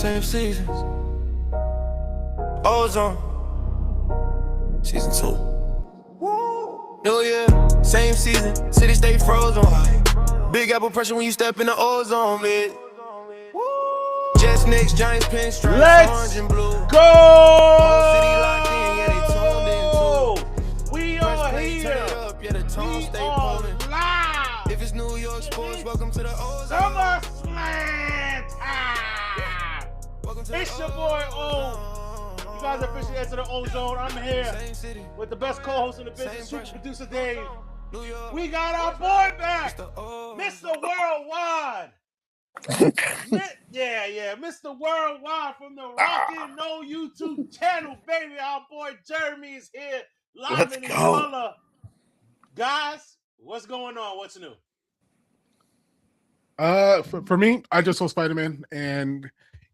same seasons. Ozone, season 2. New year, same season, city stay frozen. Big apple pressure when you step in the ozone, man. Jets, Knicks, Giants, pinstripes, Let's orange and blue. go! Whole city locked in, yeah, they tuned in too. We Press are play, here. turn it up, yeah, the tone We stay are pulling. live. If it's New York sports, welcome to the ozone. SummerSlam time. Welcome to It's the your boy O. ozone. You guys officially entered the ozone. I'm here Same city, with the best co-host in the business, same super pressure. producer Dave. New York, We got our boy back, it's the ozone. Mr. Worldwide. Mr. Worldwide from the Rockin' No YouTube channel, baby. Our boy Jeremy is here, live Let's in his go. color. Guys, what's going on? What's new? For me, I just saw Spider-Man, and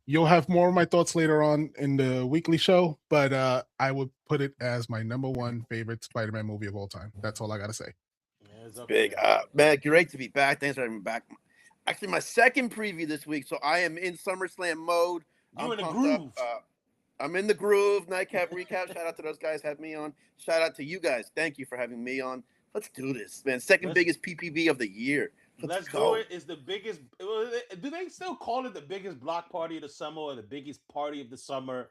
you'll have more of my thoughts later on in the weekly show, but I would put it as my #1 favorite Spider-Man movie of all time. That's all I gotta say. Yeah, it's up Big. there. Man, great to be back. Thanks for having me back. Actually, my second preview this week, so I am in SummerSlam mode. You I'm in the pumped groove. up. I'm in the groove. Nightcap recap. Shout out to those guys have me on. Shout out to you guys. Thank you for having me on. Let's do this, man. Second biggest PPV of the year. Let's go. do it. It's the biggest. Do they still call it the biggest block party of the summer or the biggest party of the summer?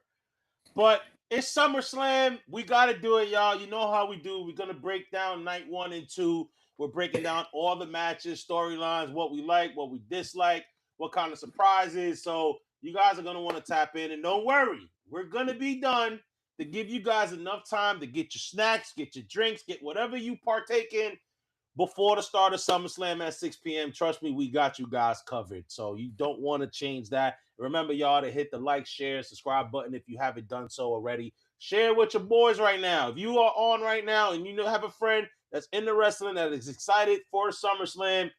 But it's SummerSlam. We got to do it, y'all. You know how we do. We're going to break down night 1 and 2. We're breaking down all the matches, storylines, what we like, what we dislike, what kind of surprises. So you guys are going to want to tap in. And don't worry, we're going to be done to give you guys enough time to get your snacks, get your drinks, get whatever you partake in before the start of SummerSlam at 6 p.m. Trust me, we got you guys covered. So you don't want to change that. Remember, y'all, to hit the like, share, subscribe button if you haven't done so already. Share with your boys right now. If you are on right now and you have a friend that's into wrestling that is excited for SummerSlam,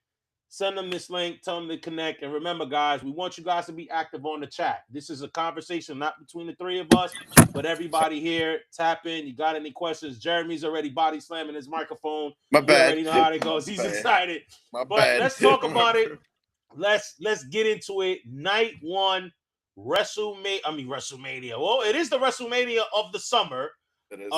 send them this link, tell them to connect. And remember, guys, we want you guys to be active on the chat. This is a conversation not between the three of us, but everybody here. Tap in. You got any questions? Jeremy's already body slamming his microphone. My You bad. already know how it goes. He's excited. But Let's talk about it. Let's get into it. Night 1, WrestleMania. Well, it is the WrestleMania of the summer. It is.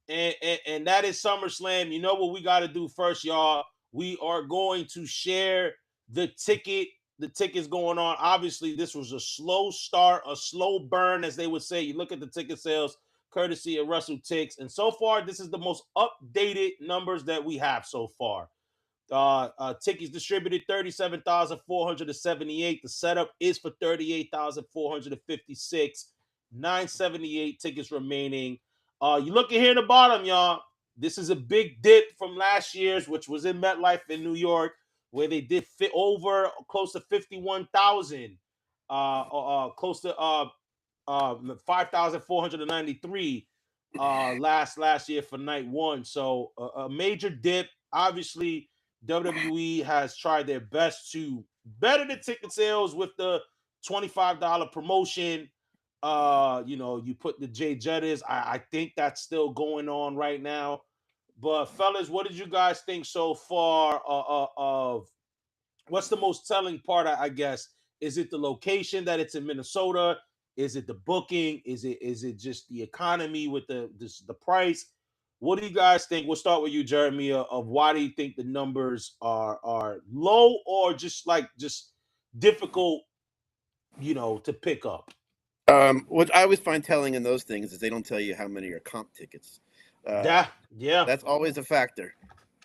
And that is SummerSlam. You know what we got to do first, y'all? We are going to share the ticket. The tickets going on. Obviously, this was a slow start, a slow burn, as they would say. You look at the ticket sales, courtesy of Russell Ticks. And so far, this is the most updated numbers that we have so far. Tickets distributed 37,478. The setup is for 38,456. 978 tickets remaining. You look at here in the bottom, y'all. This is a big dip from last year's, which was in MetLife in New York, where they did fit over close to 51,000, close to 5,493 last year for night 1. So a major dip. Obviously, WWE has tried their best to better the ticket sales with the $25 promotion. You put the Jay Jettas. I think that's still going on right now. But fellas, what did you guys think so far of what's the most telling part? I guess, is it the location that it's in Minnesota? Is it the booking? Is it just the economy with the price? What do you guys think? We'll start with you, Jeremy. Of why do you think the numbers are low or just difficult, to pick up? What I always find telling in those things is they don't tell you how many are comp tickets. Yeah. That's always a factor.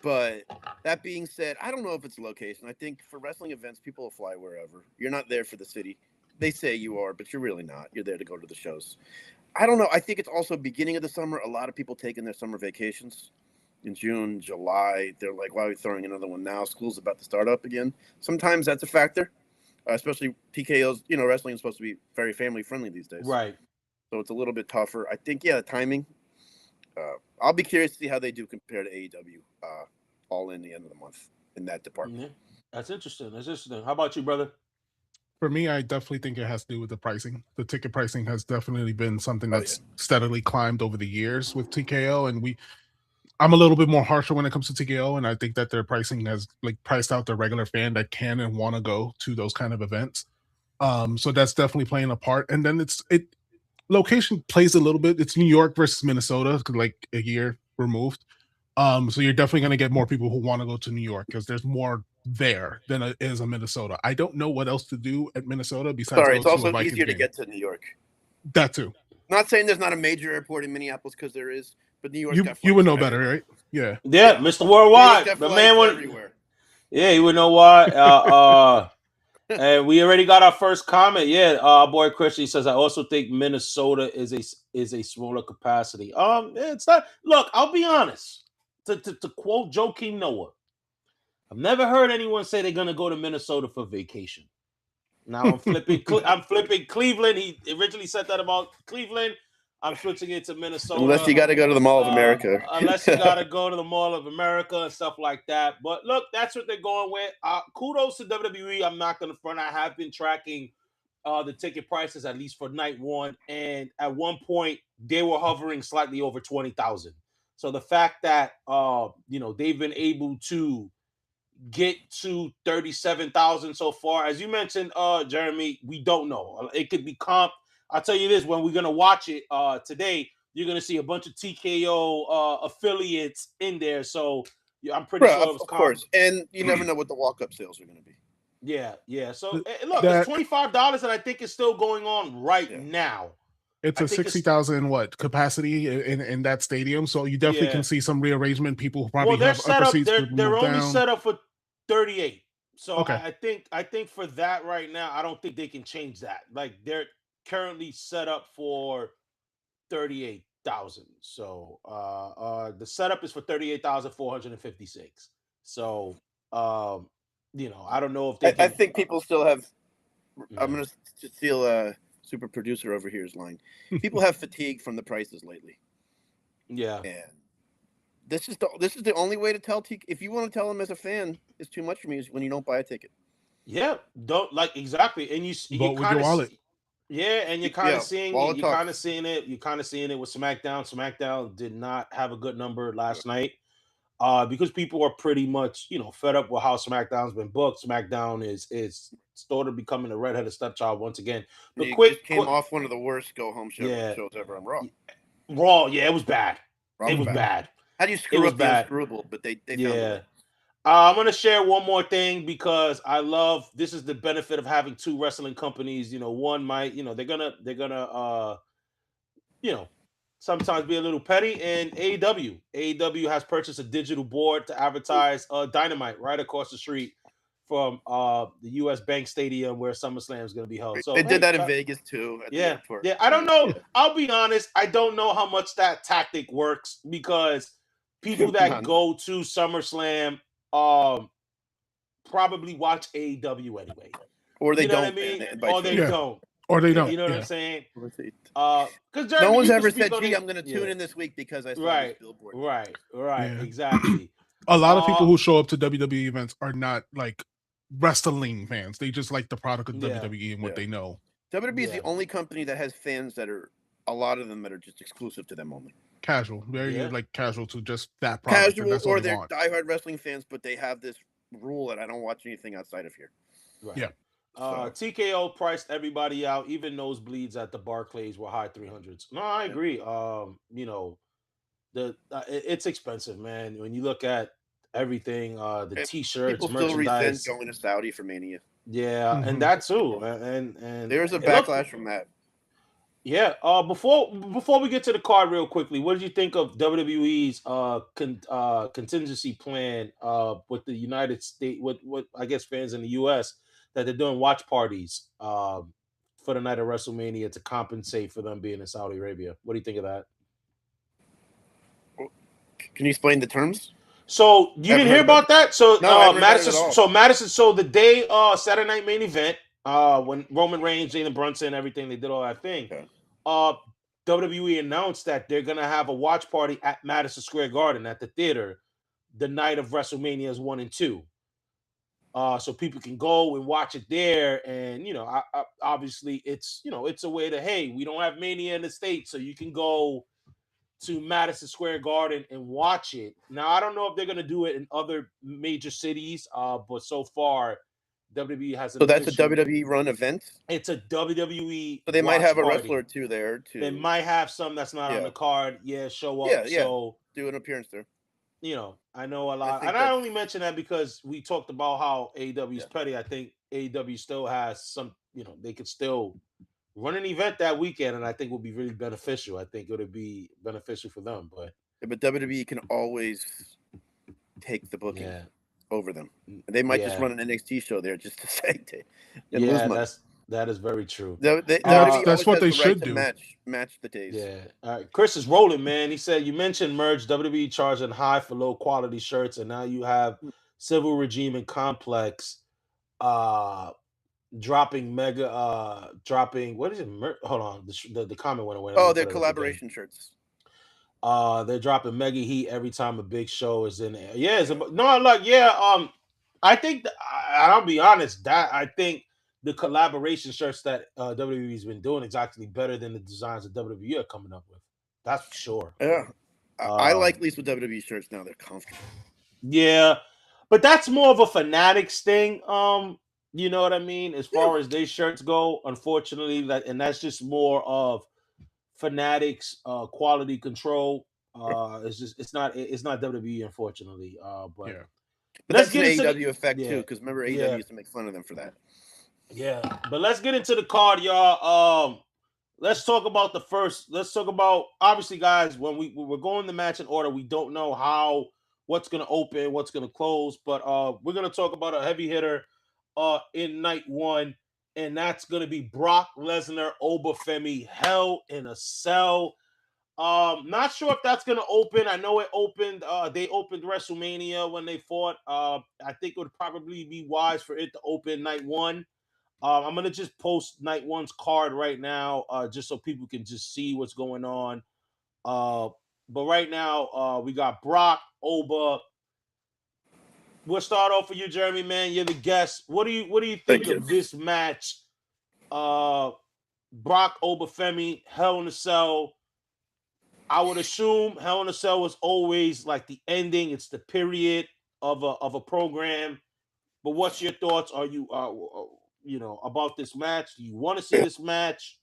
But that being said, I don't know if it's location. I think for wrestling events, people will fly wherever. You're not there for the city. They say you are, but you're really not. You're there to go to the shows. I don't know. I think it's also beginning of the summer. A lot of people taking their summer vacations in June, July. They're like, why are we throwing another one now? School's about to start up again. Sometimes that's a factor, especially TKO's. Wrestling is supposed to be very family friendly these days. Right. So it's a little bit tougher. I think, the timing. I'll be curious to see how they do compared to AEW all in the end of the month in that department. Yeah. That's interesting. How about you, brother? For me, I definitely think it has to do with the pricing. The ticket pricing has definitely been something that's steadily climbed over the years with TKO, and I'm a little bit more harsher when it comes to TKO, and I think that their pricing has priced out the regular fan that can and want to go to those kind of events. So that's definitely playing a part. And then location plays a little bit. It's New York versus Minnesota, like a year removed. So you're definitely going to get more people who want to go to New York because there's more there than it is in Minnesota. I don't know what else to do at Minnesota besides Sorry, go it's to a also Vikings easier to game. get to New York. That too. Not saying there's not a major airport in Minneapolis because there is, but New York's got You would flights know from better, everywhere. right? Yeah. Yeah, Mr. Worldwide. got The flights man would. everywhere. Yeah, you would know why. And we already got our first comment. Yeah, boy Christian says I also think Minnesota is a smaller capacity. It's not. Look, I'll be honest. To quote Joakim Noah, I've never heard anyone say they're gonna go to Minnesota for vacation. Now I'm flipping. I'm flipping Cleveland. He originally said that about Cleveland. I'm switching it to Minnesota. Unless you got to go to the Mall of America. Unless you got to go to the Mall of America and stuff like that. But look, that's what they're going with. Kudos to WWE. I'm not going to front. I have been tracking the ticket prices, at least for night one. And at one point, they were hovering slightly over 20,000. So the fact that, they've been able to get to 37,000 so far, as you mentioned, Jeremy, we don't know. It could be comp. I'll tell you this, when we're going to watch it today, you're going to see a bunch of TKO affiliates in there. So I'm pretty sure it was of course. And you never know what the walk-up sales are going to be. Yeah. So look, it's $25, and I think it's still going on right now. It's a 60,000 capacity in that stadium, so you definitely can see some rearrangement. People who probably have upper seats. They're only set up for 38. So okay. I think for that right now, I don't think they can change that. Like they're currently set up for 38,000. So the setup is for 38,456. So I don't know if they I think people still have. I'm going to steal super producer over here's line. People have fatigue from the prices lately. Yeah. And this is the only way to tell if you want to tell them as a fan it's too much for me is when you don't buy a ticket. Yeah, don't like exactly. And you kind of and you're kind of seeing it. You're kind of seeing it. You're kind of seeing it with SmackDown. SmackDown did not have a good number last night. Because people are pretty much, fed up with how SmackDown's been booked. SmackDown is sort of becoming a redheaded stepchild once again. But just came off one of the worst go-home shows ever on Raw. Raw, it was bad. It was bad. How do you screw up the unscrewable? But they found it. I'm gonna share one more thing because this is the benefit of having two wrestling companies. One might, they're gonna sometimes be a little petty. And AEW has purchased a digital board to advertise Dynamite right across the street from the US Bank Stadium where SummerSlam is going to be held. So they did that in Vegas too. At the airport. I don't know. I'll be honest. I don't know how much that tactic works because people that go to SummerSlam probably watch AEW anyway, or they don't. What I mean? Or they don't. Or they don't. You know what I'm saying? Because no one's ever said, "Gee, I'm going to tune in this week because I saw this billboard." Right, exactly. A lot of people who show up to WWE events are not like wrestling fans. They just like the product of WWE and what they know. WWE is the only company that has fans that are a lot of them that are just exclusive to them only. Casual, very like casual to just that product. Casual, or they're diehard wrestling fans, but they have this rule that I don't watch anything outside of here. Right. Yeah. TKO priced everybody out, even nosebleeds at the Barclays were high 300s. No, I agree. It's expensive, man. When you look at everything, the T-shirts, people merchandise. Still resent going to Saudi for Mania. Yeah, and that too. And there's a backlash from that. Yeah. Before we get to the card, real quickly, what did you think of WWE's contingency plan with the United States, with I guess fans in the U.S. that they're doing watch parties for the night of WrestleMania to compensate for them being in Saudi Arabia? What do you think of that? Can you explain the terms? So you didn't hear about that? So Madison. So the day Saturday Night Main Event, when Roman Reigns, Jalen Brunson, everything, they did all that thing. Okay. WWE announced that they're gonna have a watch party at Madison Square Garden at the theater the night of WrestleManias 1 and 2. So people can go and watch it there, and obviously it's it's a way to, hey, we don't have Mania in the States, so you can go to Madison Square Garden and watch it. Now I don't know if they're gonna do it in other major cities, but so far WWE hasn't. So that's a WWE run event. It's a WWE. So they might have a party. wrestler or two there too. They might have some that's not on the card. Yeah, show up. Yeah, So do an appearance there. You know, I know a lot, and I only mention that because we talked about how AEW is petty. I think AEW still has some. You know, they could still run an event that weekend, and I think would be really beneficial. I think it would be beneficial for them, but WWE can always take the booking over them. They might just run an NXT show there just to say and lose money. That is very true. That's what they should do. Match the days. Yeah. All right. Chris is rolling, man. He said, you mentioned merge, WWE charging high for low quality shirts, and now you have Civil Regime and Complex dropping what is it? Hold on. The comment went away. Oh, they're collaboration shirts. They're dropping mega heat every time a big show is in there. Yeah, I think I'll be honest, that I think the collaboration shirts that WWE's been doing is actually better than the designs that WWE are coming up with. That's for sure. Yeah. I like these with WWE shirts now. They're comfortable. Yeah. But that's more of a Fanatics thing. You know what I mean? As far as their shirts go, unfortunately, that's just more of Fanatics quality control. It's not WWE, unfortunately. But that's an AEW effect too, because remember AEW used to make fun of them for that. Yeah, but let's get into the card, y'all. Let's talk about obviously, guys. When we're going the match in order, we don't know what's gonna open, what's gonna close, but we're gonna talk about a heavy hitter in night one, and that's gonna be Brock Lesnar, Obafemi, Hell in a Cell. Not sure if that's gonna open. I know it opened. They opened WrestleMania when they fought. I think it would probably be wise for it to open night one. I'm gonna just post night one's card right now, just so people can just see what's going on. But right now, we got Brock, Oba. We'll start off for you, Jeremy. Man, you're the guest. What do you think of this match? Brock, Obafemi, Hell in a Cell. I would assume Hell in a Cell was always like the ending. It's the period of a program. But what's your thoughts? Are you about this match? Do you want to see this match?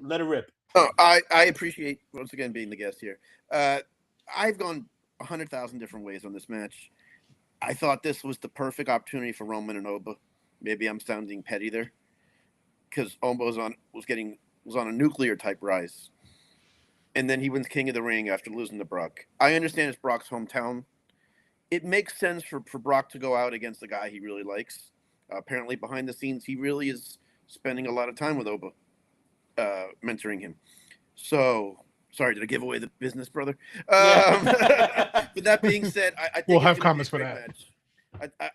Let it rip. Oh, I appreciate once again being the guest here. I've gone 100,000 different ways on this match. I thought this was the perfect opportunity for Roman and Oba. Maybe I'm sounding petty there, because Oba was on a nuclear type rise, and then he wins King of the Ring after losing to Brock. I understand it's Brock's hometown. It makes sense for Brock to go out against the guy he really likes. Apparently, behind the scenes, he really is spending a lot of time with Oba, mentoring him. So, sorry, did I give away the business, brother? But that being said, I think we'll have comments for that.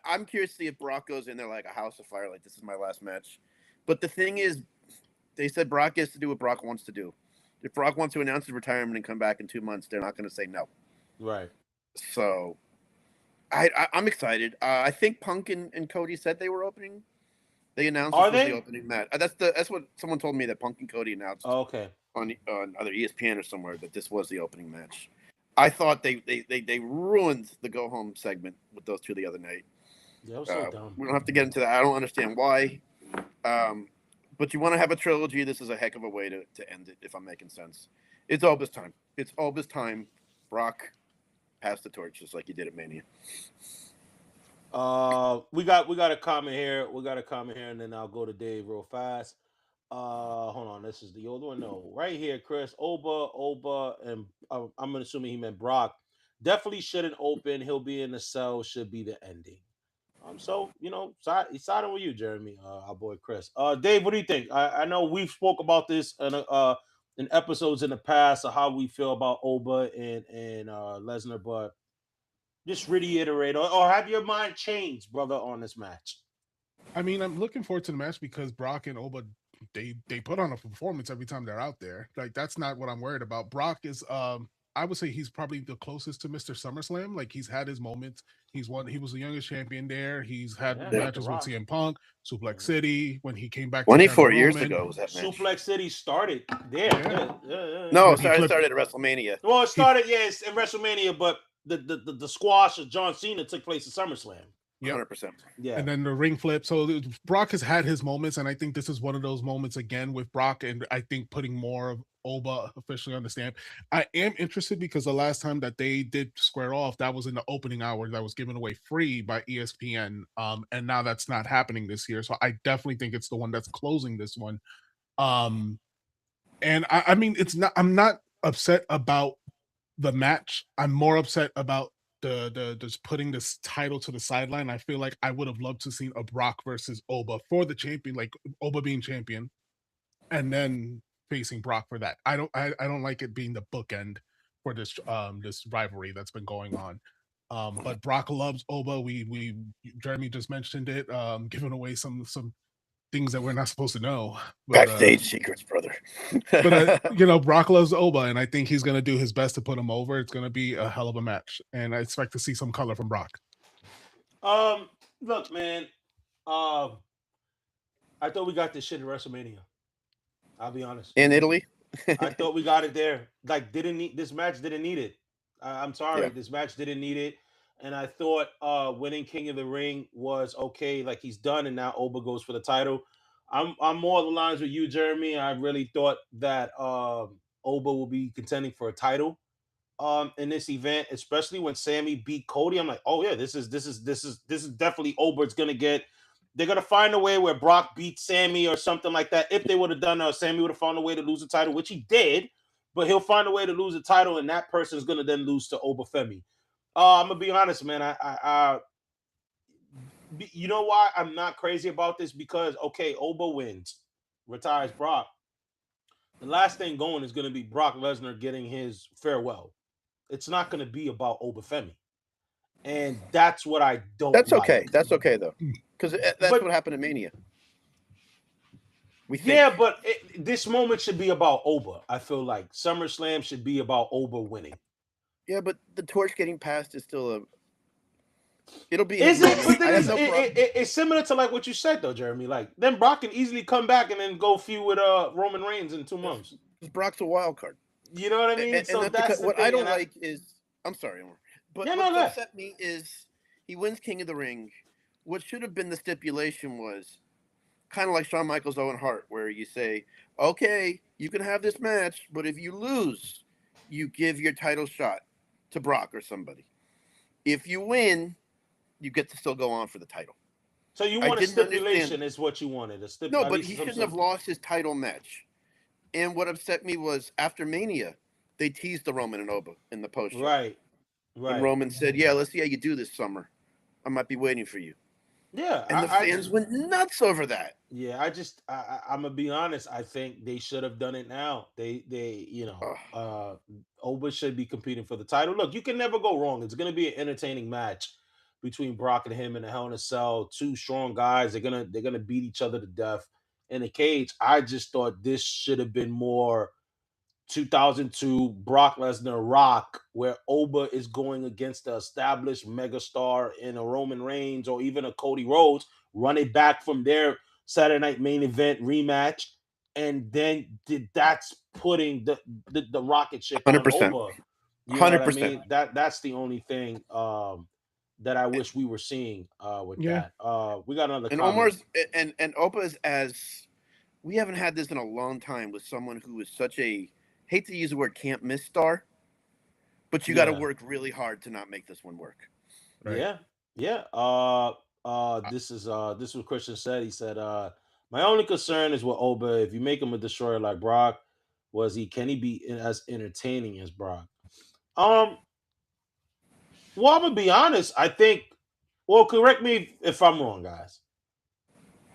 I'm curious to see if Brock goes in there like a house of fire, like this is my last match. But the thing is, they said Brock gets to do what Brock wants to do. If Brock wants to announce his retirement and come back in 2 months, they're not going to say no. Right. So I'm excited. I think Punk and Cody said they were opening. They announced the opening match. That's what someone told me, that Punk and Cody announced. Oh, okay. On either ESPN or somewhere, that this was the opening match. I thought they ruined the go home segment with those two the other night. Yeah, was so dumb. We don't have to get into that. I don't understand why. But you want to have a trilogy, this is a heck of a way to end it, if I'm making sense. It's Oba's time. It's Oba's time. Brock, pass the torch just like you did at Mania. We got a comment here. And then I'll go to Dave real fast. Hold on. This is the old one. No, right here, Chris. Oba, and I'm assuming he meant Brock. Definitely shouldn't open. He'll be in the cell. Should be the ending. So he's siding with you, Jeremy. Our boy Chris. Dave, what do you think? I know we've spoke about this in episodes in the past of how we feel about Oba and Lesnar, but just reiterate or have your mind changed, brother, on this match. I mean, I'm looking forward to the match because Brock and Oba, they put on a performance every time they're out there. Like, that's not what I'm worried about. Brock is I would say he's probably the closest to Mr. SummerSlam. Like, he's had his moments. He was the youngest champion there. He's had matches with CM Punk, Suplex City, when he came back 24 years ago was that match. Suplex City started there. Yeah. No, it started at WrestleMania. Well, it started, in WrestleMania, but the squash of John Cena took place at SummerSlam. Yep. 100%. Yeah. And then the ring flip. So Brock has had his moments, and I think this is one of those moments again with Brock, and I think putting more of Oba officially on the stamp. I am interested because the last time that they did square off, that was in the opening hour that was given away free by ESPN. And now that's not happening this year. So I definitely think it's the one that's closing this one. And I mean, I'm not upset about the match. I'm more upset about the just putting this title to the sideline. I feel like I would have loved to seen a Brock versus Oba for the champion, like Oba being champion, and then facing Brock for that. I don't like it being the bookend for this this rivalry that's been going on. But Brock loves Oba. We Jeremy just mentioned it, giving away some things that we're not supposed to know. But, Backstage secrets, brother. but you know, Brock loves Oba, and I think he's going to do his best to put him over. It's going to be a hell of a match, and I expect to see some color from Brock. Look, man. I thought we got this shit in WrestleMania. I'll be honest. In Italy? I thought we got it there. Like, this match didn't need it. I'm sorry, Yeah. this match didn't need it. And I thought winning King of the Ring was okay. Like, he's done, and now Oba goes for the title. I'm more on the lines with you, Jeremy. I really thought that Oba will be contending for a title in this event, especially when Sammy beat Cody. I'm like, oh yeah, this is definitely Oba. It's gonna get. They're gonna find a way where Brock beats Sammy or something like that. If they would have done, Sammy would have found a way to lose the title, which he did. But he'll find a way to lose the title, and that person is gonna then lose to Oba Femi. I'm gonna be honest, man. You know why I'm not crazy about this? Because okay, Oba wins, retires Brock. The last thing going is gonna be Brock Lesnar getting his farewell. It's not gonna be about Oba Femi, and that's what I don't. That's like. okay. That's okay though, because that's what happened in Mania. Yeah, but this moment should be about Oba. I feel like SummerSlam should be about Oba winning. Yeah, but the torch getting passed is still a. It'll be. Is it? But then it's similar to like what you said though, Jeremy. Like then Brock can easily come back and then go feud with Roman Reigns in 2 months. Because Brock's a wild card. You know what I mean? And so that's what I don't like is. I'm sorry, Omar, but what upset me is he wins King of the Ring. What should have been the stipulation was kind of like Shawn Michaels, Owen Hart, where you say, okay, you can have this match, but if you lose, you give your title shot to Brock or somebody. If you win, you get to still go on for the title. So you want a stipulation is what you wanted. No, but he shouldn't have lost his title match. And what upset me was after Mania, they teased the Roman and Oba in the post. Right. And Roman said, yeah, let's see how you do this summer. I might be waiting for you. Yeah, and the fans went nuts over that. Yeah, I'm gonna be honest. I think they should have done it now. Oba should be competing for the title. Look, you can never go wrong. It's gonna be an entertaining match between Brock and him in a Hell in a Cell. Two strong guys. They're gonna beat each other to death in a cage. I just thought this should have been more 2002 Brock Lesnar Rock, where Oba is going against the established megastar in a Roman Reigns or even a Cody Rhodes, run it back from their Saturday Night Main Event rematch, and then that's putting the rocket ship 100%. on Oba. You know 100%. What I mean? That's the only thing that I wish we were seeing with that. We got another. And comment. Omar's and Oba is as we haven't had this in a long time with someone who is such a. Hate to use the word can't miss star, but you got to work really hard to not make this one work. Right? Yeah. This is what Christian said. He said, my only concern is with Oba. If you make him a destroyer like Brock, can he be as entertaining as Brock? Well, I'm gonna be honest. I think. Well, correct me if I'm wrong, guys.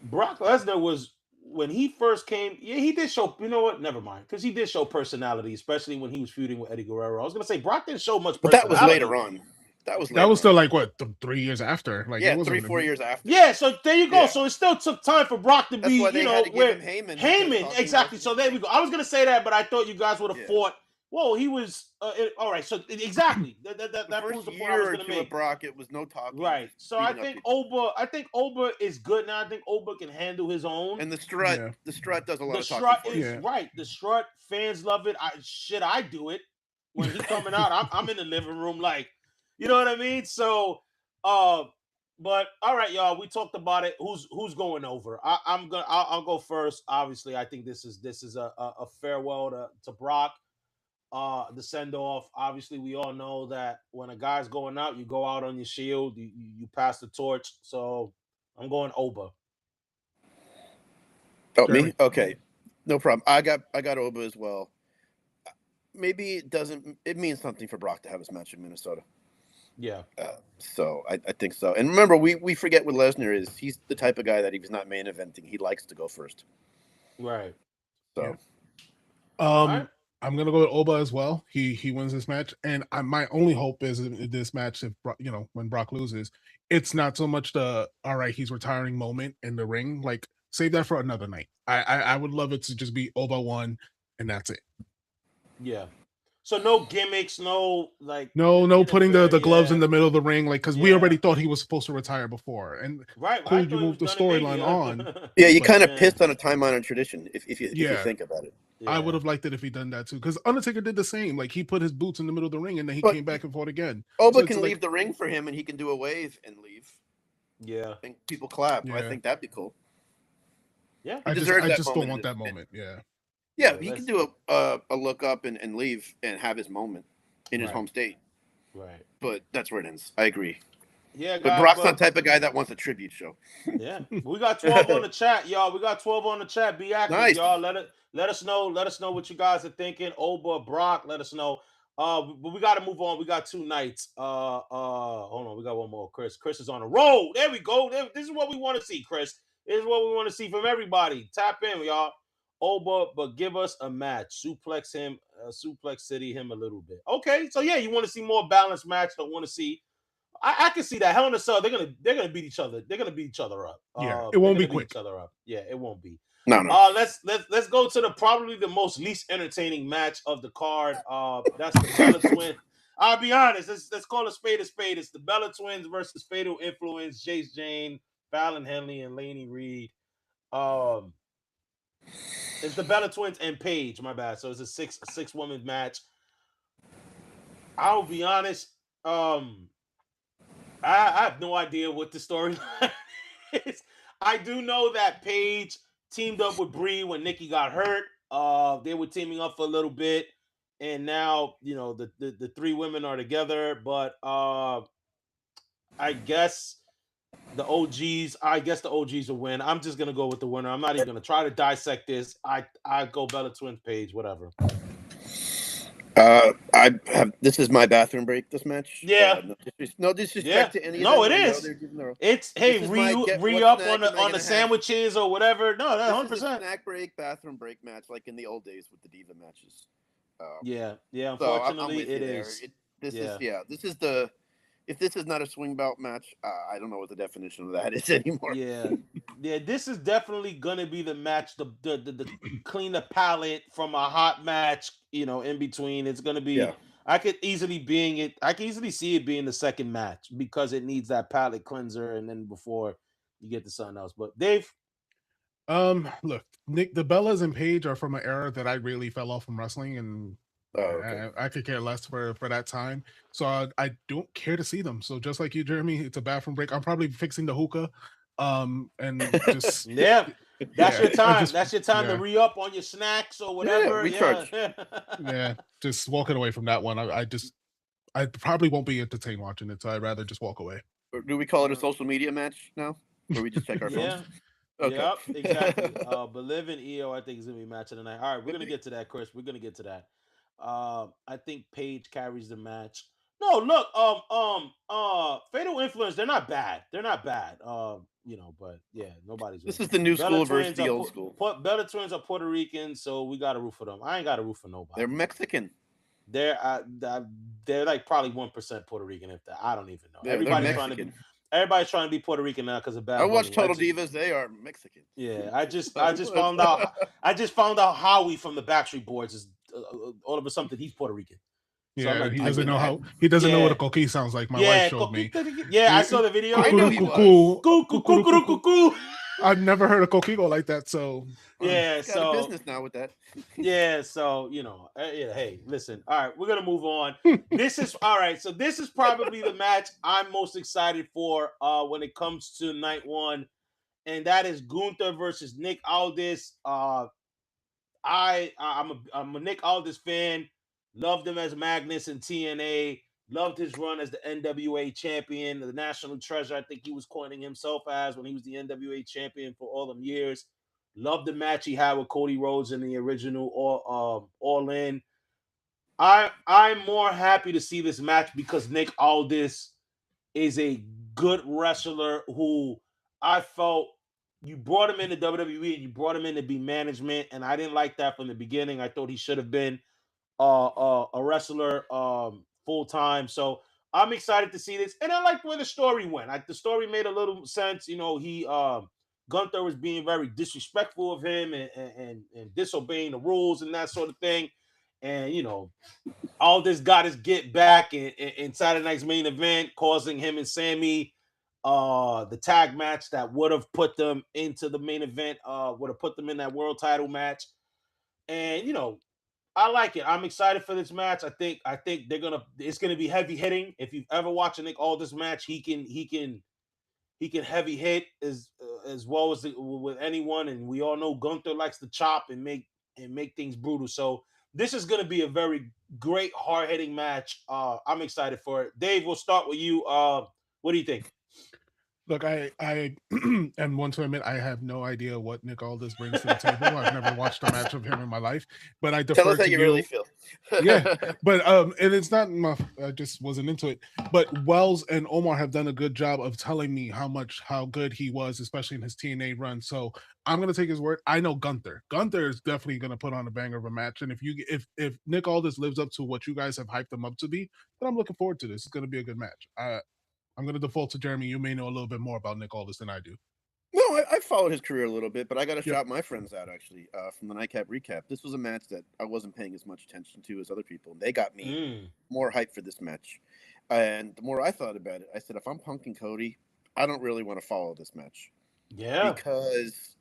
Brock Lesnar was. When he first came, he did show. You know what? Never mind, because he did show personality, especially when he was feuding with Eddie Guerrero. I was gonna say Brock didn't show much, but that was later on. That was still like what 3 years after. Like 3-4 years after. Yeah, so there you go. Yeah. So it still took time for Brock to be, why they had to give him Heyman, exactly. So there we go. I was gonna say that, but I thought you guys would have fought. Whoa, he was all right. So exactly that proves the point I was going to make. With Brock, it was no talking. Right. So I think Oba is good now. I think Oba can handle his own. And the strut does a lot of talking. The strut is right. The strut fans love it. I do it when he's coming out. I'm in the living room, like, you know what I mean. So But all right, y'all. We talked about it. Who's going over? I'll go first. Obviously, I think this is a farewell to Brock. The send off. Obviously, we all know that when a guy's going out, you go out on your shield. You pass the torch. So I'm going Oba. Oh, Jeremy. me? Okay, no problem. I got Oba as well. Maybe it means something for Brock to have his match in Minnesota. Yeah. So I think so. And remember, we forget what Lesnar is. He's the type of guy that if he's not main eventing, he likes to go first. Right. So, right. I'm gonna go with Oba as well. He wins this match, and my only hope is in this match, if when Brock loses, it's not so much the all right he's retiring moment in the ring. Like save that for another night. I would love it to just be Oba won, and that's it. Yeah. So no gimmicks, no like no putting the gloves yeah. in the middle of the ring, like because we already thought he was supposed to retire before, and right. cool, I you thought he moved the was done in storyline Mania. on. yeah, you But- kind of pissed on a time-honored tradition if you Yeah. think about it. Yeah. I would have liked it if he done that too, because Undertaker did the same. Like he put his boots in the middle of the ring, and then he But- came back and fought again. Oba So it's can like- leave the ring for him, and he can do a wave and leave. Yeah. And people clap. I Yeah. think that'd be cool. Yeah. I deserves that just don't moment want in that his- moment. Yeah. Yeah, Yeah, he let's- can do a look up and leave and have his moment in his Right. home state. Right. But that's where it ends. I agree. Yeah, But guys, Brock's not the type of guy that wants a tribute show. Yeah, we got 12 on the chat, y'all. We got 12 on the chat. Be active, Nice. y'all. Let us know. Let us know what you guys are thinking. Oba, Brock. Let us know. But we got to move on. We got 2 nights. Hold on. We got one more. Chris is on a roll. There we go. This is what we want to see, Chris. This is what we want to see from everybody. Tap in, y'all. Oba, but give us a match. Suplex him. Suplex City him a little bit. Okay, so yeah, you want to see more balanced match. Don't want to see. I can see that. Hell in a Cell, they're gonna beat each other. They're gonna beat each other up. Yeah, it won't be beat quick. Each other up. Yeah, it won't be. No. Let's go to the probably the most least entertaining match of the card. That's the Bella Twins. I'll be honest. Let's call a spade a spade. It's the Bella Twins versus Fatal Influence, Jace Jane, Fallon Henley, and Laney Reed. It's the Bella Twins and Paige. My bad. So it's a six woman match. I'll be honest. I have no idea what the storyline is. I do know that Paige teamed up with Brie when Nikki got hurt. They were teaming up for a little bit, and now the 3 women are together. But I guess the OGs will win. I'm just gonna go with the winner. I'm not even gonna try to dissect this. I go Bella Twins, Paige, whatever. This is my bathroom break. This match. Yeah. No disrespect to any. No, of them. it is. It's This is my re what up snack on am I the gonna have? sandwiches or whatever. No, that's 100%. This is a snack break, bathroom break match, like in the old days with the Diva matches. Yeah. So I'm Unfortunately, with you it there. is. This is the. If this is not a swing belt match, I don't know what the definition of that is anymore. Yeah. This is definitely gonna be the match, the clean the palate from a hot match. In between, it's gonna be. Yeah. I could easily see it being the second match because it needs that palate cleanser, and then before you get to something else. But Dave, look, Nick, the Bellas and Paige are from an era that I really fell off from wrestling, and I could care less for that time. So I don't care to see them. So just like you, Jeremy, it's a bathroom break. I'm probably fixing the hookah, and just that's your time. That's your time yeah. to re-up on your snacks or whatever. recharge. Yeah, just walking away from that one. I probably won't be entertained watching it, so I'd rather just walk away. Or do we call it a social media match now? Or we just check our phones? Okay. Yep, exactly. But Liv and EO, I think is gonna be a match of the night. All right, we're gonna get to that, Chris. We're gonna get to that. I think Paige carries the match. No, look, Fatal Influence, they're not bad. But yeah, nobody's. This is the new Bella school versus Twins the are old school. Bella Twins are Puerto Rican, so we gotta root for them. I ain't gotta root for nobody. They're Mexican. They're like probably 1% Puerto Rican. If that, I don't even know. They're Everybody's trying to be Puerto Rican now because of Bad I watch Bunny. Total Divas. They are Mexican. Yeah, I just found out. I just found out Howie from the Backstreet Boys is all of a sudden he's Puerto Rican. So Yeah, like, he doesn't know how. He doesn't know what a coquille sounds like. My wife showed me. Yeah, I saw the video. I knew he Cuckoo. I've never heard of Coquigo like that. So Yeah, He's got a so business now with that. yeah, so yeah, hey, listen. All right, we're gonna move on. This is all right. So this is probably the match I'm most excited for when it comes to night one, and that is Gunther versus Nick Aldis. I'm a Nick Aldis fan. Loved him as Magnus in TNA. Loved his run as the NWA champion, the national treasure. I think he was coining himself as when he was the NWA champion for all them years. Loved the match he had with Cody Rhodes in the original All In. I'm more happy to see this match because Nick Aldis is a good wrestler who I felt you brought him into WWE and you brought him in to be management, and I didn't like that from the beginning. I thought he should have been a wrestler full time. So I'm excited to see this, and I like where the story went. The story made a little sense. He Gunther was being very disrespectful of him and disobeying the rules and that sort of thing, and all this got his get back in Saturday night's main event, causing him and Sammy the tag match that would have put them into the main event, would have put them in that world title match. And I like it. I'm excited for this match. I think it's gonna be heavy hitting. If you've ever watched a Nick Aldis match, he can heavy hit as well as with anyone, and we all know Gunther likes to chop and make things brutal. So this is going to be a very great hard hitting match. I'm excited for it. Dave, we'll start with you. What do you think? look, I am one to admit I have no idea what Nick Aldis brings to the table. I've never watched a match of him in my life, but I Tell defer us how to you you. really feel. Yeah, but and it's not my. I just wasn't into it. But Wells and Omar have done a good job of telling me how good he was, especially in his TNA run. So I'm gonna take his word. I know Gunther. Gunther is definitely gonna put on a banger of a match. And if Nick Aldis lives up to what you guys have hyped him up to be, then I'm looking forward to this. It's gonna be a good match. I'm gonna default to Jeremy. You may know a little bit more about Nick Aldis than I do. No, I followed his career a little bit, but I got to Yep. shout my friends out actually from the nightcap recap. This was a match that I wasn't paying as much attention to as other people. They got me more hyped for this match, and the more I thought about it, I said, if I'm punking Cody, I don't really want to follow this match Yeah. because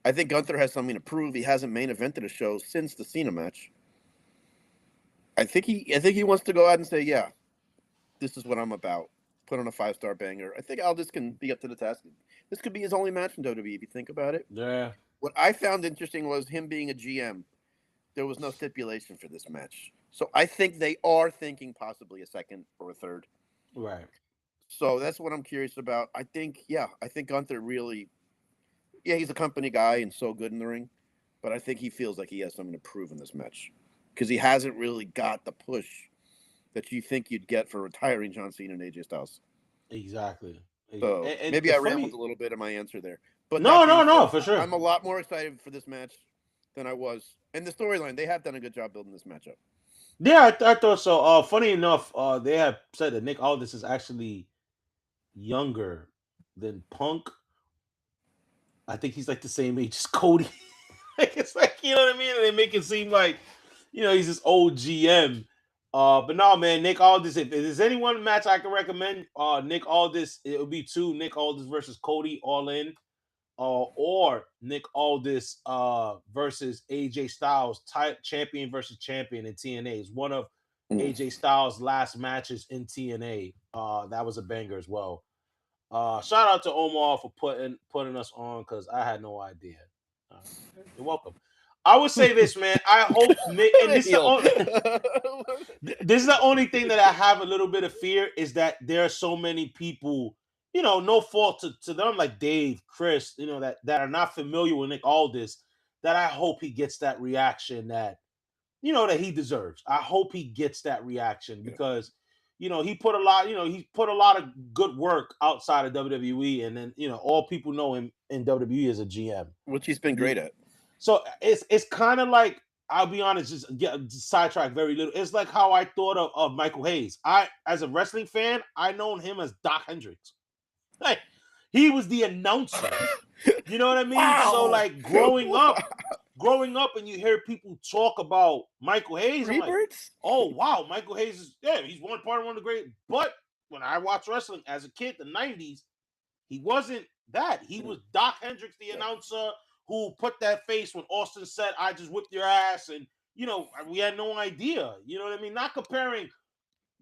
I think Gunther has something to prove. He hasn't main evented a show since the Cena match. I think he wants to go out and say, yeah, this is what I'm about. Put on a 5-star banger. I think Aldis can be up to the task. This could be his only match in WWE if you think about it. Yeah. What I found interesting was him being a GM. There was no stipulation for this match. So I think they are thinking possibly a second or a third. Right. So that's what I'm curious about. I think Gunther really, he's a company guy and so good in the ring, but I think he feels like he has something to prove in this match because he hasn't really got the push that you think you'd get for retiring John Cena and AJ Styles. Exactly. So And maybe I funny- rambled a little bit in my answer there. But No, that being no, said, for sure. I'm a lot more excited for this match than I was. And the storyline, they have done a good job building this matchup. Yeah, I thought so. Funny enough, they have said that Nick Aldis is actually younger than Punk. I think he's like the same age as Cody. It's like, you know what I mean? And they make it seem like, he's this old GM. But no, man, Nick Aldis. If there's any one match I can recommend, Nick Aldis, it would be two: Nick Aldis versus Cody All In, or Nick Aldis versus AJ Styles, champion versus champion in TNA. Is one of AJ Styles' last matches in TNA. That was a banger as well. Shout out to Omar for putting us on because I had no idea. You're welcome. I would say this, man. I hope Nick, and this is the only thing that I have a little bit of fear is that there are so many people, no fault to them, like Dave, Chris, that are not familiar with Nick Aldis, that I hope he gets that reaction that he deserves. I hope he gets that reaction because he put a lot of good work outside of WWE, and then all people know him in WWE as a GM, which he's been great at. So it's kind of like, I'll be honest, just get sidetracked very little. It's like how I thought of Michael Hayes. As a wrestling fan, I known him as Doc Hendricks. Like, he was the announcer. You know what I mean? Wow. So like growing up and you hear people talk about Michael Hayes, I'm like, oh wow, Michael Hayes is he's one of the great. But when I watched wrestling as a kid, the 90s, he wasn't that. He was Doc Hendricks, the announcer, who put that face when Austin said, "I just whipped your ass," and we had no idea. You know what I mean? Not comparing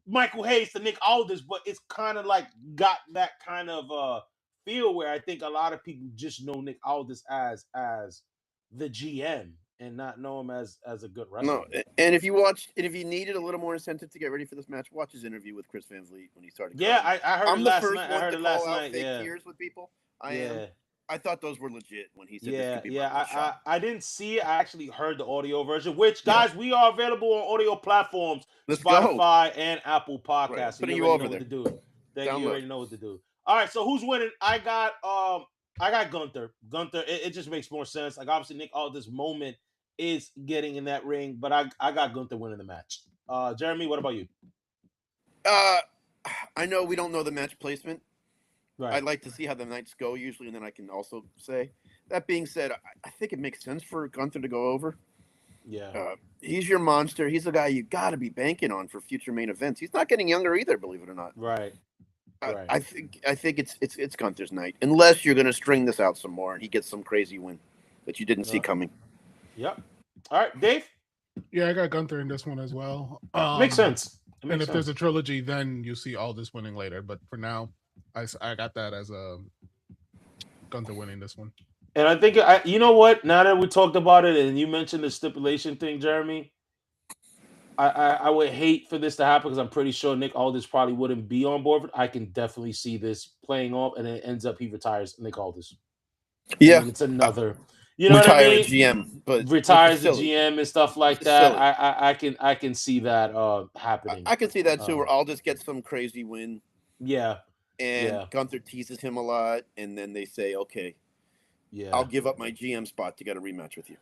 Michael Hayes to Nick Aldis, but it's kind of like got that kind of feel where I think a lot of people just know Nick Aldis as the GM and not know him as a good wrestler. No, and if you needed a little more incentive to get ready for this match, watch his interview with Chris Van Vliet when he started. Yeah, I heard I'm it the last first night. one I heard to it call last out night. fake Yeah, tears with people. I thought those were legit when he said this yeah, could be yeah. my shot. I didn't see it. I actually heard the audio version. Which guys, we are available on audio platforms, Let's Spotify and Apple Podcasts. Right. So Putting you you already over know what there. to do. Then you Download. already know what to do. All right, so who's winning? I got Gunther. It just makes more sense. Like obviously Nick Aldis' moment is getting in that ring, but I got Gunther winning the match. Jeremy, what about you? I know we don't know the match placement. Right. I'd like to see how the nights go usually, and then I can also say. That being said, I think it makes sense for Gunther to go over. Yeah. He's your monster. He's the guy you got to be banking on for future main events. He's not getting younger either, believe it or not. Right. I think it's Gunther's night, unless you're going to string this out some more and he gets some crazy win that you didn't see coming. Yep. All right, Dave. Yeah, I got Gunther in this one as well. Makes sense. And if there's a trilogy, then you see Aldis winning later. But for now, I got that as a Gunther winning this one. And I think you know what? Now that we talked about it, and you mentioned the stipulation thing, Jeremy, I would hate for this to happen because I'm pretty sure Nick Aldis probably wouldn't be on board. I can definitely see this playing off, and it ends up he retires Nick Aldis. Yeah, and it's another. You know what I mean? GM, but retires the GM and stuff like that. I can see that happening. I can see that too, where Aldis gets some crazy win. Yeah. And Gunther teases him a lot, and then they say, "Okay, I'll give up my GM spot to get a rematch with you."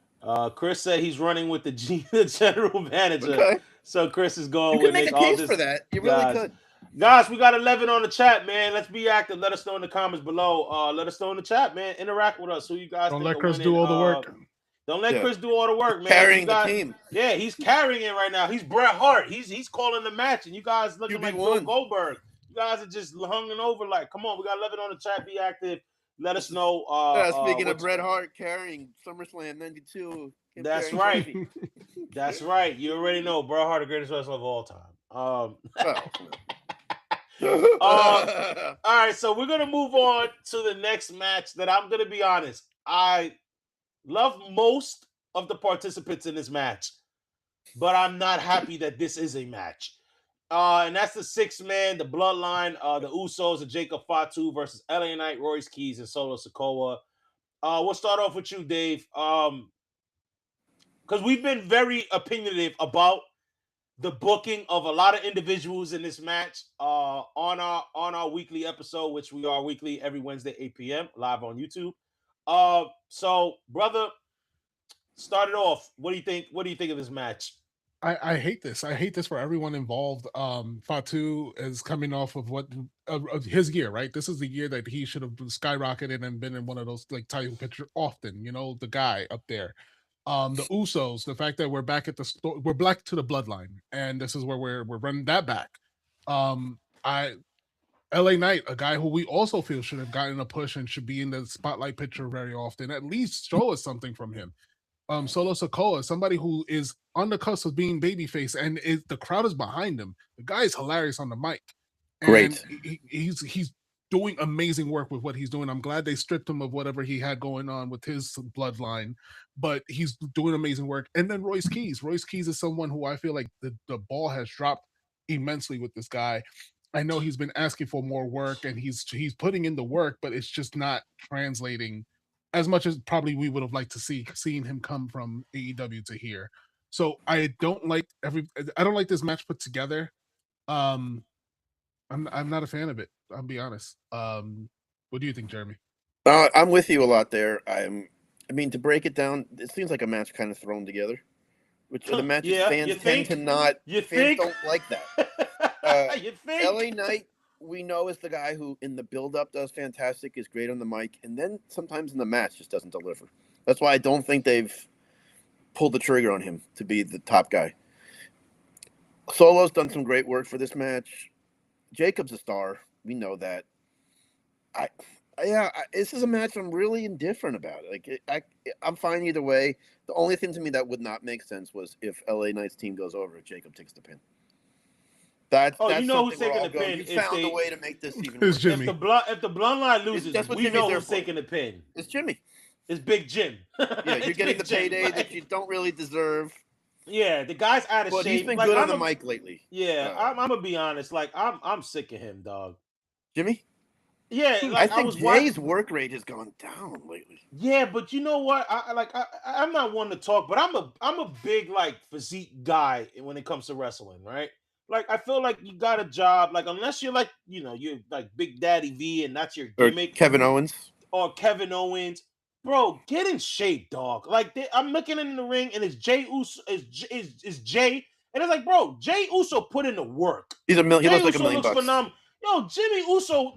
Chris said he's running with the general manager. Okay. So Chris is going with Nick Aldis. You can make a case for that. You really could. Guys, we got 11 on the chat, man. Let's be active. Let us know in the comments below. Let us know in the chat, man. Interact with us. Who you guys don't let Chris do all the work. Don't let Chris do all the work, man. Carrying the team. Yeah, he's carrying it right now. He's Bret Hart. He's calling the match, and you guys looking like Bill Goldberg. You guys are just hanging over like, come on, we got 11 on the chat. Be active. Let us know. Speaking of Bret Hart carrying SummerSlam 92. That's right. That's right. You already know Bret Hart, the greatest wrestler of all time. All right, so we're gonna move on to the next match that I'm gonna be honest. I love most of the participants in this match, but I'm not happy that this is a match. And that's the 6-man, the Bloodline, the Usos and Jacob Fatu versus LA Knight, Royce Keys, and Solo Sikoa. We'll start off with you, Dave. Because we've been very opinionative about the booking of a lot of individuals in this match on our weekly episode, which we are weekly every Wednesday, 8 p.m. live on YouTube. So, brother, start it off. What do you think? What do you think of this match? I hate this. I hate this for everyone involved. Fatu is coming off of of his year, right? This is the year that he should have skyrocketed and been in one of those like title picture often. You know, the guy up there. The Usos, the fact that we're back at we're back to the Bloodline, and this is where we're running that back. LA Knight, a guy who we also feel should have gotten a push and should be in the spotlight picture very often. At least show us something from him. Solo Sikoa, somebody who is on the cusp of being babyface, and the crowd is behind him. The guy is hilarious on the mic. Great. He's doing amazing work with what he's doing. I'm glad they stripped him of whatever he had going on with his bloodline, but he's doing amazing work. And then Royce Keys. Royce Keys is someone who I feel like the ball has dropped immensely with this guy. I know he's been asking for more work, and he's putting in the work, but it's just not translating as much as probably we would have liked to seeing him come from AEW to here. So I don't like this match put together. I'm not a fan of it. I'll be honest. What do you think, Jeremy? I'm with you a lot there. I mean, to break it down, it seems like a match kind of thrown together, which the matches fans tend to not. Fans don't like that. You think? LA Knight, we know, is the guy who in the build-up does fantastic, is great on the mic, and then sometimes in the match just doesn't deliver. That's why I don't think they've pulled the trigger on him to be the top guy. Solo's done some great work for this match. Jacob's a star. We know that. This is a match I'm really indifferent about. Like, I'm fine either way. The only thing to me that would not make sense was if LA Knight's team goes over, Jacob takes the pin. That's you know who's something where taking I'll the go, pin you if found a they way to make this even It's worse. Jimmy. if the bloodline loses, That's what we Jimmy's know there who's for. taking the pin. It's Jimmy. It's Big Jim. Yeah, you're It's getting Big the Jim, payday like- that you don't really deserve. Yeah, the guy's out of But shape. he's been Like, good on the mic lately. Yeah, I'm gonna be honest. Like, I'm sick of him, dog. Jimmy? Yeah, I like I think was Jay's watching. work rate has gone down lately. Yeah, but you know what? I'm not one to talk, but I'm a big like physique guy when it comes to wrestling, right? Like I feel like you got a job, like unless you're like you're like Big Daddy V and that's your Or gimmick, Kevin Owens. or Kevin Owens, bro, get in shape, dog. Like I'm looking in the ring and it's Jay Uso is Jay, and it's like, bro, Jay Uso put in the work. He Jay looks like $1 Uso million looks bucks. phenomenal. Yo, Jimmy Uso,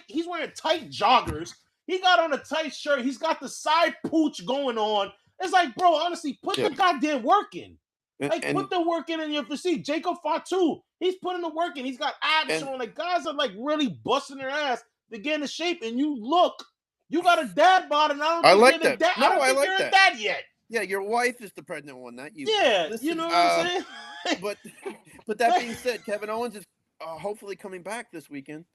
he's wearing tight joggers. He got on a tight shirt. He's got the side pooch going on. It's like, bro, honestly, put the goddamn work in. Like, put the work in your physique. Jacob Fatu, he's putting the work in. He's got abs showing. Like, guys are like really busting their ass to get into shape. And you got a dad bod, and I don't think you're the dad. No, I don't think like you're that. a dad yet. Yeah, your wife is the pregnant one, not you. Yeah, Listen, you know what I'm saying? but that being said, Kevin Owens is hopefully coming back this weekend.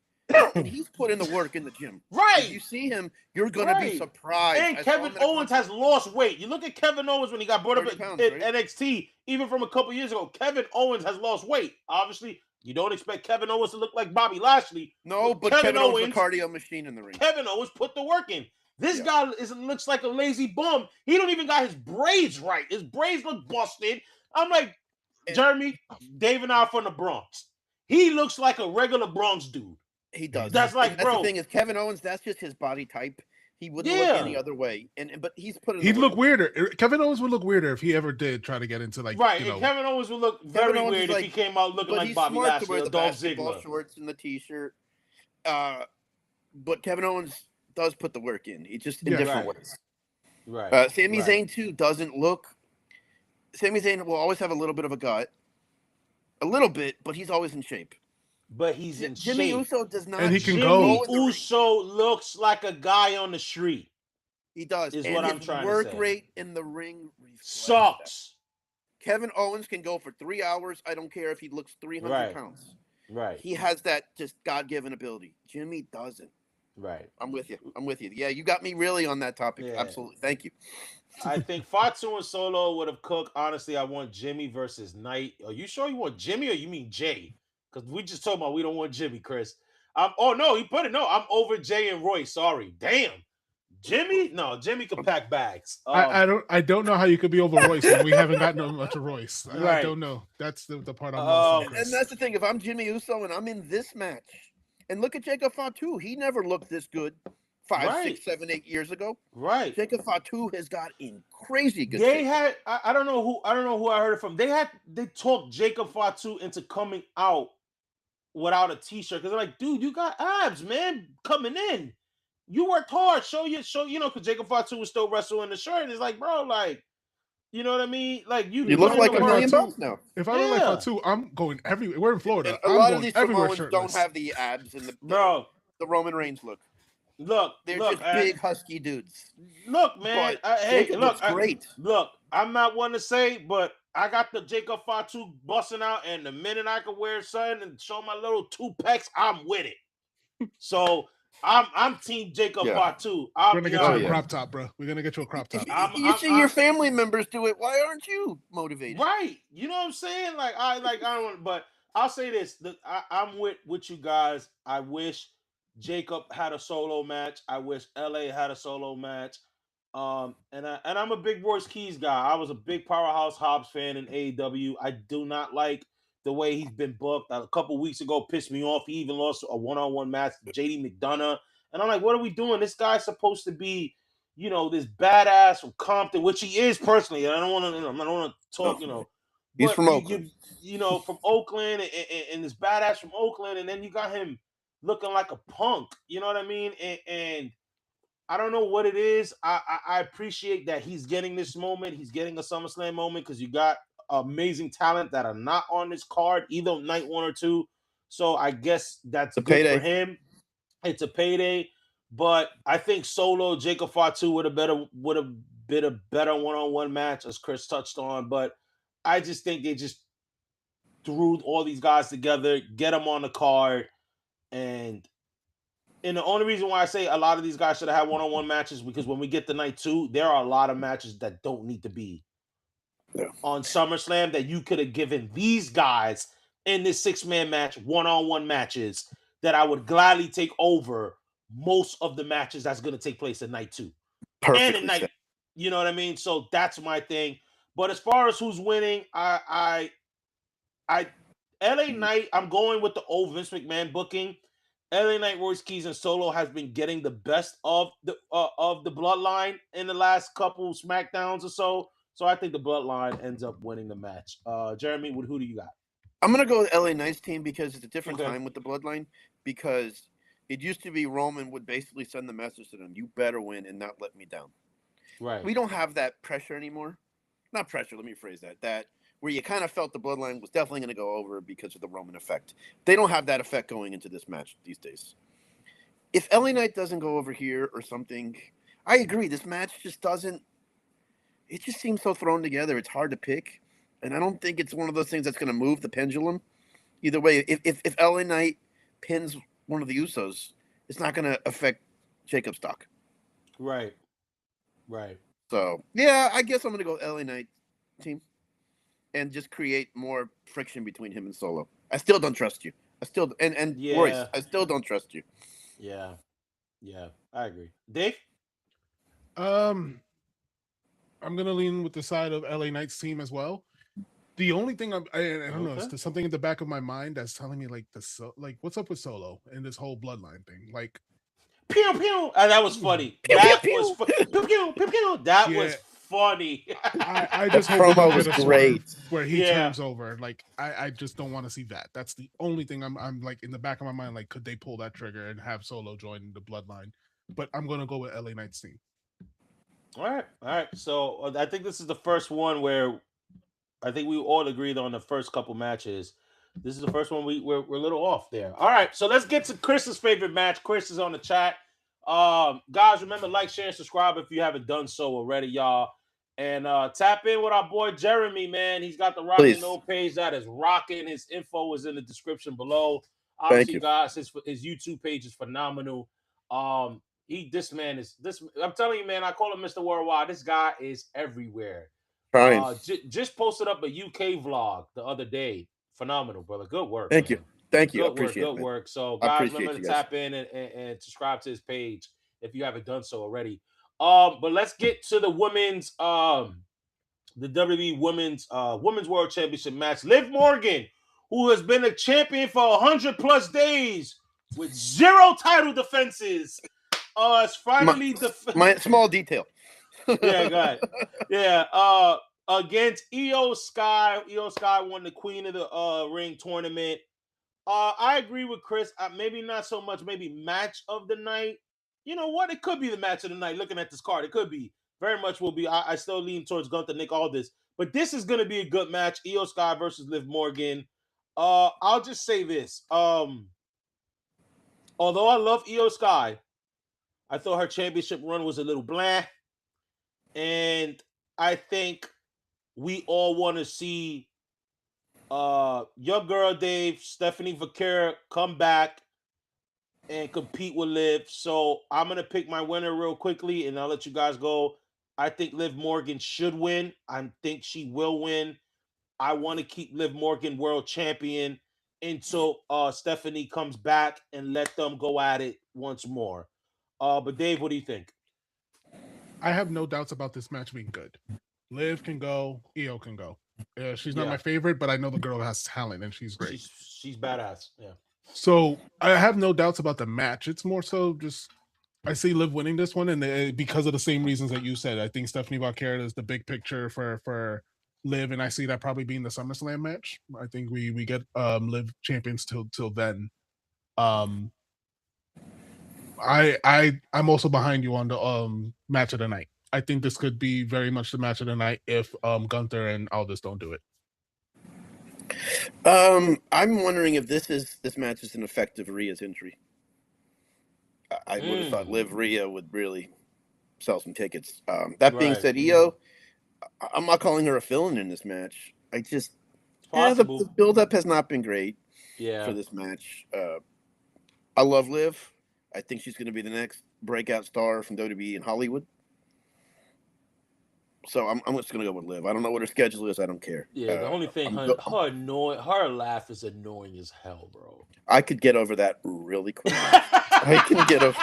And he's put in the work in the gym. Right. If you see him, you're going to be surprised. And Kevin Owens has lost weight. You look at Kevin Owens when he got brought up at NXT, even from a couple years ago. Kevin Owens has lost weight. Obviously, you don't expect Kevin Owens to look like Bobby Lashley. No, but Kevin Owens is a cardio machine in the ring. Kevin Owens put the work in. This guy looks like a lazy bum. He don't even got his braids right. His braids look busted. I'm like, Jeremy, Dave and I are from the Bronx. He looks like a regular Bronx dude. He does. That's like, bro. The thing is, Kevin Owens, that's just his body type. He wouldn't look any other way. But he's put. He'd look weirder. Kevin Owens would look weirder if he ever did try to get into like and Kevin Owens would look very weird if he came out looking like Bobby Lashley or Dolph Ziggler. Shorts and the T-shirt. But Kevin Owens does put the work in. He just in different ways. Right. Sami Zayn too doesn't look. Sami Zayn will always have a little bit of a gut, a little bit, but he's always in shape. But he's in Jimmy shape. Uso does not. And he can Jimmy Uso looks like a guy on the street. He does. Is and what his I'm trying work to say. rate in the ring sucks. Kevin Owens can go for 3 hours. I don't care if he looks 300 pounds. Right. He has that just God-given ability. Jimmy doesn't. Right. I'm with you. Yeah, you got me really on that topic. Yeah. Absolutely. Thank you. I think Fatu and Solo would have cooked. Honestly, I want Jimmy versus Knight. Are you sure you want Jimmy or you mean Jay? Because we just talking about we don't want Jimmy, Chris. Oh no, he put it. No, I'm over Jay and Roy. Sorry. Damn. Jimmy? No, Jimmy can pack bags. I don't know how you could be over Royce when we haven't gotten much of Royce. I don't know. That's the part I'm lost on. And that's the thing. If I'm Jimmy Uso and I'm in this match, and look at Jacob Fatu, he never looked this good 5, 6, 7, 8 years ago. Right. Jacob Fatu has got in crazy good. They had I don't know who I heard it from. They talked Jacob Fatu into coming out without a t-shirt because they're like, dude, you got abs, man, coming in. You worked hard. Show because Jacob Fatu was still wrestling the shirt. It's like, bro, like, you know what I mean? Like you look like $1 million now. If I look like Fatu, I'm going everywhere. We're in Florida. A lot of these Samoans don't have the abs and the Roman Reigns look. They're just big husky dudes. Look, man. Jacob looks great. Look, I'm not one to say, but I got the Jacob Fatu busting out, and the minute I can wear something and show my little 2 pecs, I'm with it. So I'm Team Jacob Fatu. We're gonna get you a crop top, bro. We're gonna get you a crop top. You see your family members do it. Why aren't you motivated? Right. You know what I'm saying? Like I don't want, but I'll say this: I'm with you guys. I wish Jacob had a solo match. I wish LA had a solo match. And I'm a big Royce Keys guy. I was a big Powerhouse Hobbs fan in AEW. I do not like the way he's been booked. A couple weeks ago pissed me off. He even lost a one-on-one match to JD McDonough. And I'm like, what are we doing? This guy's supposed to be, this badass from Compton, which he is personally. And I don't want to talk, He's from Oakland. From Oakland and this badass from Oakland. And then you got him looking like a punk. You know what I mean? And I don't know what it is. I appreciate that he's getting this moment. He's getting a SummerSlam moment because you got amazing talent that are not on this card, either night 1 or 2. So I guess that's good for him. It's a payday. But I think Solo Jacob Fatu would have been a better one-on-one match, as Chris touched on. But I just think they just threw all these guys together, get them on the card, and the only reason why I say a lot of these guys should have had one-on-one matches because when we get to night 2, there are a lot of matches that don't need to be on SummerSlam that you could have given these guys in this 6-man match, one-on-one matches that I would gladly take over most of the matches that's going to take place at night 2. And at night, you know what I mean? So that's my thing. But as far as who's winning, I LA Knight, I'm going with the old Vince McMahon booking. LA Knight, Royce Keys, and Solo has been getting the best of the bloodline in the last couple SmackDowns or so. So I think the bloodline ends up winning the match. Jeremy, who do you got? I'm gonna go with LA Knight's team because it's a different time with the bloodline. Because it used to be Roman would basically send the message to them, "You better win and not let me down." Right. We don't have that pressure anymore. Not pressure. Let me phrase that. That where you kind of felt the bloodline was definitely going to go over because of the Roman effect. They don't have that effect going into this match these days. If LA Knight doesn't go over here or something, I agree. This match just doesn't. It just seems so thrown together. It's hard to pick, and I don't think it's one of those things that's going to move the pendulum. Either way, if LA Knight pins one of the Usos, it's not going to affect Jacob's stock. Right. Right. So yeah, I guess I'm going to go LA Knight team. And just create more friction between him and Solo. I still don't trust you. And Yeah. Royce, I still don't trust you. Yeah, I agree. Dave? I'm gonna lean with the side of LA Knight's team as well. The only thing I don't know, there's something in the back of my mind that's telling me like what's up with Solo and this whole bloodline thing? Like, pew pew. That was funny. Pew, that pew, was pew pew pew pew. That was funny. I just hope promo was great where he turns over. Like I just don't want to see that. That's the only thing I'm like in the back of my mind. Like, could they pull that trigger and have Solo join the bloodline? But I'm gonna go with LA Knight's team. All right. So I think this is the first one where I think we all agreed on the first couple matches. This is the first one we're a little off there. All right, so let's get to Chris's favorite match. Chris is on the chat. Guys, remember, like, share, and subscribe if you haven't done so already, y'all. And tap in with our boy Jeremy, man. He's got the Rock and Roll page that is rocking. His info is in the description below. Obviously, guys, his YouTube page is phenomenal. This man is I'm telling you, man, I call him Mr. Worldwide. This guy is everywhere. Just posted up a UK vlog the other day. Phenomenal, brother. Good work. Thank you. Good work. So, guys, remember to tap in and subscribe to his page if you haven't done so already. But let's get to the women's the WWE Women's World Championship match. Liv Morgan, who has been a champion for 100+ days with 0 title defenses, is finally my small detail. Yeah, go ahead. Yeah, against Io Sky. Io Sky won the Queen of the Ring tournament. I agree with Chris. Maybe not so much. Maybe match of the night. You know what? It could be the match of the night. Looking at this card, it could be. Very much will be. I still lean towards Gunther, Nick Aldis, but this is going to be a good match. Io Sky versus Liv Morgan. I'll just say this. Although I love Io Sky, I thought her championship run was a little blah. And I think we all want to see your girl Dave, Stephanie Vaquera, come back and compete with Liv. So I'm going to pick my winner real quickly, and I'll let you guys go. I think Liv Morgan should win. I think she will win. I want to keep Liv Morgan world champion until Stephanie comes back and let them go at it once more. But Dave, what do you think? I have no doubts about this match being good. Liv can go, Io can go. She's not my favorite, but I know the girl has talent and she's great. She's badass. Yeah. So I have no doubts about the match. It's more so just I see Liv winning this one, and because of the same reasons that you said. I think Stephanie Vaquera is the big picture for Liv, and I see that probably being the SummerSlam match. I think we get Liv champions till then. I'm also behind you on the match of the night. I think this could be very much the match of the night if Gunther and Aldis don't do it. I'm wondering if this match is an effect of Rhea's injury. I would have thought Liv Rhea would really sell some tickets. That being said, Io, I'm not calling her a fill-in in this match. I just the build-up has not been great for this match. I love Liv. I think she's going to be the next breakout star from WWE in Hollywood. So I'm just going to go with Liv. I don't know what her schedule is. I don't care. Yeah, the only thing, her laugh is annoying as hell, bro. I could get over that really quick. I can get over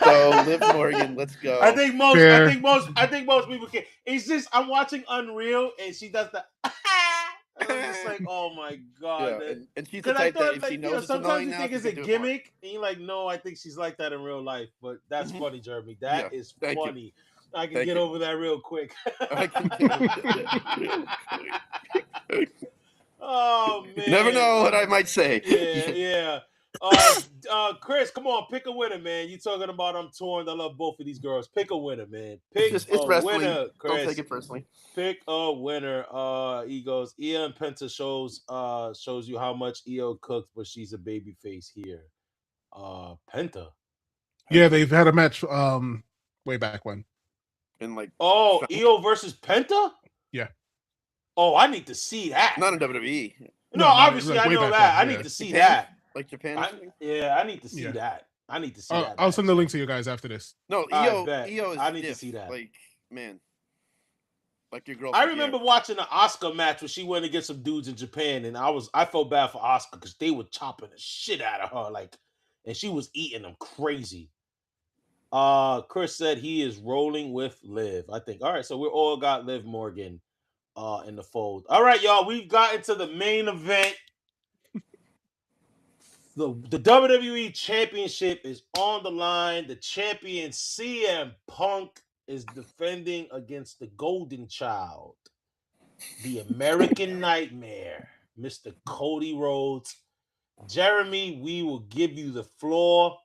So Liv Morgan, let's go. I think most people can. It's just I'm watching Unreal and she does the and I'm just like, oh my god. Yeah, and she's the type that if she knows it's sometimes annoying you think it's a gimmick and you're like, no, I think she's like that in real life. But that's funny, Jeremy. That is funny. I can get over that real quick. I can get over that real quick. Oh man. You never know what I might say. Yeah. Chris, come on, pick a winner, man. You talking about I'm torn. I love both of these girls. Pick a winner, man. Pick it's a wrestling. winner, Chris. Don't take it personally. Pick a winner. He goes, Io and Penta shows you how much Io cooks, but she's a baby face here. Penta. Yeah, they've had a match way back when. And like Io versus Penta? Yeah. Oh, I need to see that. Not in WWE. No, obviously I know that. I need to see that. Like Japan? I need to see that. I need to see that. I'll send the link to you guys after this. No, Io is I need to see that. Like, man. Like your girl. I remember watching an Asuka match where she went against some dudes in Japan, and I felt bad for Asuka because they were chopping the shit out of her, like, and she was eating them crazy. Chris said he is rolling with Liv. I think. All right, so we all got Liv Morgan in the fold. All right, y'all, we've gotten to the main event. The WWE Championship is on the line. The champion CM Punk is defending against the Golden Child, the American Nightmare, Mr. Cody Rhodes. Jeremy, we will give you the floor.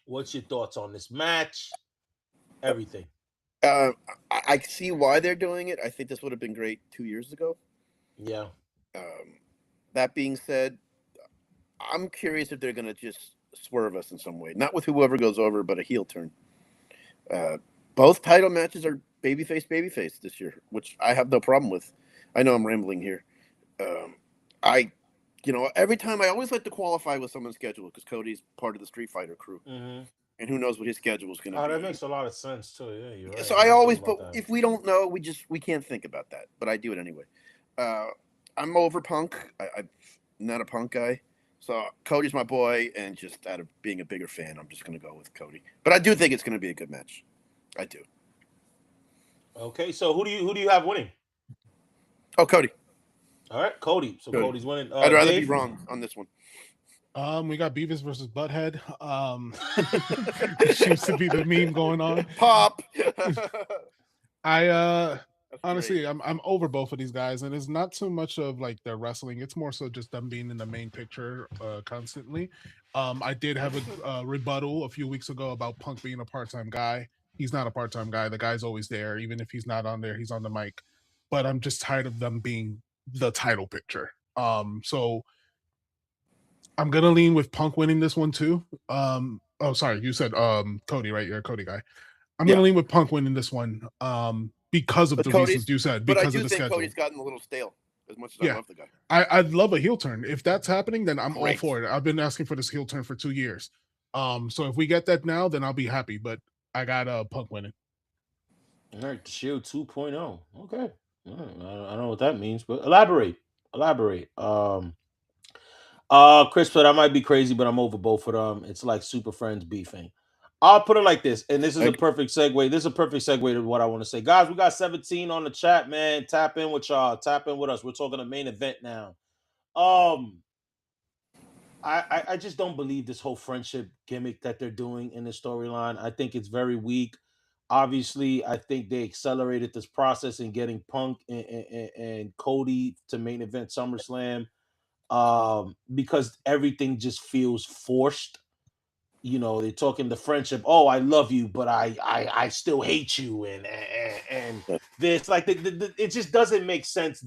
What's your thoughts on this match? Everything. I see why they're doing it. I think this would have been great 2 years ago. Yeah. That being said, I'm curious if they're going to just swerve us in some way. Not with whoever goes over, but a heel turn. Both title matches are babyface this year, which I have no problem with. I know I'm rambling here. Every time I always like to qualify with someone's schedule because Cody's part of the Street Fighter crew. Mm-hmm. And who knows what his schedule is going to be. That makes a lot of sense, too. Yeah, you're right. So I always, but if we don't know, we can't think about that. But I do it anyway. I'm over Punk. I'm not a Punk guy. So Cody's my boy, and just out of being a bigger fan, I'm just going to go with Cody. But I do think it's going to be a good match. I do. Okay, so who do you have winning? Oh, Cody. All right, Cody. So Cody's winning. I'd rather be wrong on this one. We got Beavis versus Butthead. Seems to be the meme going on. Pop. Honestly, I'm over both of these guys, and it's not so much of like their wrestling. It's more so just them being in the main picture constantly. I did have a rebuttal a few weeks ago about Punk being a part-time guy. He's not a part-time guy. The guy's always there. Even if he's not on there, he's on the mic. But I'm just tired of them being the title picture. So I'm gonna lean with Punk winning this one too. Sorry, you said Cody, right? You're a Cody guy. I'm gonna lean with Punk winning this one. Because of the reasons you said. Because of the schedule. Cody's gotten a little stale. As much as I love the guy, I'd love a heel turn. If that's happening, then I'm all for it. I've been asking for this heel turn for 2 years. So if we get that now, then I'll be happy. But I got Punk winning. All right, the Shield 2.0. Okay, I don't know what that means, but elaborate. Chris said I might be crazy, but I'm over both of them. It's like super friends beefing. I'll put it like this, and this is a perfect segue. This is a perfect segue to what I want to say. Guys, we got 17 on the chat, man. Tap in with y'all. Tap in with us. We're talking the main event now. I just don't believe this whole friendship gimmick that they're doing in the storyline. I think it's very weak. Obviously, I think they accelerated this process in getting Punk and Cody to main event SummerSlam because everything just feels forced. You know, they're talking the friendship. Oh, I love you, but I still hate you, and this like it just doesn't make sense.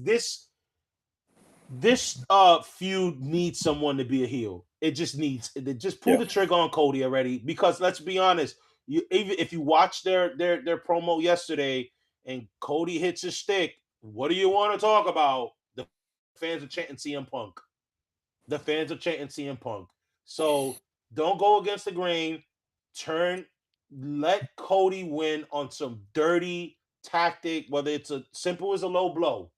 This feud needs someone to be a heel. It just needs. They just pull Yeah. the trigger on Cody already. Because let's be honest, you even if you watch their promo yesterday and Cody hits his stick, what do you want to talk about? The fans are chanting CM Punk. The fans are chanting CM Punk. So don't go against the grain. Let Cody win on some dirty tactic, whether it's a simple as a low blow.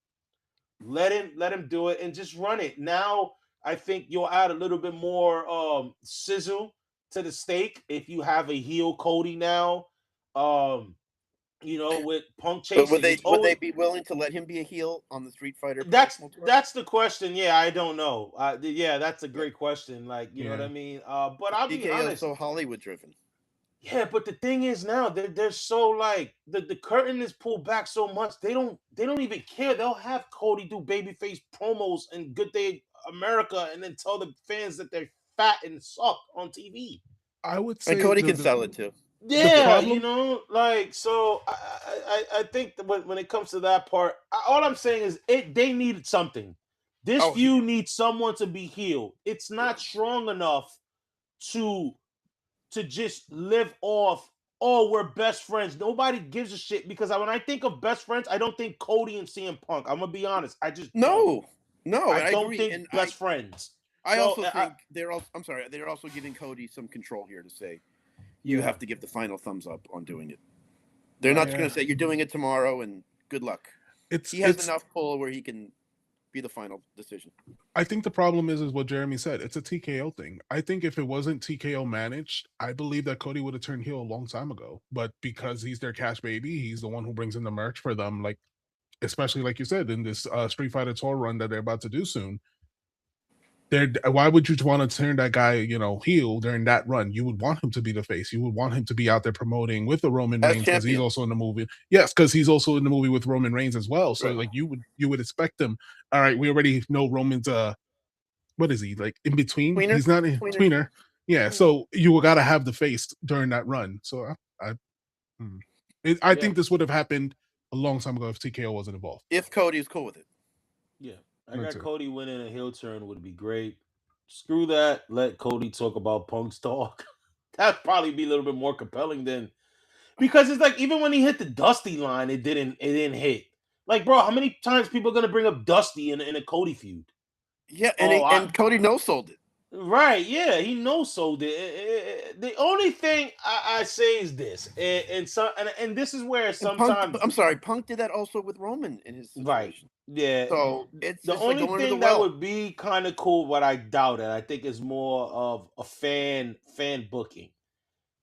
Let him do it and just run it. Now I think you'll add a little bit more sizzle to the steak if you have a heel Cody now. Um, with Punk But would chasing. they It's would they always be willing to let him be a heel on the Street Fighter that's promotional tour? that's the question. Yeah, I don't know. Yeah, that's a great question. Like, you know what Yeah. I mean? But I'll be TKO is honest. so Hollywood driven. Yeah, but the thing is now they're so like the curtain is pulled back so much they don't even care. They'll have Cody do babyface promos and Good Day America and then tell the fans that they're fat and suck on TV. I would And say Cody can sell it too. the Yeah, problem. like so. I think that when it comes to that part, all I'm saying is they needed something. This Oh, feud needs someone to be healed. It's yeah. not strong enough to just live off. Oh, we're best friends. Nobody gives a shit because when I think of best friends, I don't think Cody and CM Punk. I'm gonna be honest. I just don't. No, no, I I don't agree. think And best friends. I So also think they're also. I'm sorry, they're also giving Cody some control here to say you yeah, have to give the final thumbs up on doing it. They're not right. just going Yeah, to say you're doing it tomorrow and good luck. it's He has it's. enough pull where he can be the final decision. I think the problem is what Jeremy said. It's a TKO thing. I think if it wasn't TKO managed, I believe that Cody would have turned heel a long time ago. But because he's their cash baby, he's the one who brings in the merch for them. Like, especially like you said in this Street Fighter tour run that they're about to do soon. Why would you want to turn that guy, heel during that run? You would want him to be the face. You would want him to be out there promoting with the Roman As Reigns because he's champion. also in the movie. Yes, because he's also in the movie with Roman Reigns as well. So Right. like you would expect him. All right, we already know Roman's what is he like in between? Tweener? He's not a Tweener. tweener. Yeah, so you gotta have the face during that run. So I Yeah, think this would have happened a long time ago if TKO wasn't involved. If Cody is cool with it. yeah. I Me got too. Cody winning a heel turn would be great. Screw that. Let Cody talk about Punk's talk. That'd probably be a little bit more compelling than because it's like even when he hit the Dusty line, it didn't hit. Like, bro, how many times people are gonna bring up Dusty in a Cody feud? Yeah, and Oh, and Cody no sold it. right, yeah, he knows so. The only thing I say is this, and this is where And Punk, sometimes, I'm sorry, Punk did that also with Roman in his right, situation. yeah. So it's The like only going to the thing that well. would be kind of cool, but I doubt it. I think is more of a fan booking.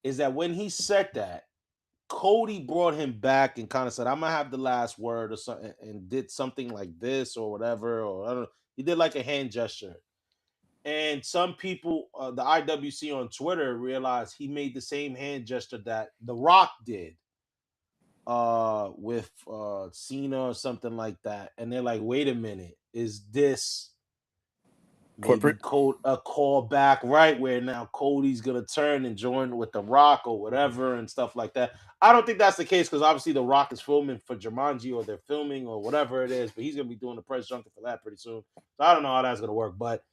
Is that when he said that, Cody brought him back and kind of said, "I'm gonna have the last word" or something, and did something like this or whatever, or I don't know. He did like a hand gesture, and some people, the IWC on Twitter, realized he made the same hand gesture that The Rock did, with Cena or something like that, and they're like, "Wait a minute, is this?" Maybe Corporate. a call back, right? Where now Cody's gonna turn and join with The Rock or whatever and stuff like that. I don't think that's the case because obviously The Rock is filming for Jumanji or they're filming or whatever it is, but he's gonna be doing the press junket for that pretty soon. So I don't know how that's gonna work, but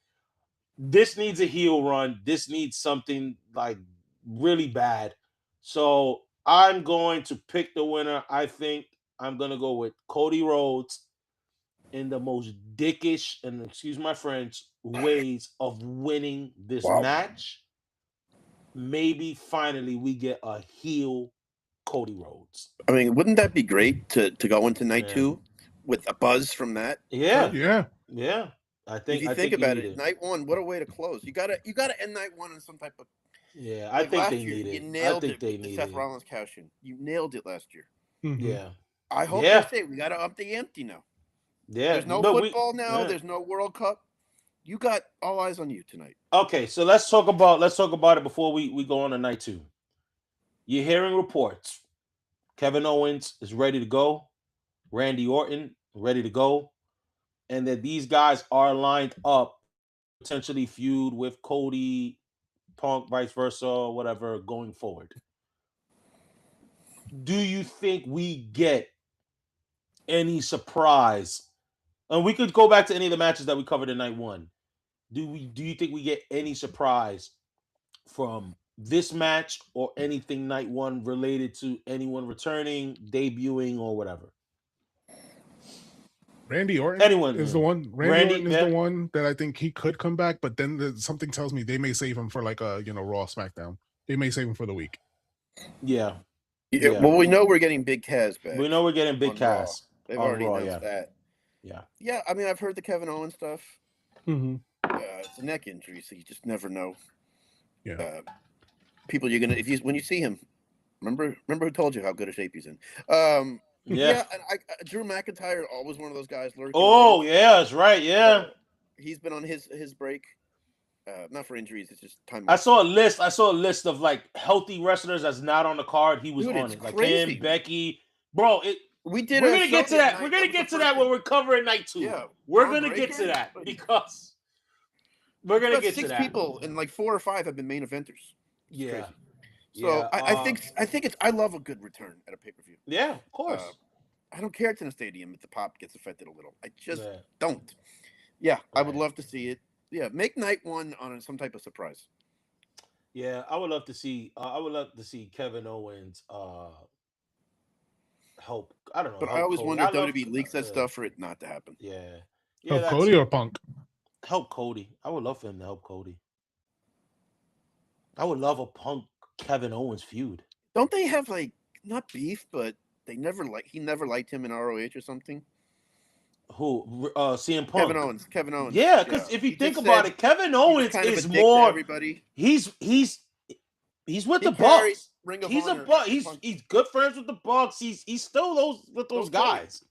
this needs a heel run. This needs something like really bad. So I'm going to pick the winner. I think I'm gonna go with Cody Rhodes in the most dickish and excuse my French ways of winning this Wow. match. Maybe finally we get a heel Cody Rhodes. I mean, wouldn't that be great to go into night Yeah. 2 with a buzz from that? Yeah. Yeah, Yeah. If you I think think you about need it, it. night 1, what a way to close. You gotta end night 1 in some type of Yeah, I like think last they year. need You it. I nailed think it they with the need Seth it. Rollins cash in. You nailed it last year. Yeah. I hope Yeah. they say we gotta up the ante now. Yeah. There's no But football now. yeah. There's no World Cup. You got all eyes on you tonight. Okay, so let's talk about it before we go on to night 2. You're hearing reports. Kevin Owens is ready to go. Randy Orton ready to go. And that these guys are lined up potentially feud with Cody, Punk, vice versa, or whatever, going forward. Do you think we get any surprise And we could go back to any of the matches that we covered in night one. Do you think we get any surprise from this match or anything night one related to anyone returning, debuting, or whatever? Randy Orton Anyone is the one. Randy, Orton is the one that I think he could come back, but then something tells me they may save him for like a Raw SmackDown. They may save him for the week. Yeah. Well, we know we're getting Big Cass back. We know we're getting Big Cass. They've already announced that. Yeah. Yeah, I mean, I've heard the Kevin Owens stuff. Mm-hmm. It's a neck injury, so you just never know. Yeah. People, when you see him, remember who told you how good a shape he's in. Yeah. Drew McIntyre, always one of those guys lurking. Oh, yeah, that's right. Yeah. He's been on his break. Not for injuries, it's just time. I saw a list of like healthy wrestlers that's not on the card. He was on it. Like him, Becky. Bro, we're gonna get to that. We're gonna get to that when we're covering night 2. Yeah, we're gonna get to that because we're gonna get to that. 6 people and like 4 or 5 have been main eventers. Yeah. Crazy. So I think I love a good return at a pay-per-view. Yeah, of course. I don't care it's in a stadium if the pop gets affected a little. I just don't. Yeah, I would love to see it. Yeah, make night 1 on some type of surprise. Yeah, I would love to see. Kevin Owens help. I don't know. But I always wonder if WWE leaks that stuff for it not to happen. Yeah. Help Cody or Punk? Help Cody. I would love for him to help Cody. I would love a Punk Kevin Owens feud. Don't they have like not beef, but he never liked him in ROH or something? Who? CM Punk. Kevin Owens. Yeah, because if you think about it, Kevin Owens is more. Everybody. He's with the Bucks. He's good friends with the Bucks. He's still those guys.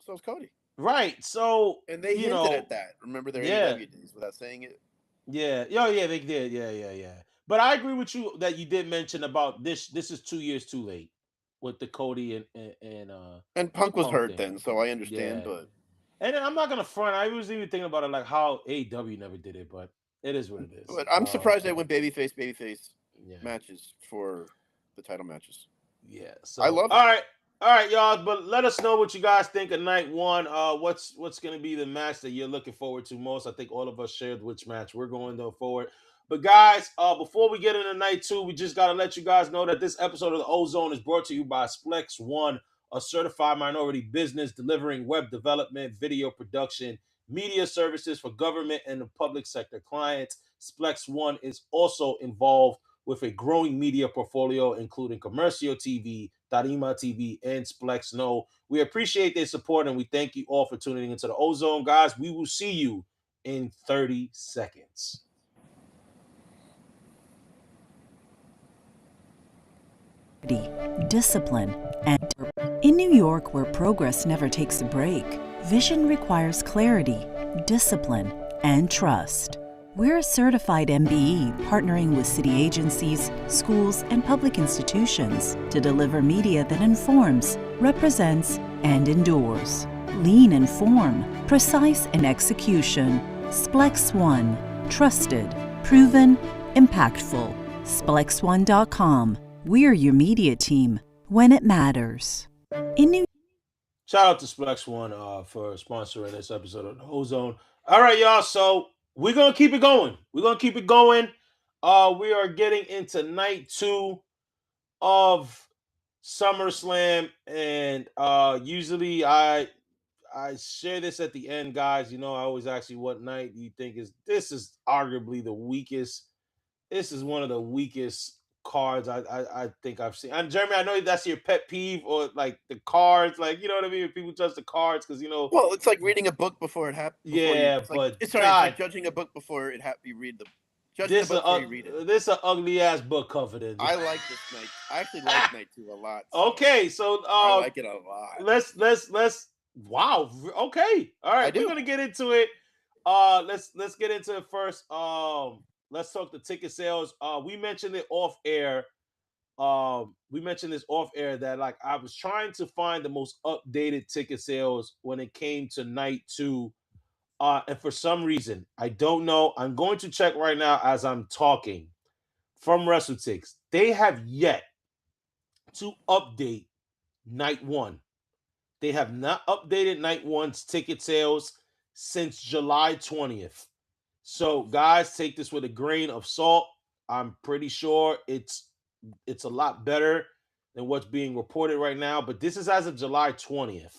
So is Cody. Right. So and they hinted at that. Remember their AEW days without saying it. Yeah. Oh yeah, they did. Yeah. But I agree with you that you did mention about this. This is 2 years too late with the Cody and Punk was hurt then, so I understand. But and I'm not gonna front. I was even thinking about it like how AEW never did it, but it is what it is. But I'm surprised they went babyface matches for the title matches. Yeah, so I love it. All right, y'all. But let us know what you guys think of night 1. What's gonna be the match that you're looking forward to most? I think all of us shared which match we're going to forward. But guys, before we get into night 2, we just gotta let you guys know that this episode of the Ozone is brought to you by Splex One, a certified minority business delivering web development, video production, media services for government and the public sector clients. Splex One is also involved with a growing media portfolio, including Commercio TV, Tarima TV, and Splex No. We appreciate their support, and we thank you all for tuning into the Ozone. Guys, we will see you in 30 seconds. Discipline, and in New York, where progress never takes a break, vision requires clarity, discipline, and trust. We're a certified MBE partnering with city agencies, schools, and public institutions to deliver media that informs, represents, and endures. Lean in form, precise in execution. Splex One. Trusted, proven, impactful. SplexOne.com. We're your media team when it matters. Shout out to Splex One for sponsoring this episode of the Ozone. All right, y'all. So we're gonna keep it going. We are getting into night 2 of SummerSlam, and usually I share this at the end, guys. You know, I always ask you what night do you think is. This is arguably the weakest. This is one of the weakest cards I think I've seen. And Jeremy, I know that's your pet peeve, or like the cards, like, you know what I mean? If people judge the cards because, you know, well, it's like reading a book before it happens. Yeah, it's like judging a book before you read the. This is an ugly ass book cover. Then I like this night. I actually like night 2 a lot. So. Okay, so I like it a lot. Let's. Wow. Okay. All right. We're gonna get into it. Let's get into it first. Let's talk the ticket sales. We mentioned it off air. We mentioned this off air that like I was trying to find the most updated ticket sales when it came to night 2. And for some reason, I don't know. I'm going to check right now as I'm talking from WrestleTix. They have yet to update night 1. They have not updated night 1's ticket sales. since July 20th. So, guys, take this with a grain of salt. I'm pretty sure it's a lot better than what's being reported right now, but this is as of July 20th.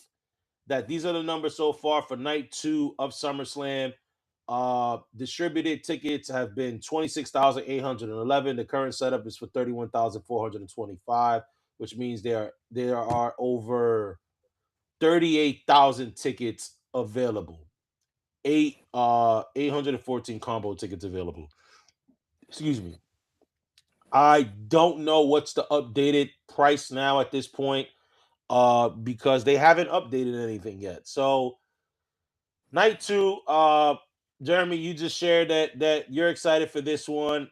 That these are the numbers so far for night 2 of SummerSlam. Distributed tickets have been 26,811. The current setup is for 31,425, which means there are over 38,000 tickets available. 814 combo tickets available. Excuse me. I don't know what's the updated price now at this point, because they haven't updated anything yet. So night 2, Jeremy, you just shared that you're excited for this one.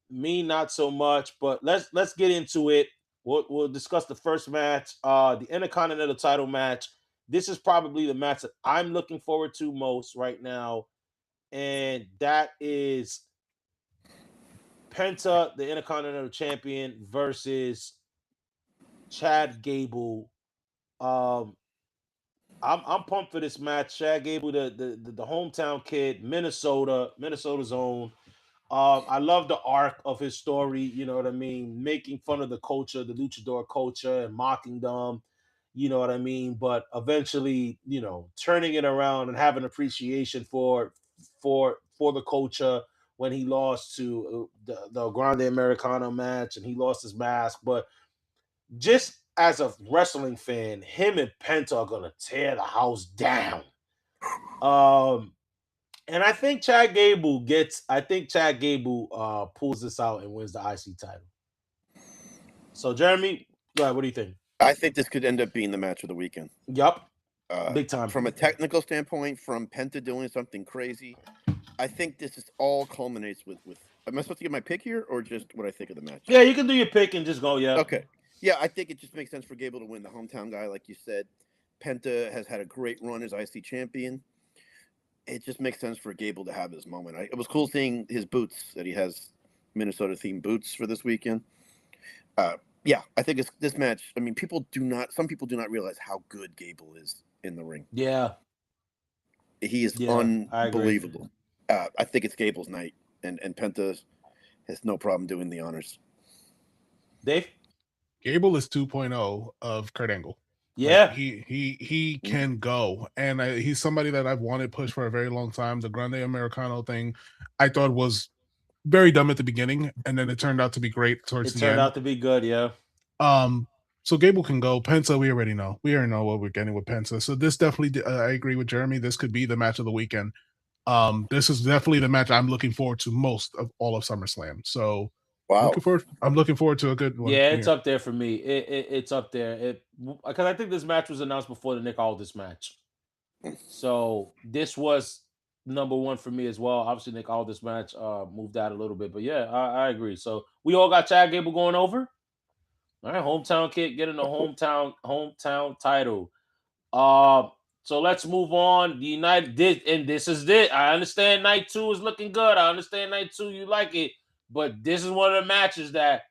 Me not so much, but let's get into it. We'll discuss the first match, the Intercontinental title match. This is probably the match that I'm looking forward to most right now, and that is Penta, the Intercontinental Champion, versus Chad Gable. I'm pumped for this match. Chad Gable, the hometown kid, Minnesota's own. I love the arc of his story. You know what I mean? Making fun of the culture, the luchador culture, and mocking them. You know what I mean? But eventually, turning it around and having appreciation for the culture when he lost to the Grande Americano match and he lost his mask. But just as a wrestling fan, him and Penta are gonna tear the house down. And I think Chad Gable pulls this out and wins the IC title. So Jeremy, go ahead, what do you think? I think this could end up being the match of the weekend. Yup. Big time. From a technical standpoint, from Penta doing something crazy, I think this is all culminates with. Am I supposed to get my pick here, or just what I think of the match? Yeah, you can do your pick and just go. Yeah. Okay. Yeah, I think it just makes sense for Gable to win. The hometown guy, like you said. Penta has had a great run as IC champion. It just makes sense for Gable to have his moment. It was cool seeing his boots, that he has Minnesota-themed boots for this weekend. Yeah, I think this match. I mean, some people do not realize how good Gable is in the ring. Yeah. He is unbelievable. I think it's Gable's night, and Penta has no problem doing the honors. Dave? Gable is 2.0 of Kurt Angle. Yeah. Like, he can go, and he's somebody that I've wanted pushed for a very long time. The Grande Americano thing, I thought was very dumb at the beginning, and then it turned out to be great towards the end. It turned out to be good, yeah. So Gable can go. Penta, we already know what we're getting with Penta. So this definitely, I agree with Jeremy. This could be the match of the weekend. This is definitely the match I'm looking forward to most of all of SummerSlam. So wow, I'm looking forward to a good one. Yeah, it's up there for me. It's up there. Because I think this match was announced before the Nick Aldis match. So this was number one for me as well. Obviously, Nick Aldis match moved out a little bit, but yeah, I agree. So we all got Chad Gable going over. All right, hometown kid getting the hometown title. So let's move on. The United did, and this is it. I understand night 2 is looking good. I understand night 2 you like it, but this is one of the matches that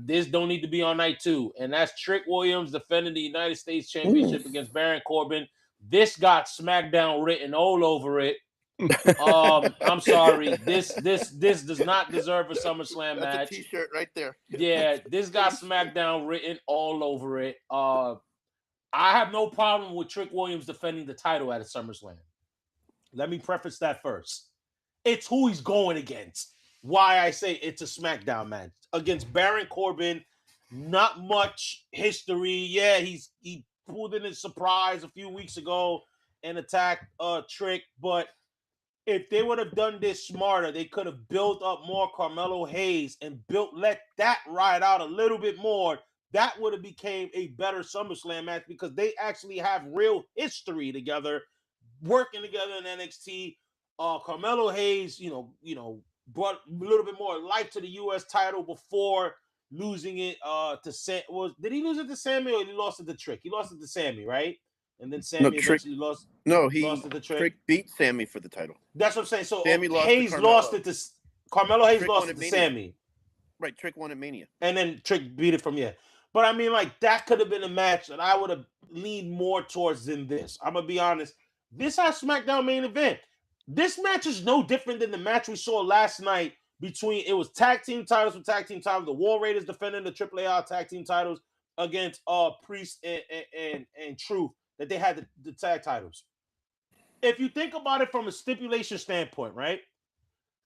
this don't need to be on night 2, and that's Trick Williams defending the United States Championship against Baron Corbin. This got SmackDown written all over it. I'm sorry. This does not deserve a SummerSlam match. That's a t-shirt right there. Yeah, this got SmackDown written all over it. I have no problem with Trick Williams defending the title at a SummerSlam. Let me preface that first. It's who he's going against. Why I say it's a SmackDown match against Baron Corbin. Not much history. Yeah, he pulled in a surprise a few weeks ago and attacked Trick, but if they would have done this smarter, they could have built up more Carmelo Hayes and let that ride out a little bit more. That would have became a better SummerSlam match because they actually have real history together, working together in NXT. Carmelo Hayes, brought a little bit more life to the U.S. title before losing it to Sam. Did he lose it to Sammy or he lost it to Trick? He lost it to Sammy, right? And then Sammy eventually lost. No, he lost it to Trick. Trick beat Sammy for the title. That's what I'm saying. So Sammy Hayes lost it to Carmelo. Hayes lost it to Sammy. Right, Trick won at Mania. And then Trick beat it from But I mean, like, that could have been a match that I would have leaned more towards than this. I'm gonna be honest. This has SmackDown main event. This match is no different than the match we saw last night between, it was tag team titles for tag team titles. The War Raiders defending the AAA tag team titles against Priest and Truth, that they had the tag titles. If you think about it from a stipulation standpoint, right?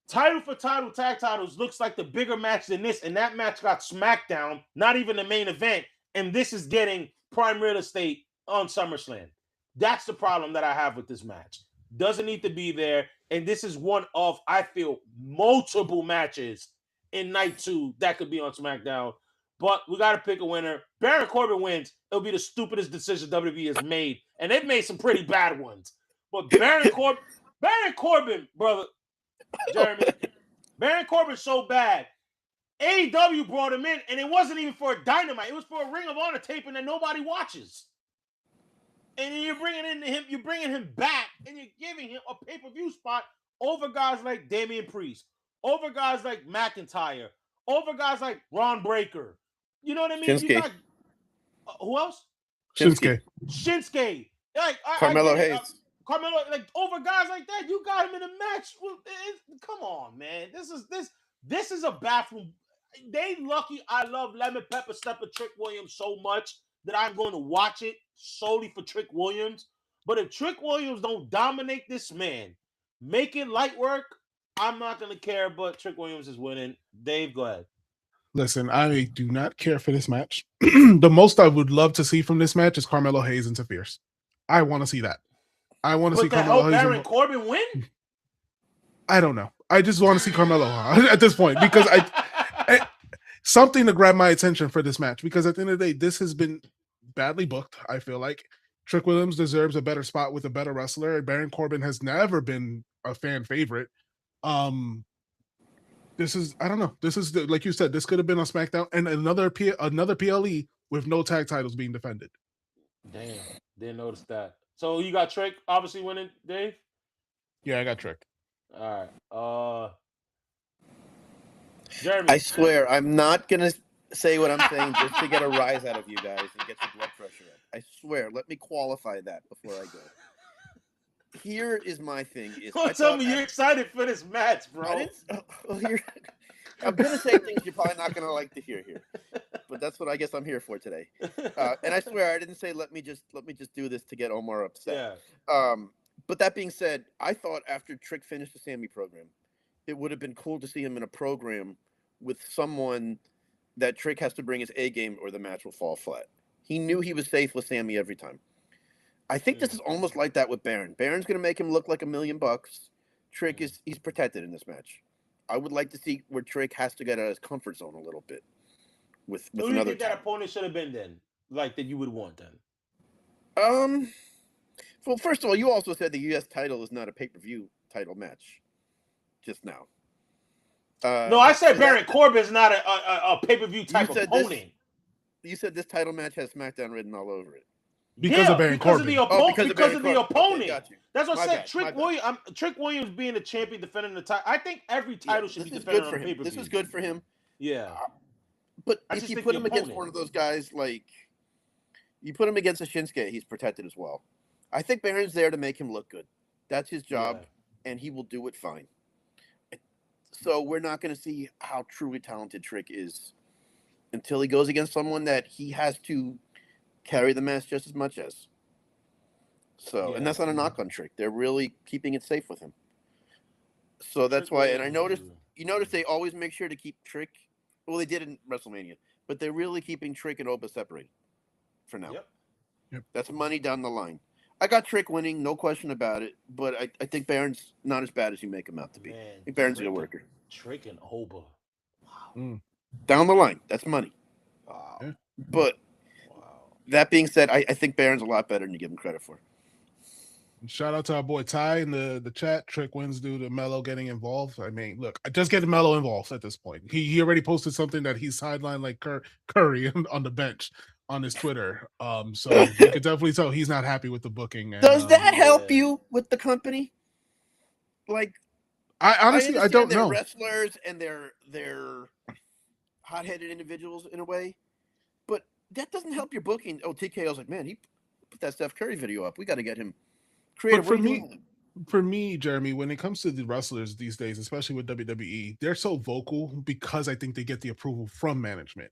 Title for title tag titles looks like the bigger match than this, and that match got SmackDown, not even the main event, and this is getting prime real estate on SummerSlam. That's the problem that I have with this match. Doesn't need to be there, and this is one of, I feel, multiple matches in night 2 that could be on SmackDown. But we got to pick a winner. Baron Corbin wins. It'll be the stupidest decision WWE has made, and they've made some pretty bad ones. But Baron Corbin, brother, Jeremy, Baron Corbin's so bad. AEW brought him in, and it wasn't even for a Dynamite. It was for a Ring of Honor taping that nobody watches. And then you're bringing him back, and you're giving him a pay-per-view spot over guys like Damian Priest, over guys like McIntyre, over guys like Ron Breakker. You know what I mean? Shinsuke. You got who else? Shinsuke. Like Carmelo Hayes. Carmelo, like over guys like that, you got him in a match. Come on, man. This is a bathroom. They lucky I love Lemon Pepper Stepper Trick Williams so much that I'm going to watch it solely for Trick Williams. But if Trick Williams don't dominate this man, make it light work, I'm not going to care. But Trick Williams is winning. Dave, go ahead. Listen, I do not care for this match. The most I would love to see from this match is Carmelo Hayes interferes. I want to see that. I want to see Carmelo Hayes. Baron Corbin win? I don't know. I just want to see Carmelo at this point because I something to grab my attention for this match, because at the end of the day, this has been badly booked. I feel like Trick Williams deserves a better spot with a better wrestler. Baron Corbin has never been a fan favorite. This is, I don't know. This is like you said, this could have been on SmackDown and another PLE with no tag titles being defended. Damn, didn't notice that. So you got Trick obviously winning, Dave? Yeah, I got Trick. All right. Jeremy. I swear, I'm not gonna say what I'm saying just to get a rise out of you guys and get your blood pressure up. I swear. Let me qualify that before I go. Here is my thing. Don't tell me you're excited for this match, bro. I'm gonna say things you're probably not gonna like to hear here, but that's what I guess I'm here for today. And I swear, I didn't say let me just do this to get Omar upset. Yeah. But that being said, I thought after Trick finished the Sammy program, it would have been cool to see him in a program with someone that Trick has to bring his A game or the match will fall flat. He knew he was safe with Sammy every time. I think this is almost like that with Baron. Baron's going to make him look like $1 million. Trick he's protected in this match. I would like to see where Trick has to get out of his comfort zone a little bit with Who do you another think that opponent should have been then? Like that you would want then? Well, first of all, you also said the U.S. title is not a pay-per-view title match just now. No, I said Baron Corbin is not a pay-per-view type opponent. You said this title match has SmackDown written all over it. Because of Baron Corbin. Because of the opponent. Okay, that's what I said. Trick Williams being the champion defending the title. I think every title should be defended on pay-per-view. This is good for him. Yeah. But if you put him against one of those guys, like you put him against a Shinsuke, he's protected as well. I think Baron's there to make him look good. That's his job, and he will do it fine. So we're not going to see how truly talented Trick is until he goes against someone that he has to carry the match just as much as. So, and that's not a knock on Trick. They're really keeping it safe with him. So that's why, and I noticed, they always make sure to keep Trick. Well, they did in WrestleMania, but they're really keeping Trick and Oba separated for now. Yep. That's money down the line. I got Trick winning, no question about it, but I think Baron's not as bad as you make him out to be. I think Baron's a good worker. Trick and Oba. Wow. Down the line, that's money. Wow. Yeah. But that being said, I think Baron's a lot better than you give him credit for. Shout out to our boy Ty in the chat. Trick wins due to Melo getting involved. I mean, look, just get Melo involved at this point. He already posted something that he's sidelined like Curry on the bench on his Twitter. So you could definitely tell he's not happy with the booking. And, does that help you with the company? Like, I honestly I don't know. Wrestlers and they're hot-headed individuals in a way, but that doesn't help your booking. Oh, TKO's like, man, he put that Steph Curry video up. We got to get him Creative, for what are you me, doing? for me, Jeremy, when it comes to the wrestlers these days, especially with WWE, they're so vocal because I think they get the approval from management.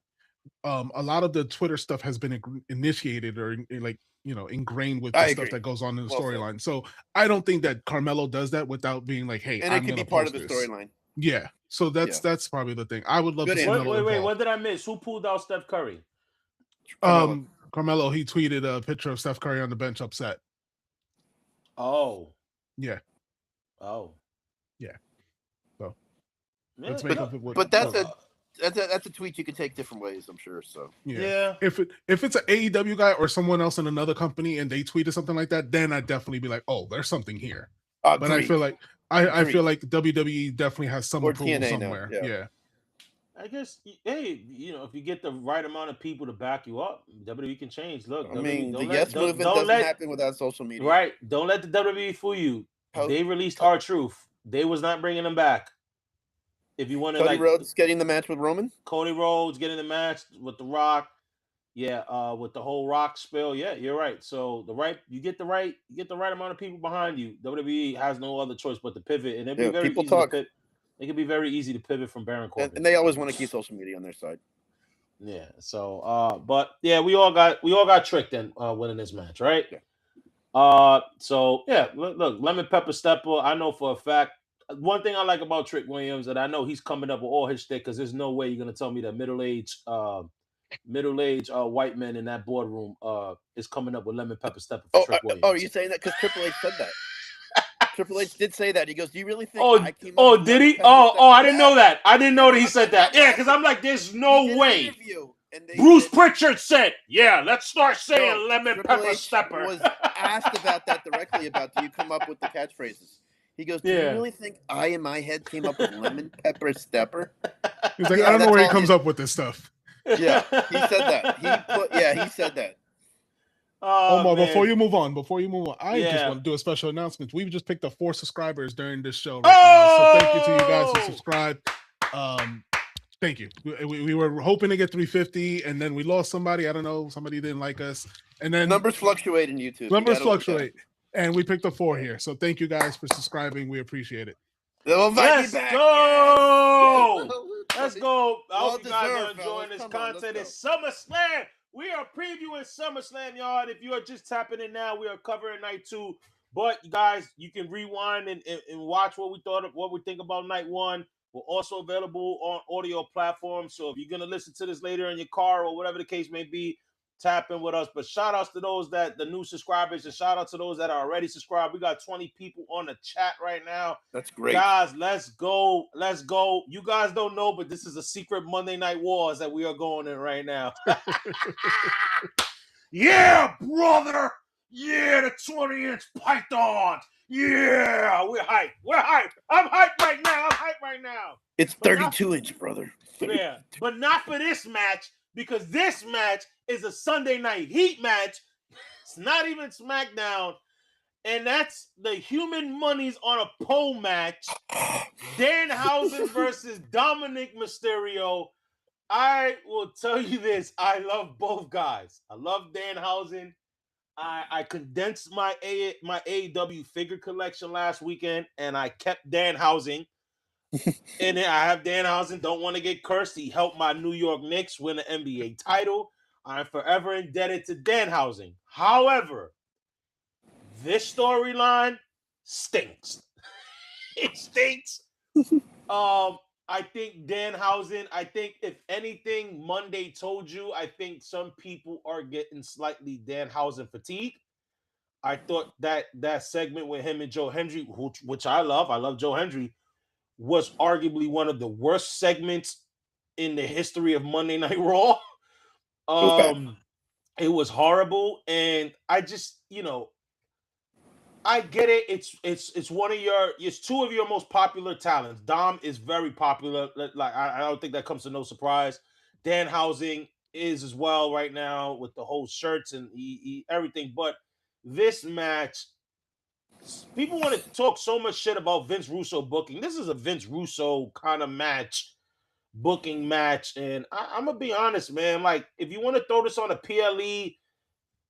A lot of the Twitter stuff has been initiated or like ingrained with the I stuff agree. that goes on in the Well said. storyline. So I don't think that Carmelo does that without being like, "Hey, And it I'm can going be to part post of the this." storyline. Yeah. So Yeah. that's probably the thing. I would love Good to see answer. Melo Wait, involved. what did I miss? Who pulled out Steph Curry? Carmelo. Carmelo, he tweeted a picture of Steph Curry on the bench upset. Oh. Yeah. Oh. Yeah. So Yeah, let's make no, up it. But that's a tweet you can take different ways, I'm sure. So yeah. If it's an AEW guy or someone else in another company and they tweeted something like that, then I'd definitely be like, oh, there's something here. But I feel like I feel like WWE definitely has some or approval TNA somewhere. now. Yeah. I guess, hey, if you get the right amount of people to back you up, WWE can change. Look, I WWE, mean, don't the let, yes don't, movement don't doesn't let, happen without social media. right? Don't let the WWE fool you. How- They released R-Truth. They was not bringing them back. If you want to, Cody Rhodes getting the match with Roman. Cody Rhodes getting the match with The Rock. Yeah, with the whole Rock spill. Yeah, you're right. So you get the right amount of people behind you. WWE has no other choice but to pivot, and it'd be very people easy talk. to pivot. It can be very easy to pivot from Baron Corbin. And they always want to keep social media on their side. Yeah. So, but yeah, we all got tricked in winning this match, right? Yeah. So yeah, look, Lemon Pepper Stepper. I know for a fact. One thing I like about Trick Williams that I know he's coming up with all his shtick because there's no way you're gonna tell me that middle-aged white men in that boardroom is coming up with Lemon Pepper Stepper for Trick Williams. Oh, you're saying that because Triple H said that? Triple H did say that. He goes, "Do you really think?" I came up with did he? Pepper I didn't know that. I didn't know that he said that. Yeah, because I'm like, there's no way. Bruce Pritchard said, "Yeah, let's start saying Lemon Triple Pepper H Stepper." Was asked about that directly. About do you come up with the catchphrases? He goes, "Do you really think I in my head came up with Lemon Pepper Stepper?" He's like, I don't know where he comes up with this stuff. Yeah, he said that. He said that. Omar, before you move on, I just want to do a special announcement. We've just picked up 4 subscribers during this show right now. So thank you to you guys who subscribed. Thank you. We were hoping to get 350, and then we lost somebody. I don't know. Somebody didn't like us. And then numbers fluctuate in YouTube. Numbers fluctuate. And we picked up 4 here. So thank you guys for subscribing. We appreciate it. Let's go. Let's go. I hope you guys are enjoying this content. It's SummerSlam. We are previewing SummerSlam, y'all. If you are just tapping in now, we are covering night 2. But guys, you can rewind and watch what we think about night 1. We're also available on audio platforms. So if you're gonna listen to this later in your car or whatever the case may be, tap in with us. But shout outs to those the new subscribers, and shout out to those that are already subscribed. We got 20 people on the chat right now. That's great. Guys, let's go. You guys don't know, but this is a secret Monday Night Wars that we are going in right now. Yeah, brother. Yeah, the 20-inch pythons. Yeah, we're hyped. I'm hyped right now. It's 32-inch, brother. Yeah, but not for this match, because this match is a Sunday Night Heat match. It's not even SmackDown. And that's the Human Monies on a pole match. Danhausen versus Dominic Mysterio. I will tell you this. I love both guys. I love Danhausen. I condensed my AEW figure collection last weekend, and I kept Danhausen. And then I have Danhausen. Don't want to get cursed. He helped my New York Knicks win the NBA title. I'm forever indebted to Danhausen. However, this storyline stinks. It stinks. I think Danhausen, if anything, Monday told you, I think some people are getting slightly Danhausen fatigue. I thought that segment with him and Joe Hendry, which I love Joe Hendry, was arguably one of the worst segments in the history of Monday Night Raw. It was horrible, and I just, I get it. It's 2 of your most popular talents. Dom is very popular. Like I don't think that comes to no surprise. Danhausen is as well right now with the whole shirts and everything. But this match, people want to talk so much shit about Vince Russo booking. This is a Vince Russo kind of booking match. And I'm gonna be honest, man. Like, if you want to throw this on a PLE,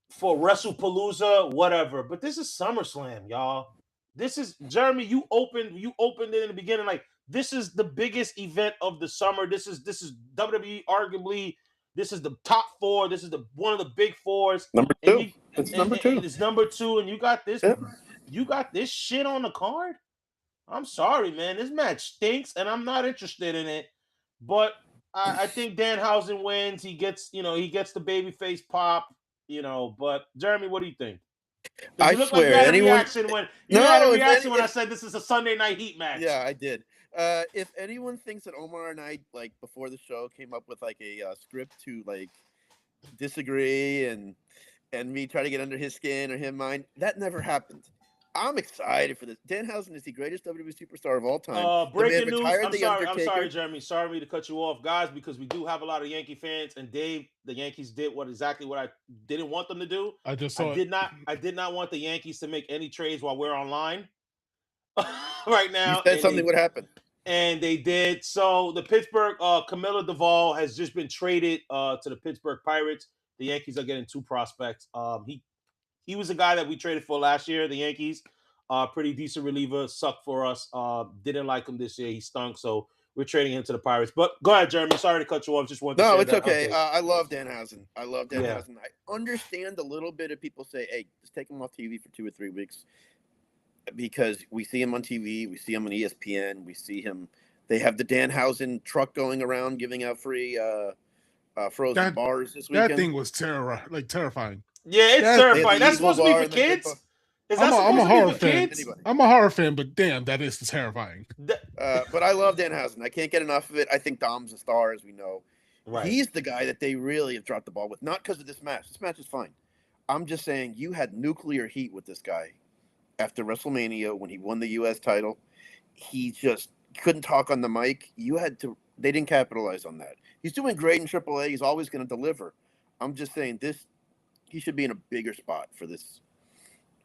for WrestlePalooza, whatever. But this is SummerSlam, y'all. This is Jeremy. You opened it in the beginning. Like, this is the biggest event of the summer. This is WWE. Arguably, this is the top four. This is one of the big fours. Number And two. It's number two. It's number two, and you got this. Yep. You got this shit on the card. I'm sorry, man. This match stinks, and I'm not interested in it. But I think Danhausen wins. He gets the babyface pop. But Jeremy, what do you think? I you look swear, like you had anyone. a reaction when I said this is a Sunday Night Heat match. Yeah, I did. If anyone thinks that Omar and I, like, before the show, came up with like a script to like disagree and me try to get under his skin or him mine, that never happened. I'm excited for this. Danhausen is the greatest WWE superstar of all time. Breaking news. I'm sorry, Jeremy. Sorry to cut you off, guys, because we do have a lot of Yankee fans, and Dave, the Yankees did exactly what I didn't want them to do. I did not want the Yankees to make any trades while we're online right now. You said something would happen. And they did. So the Pittsburgh, Camilla Duvall has just been traded to the Pittsburgh Pirates. The Yankees are getting 2 prospects. He was a guy that we traded for last year, the Yankees. Pretty decent reliever, sucked for us. Didn't like him this year. He stunk, so we're trading him to the Pirates. But go ahead, Jeremy. Sorry to cut you off. Just wanted to No, share it's that okay. update. I love Danhausen. Yeah. I understand a little bit of people say, hey, just take him off TV for 2 or 3 weeks. Because we see him on TV. We see him on ESPN. We see him. They have the Danhausen truck going around giving out free frozen bars this weekend. That thing was terrifying. Yeah, it's terrifying. That's supposed to be for kids? I'm a horror fan. I'm a horror fan, but damn, that is terrifying. But I love Danhausen. I can't get enough of it. I think Dom's a star, as we know. Right. He's the guy that they really have dropped the ball with. Not because of this match. This match is fine. I'm just saying you had nuclear heat with this guy after WrestleMania when he won the U.S. title. He just couldn't talk on the mic. They didn't capitalize on that. He's doing great in AAA. He's always going to deliver. I'm just saying he should be in a bigger spot for this.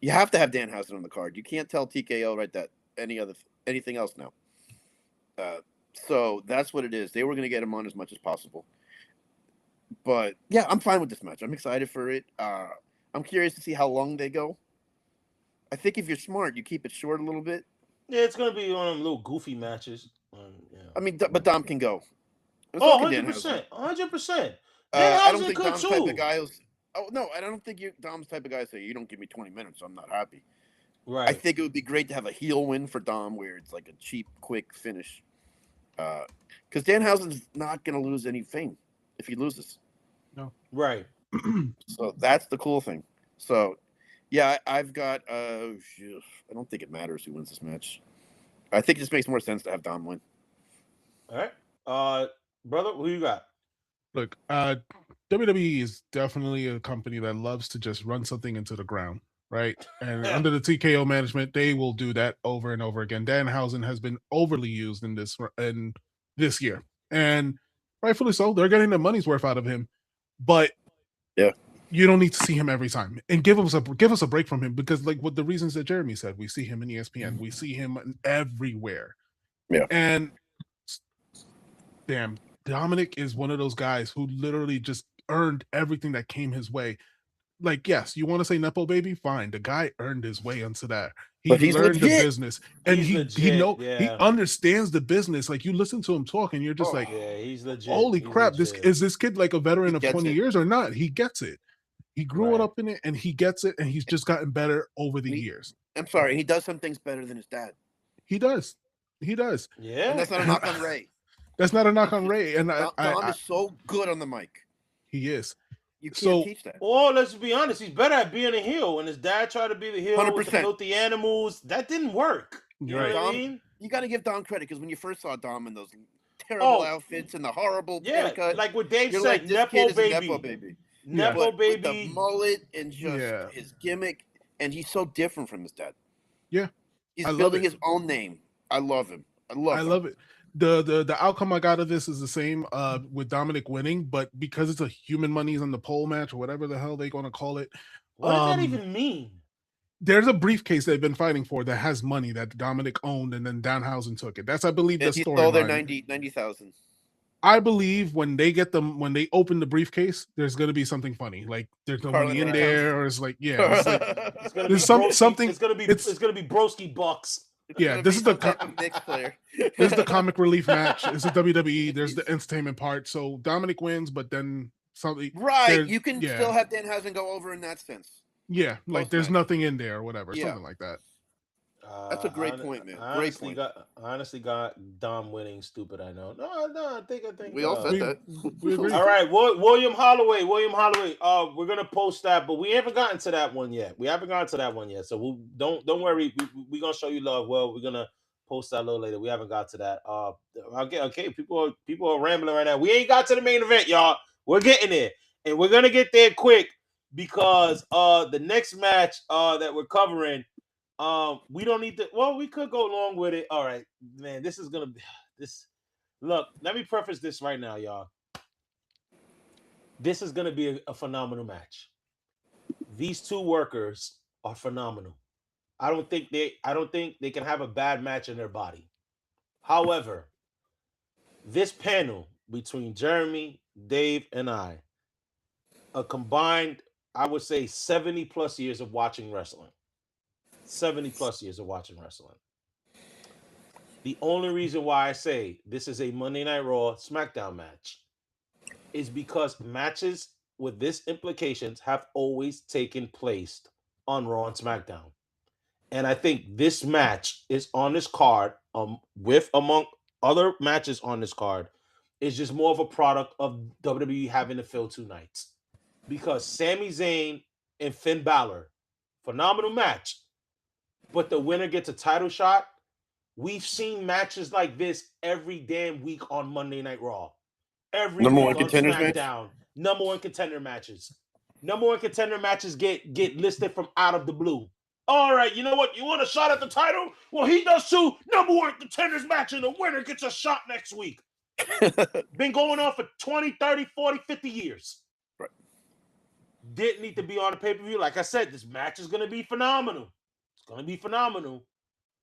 You have to have Danhausen on the card. You can't tell TKO anything else now. So that's what it is. They were going to get him on as much as possible. But yeah, I'm fine with this match. I'm excited for it. I'm curious to see how long they go. I think if you're smart, you keep it short a little bit. Yeah, it's going to be one of them little goofy matches. Yeah. I mean, but Dom can go. 100%. 100%. I don't think Dom's the type of guy who's... Oh, no, I don't think Dom's the type of guy to say, you don't give me 20 minutes, so I'm not happy. Right. I think it would be great to have a heel win for Dom where it's like a cheap, quick finish. Because Danhausen's not going to lose any fame if he loses. No. Right. So that's the cool thing. So, yeah, I've got... I don't think it matters who wins this match. I think it just makes more sense to have Dom win. All right. Brother, who you got? Look, WWE is definitely a company that loves to just run something into the ground, right? And under the TKO management, they will do that over and over again. Danhausen has been overly used in this year, and rightfully so. They're getting their money's worth out of him, but yeah, you don't need to see him every time. And give us a break from him, because like what the reasons that Jeremy said, we see him in ESPN, we see him everywhere. Yeah, and damn. Dominic is one of those guys who literally just earned everything that came his way. Like, yes, you want to say Nepo baby? Fine. The guy earned his way into that. He learned the business. And he understands the business. Like, you listen to him talk and you're just he's legit. Holy crap, is this kid like a veteran of 20 years or not? He gets it. He grew up in it and he gets it, and he's just gotten better over the years. I'm sorry, he does some things better than his dad. He does. Yeah. And that's not a knock on Ray. That's not a knock on Ray. And Dom is so good on the mic. He is. You can't teach that. Well, let's be honest. He's better at being a heel. When his dad tried to be the heel 100%. with the filthy animals, that didn't work. You know what I mean? You got to give Dom credit, because when you first saw Dom in those terrible outfits and the horrible haircut, like what Dave said, like, Nepo baby. Nepo baby. With the mullet and just his gimmick, and he's so different from his dad. Yeah, he's building his own name. I love him. I love it. The outcome I got of this is the same with Dominic winning, but because it's a human money's on the pole match or whatever the hell they're going to call it. What does that even mean? There's a briefcase they've been fighting for that has money that Dominic owned, and then Danhausen took it. That's, I believe, the story. He stole their 90,000. I believe when they open the briefcase, there's gonna be something funny. Like there's no money in Carlin there, or it's like it's like It's gonna be there's broski, something. It's gonna be broski bucks. Yeah, Gonna this be is the some type of Knicks player. this is the comic relief match. It's the WWE. There's the entertainment part. So Dominic wins, but then something. Right, you can still have Danhausen go over in that sense. Yeah, like there's nothing in there or whatever, something like that. That's a great point, man. Great point. Honestly, got Dom winning. Stupid, I know. No, I think. We all said that. We agree. All right, William Holloway. We're gonna post that, but we haven't gotten to that one yet. So don't worry. We're gonna show you love. Well, we're gonna post that a little later. We haven't got to that. Okay. People are rambling right now. We ain't got to the main event, y'all. We're getting there, and we're gonna get there quick because the next match that we're covering. We don't need to. Well, we could go along with it. All right, man. This is gonna be this. Look, let me preface this right now, y'all. This is gonna be a phenomenal match. These two workers are phenomenal. I don't think they can have a bad match in their body. However, this panel between Jeremy, Dave, and I, a combined, I would say, 70 plus years of watching wrestling. 70 plus years of watching wrestling. The only reason why I say this is a Monday Night Raw SmackDown match is because matches with this implications have always taken place on Raw and SmackDown. And I think this match is on this card, with among other matches on this card, is just more of a product of WWE having to fill two nights. Because Sami Zayn and Finn Balor, phenomenal match, but the winner gets a title shot. We've seen matches like this every damn week on Monday Night Raw. Every number week one on contenders SmackDown. Number one contender matches. Number one contender matches get listed from out of the blue. All right, you know what? You want a shot at the title? Well, he does too. Number one contenders match, and the winner gets a shot next week. Been going on for 20, 30, 40, 50 years. Right. Didn't need to be on the pay-per-view. Like I said, this match is going to be phenomenal. It's going to be phenomenal,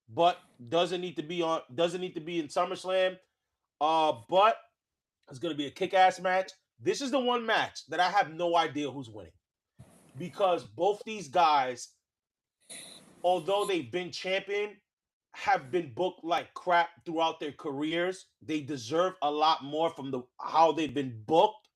but doesn't need to be in SummerSlam. But it's going to be a kick-ass match. This is the one match that I have no idea who's winning, because both these guys, although they've been champion, have been booked like crap throughout their careers. They deserve a lot more from how they've been booked,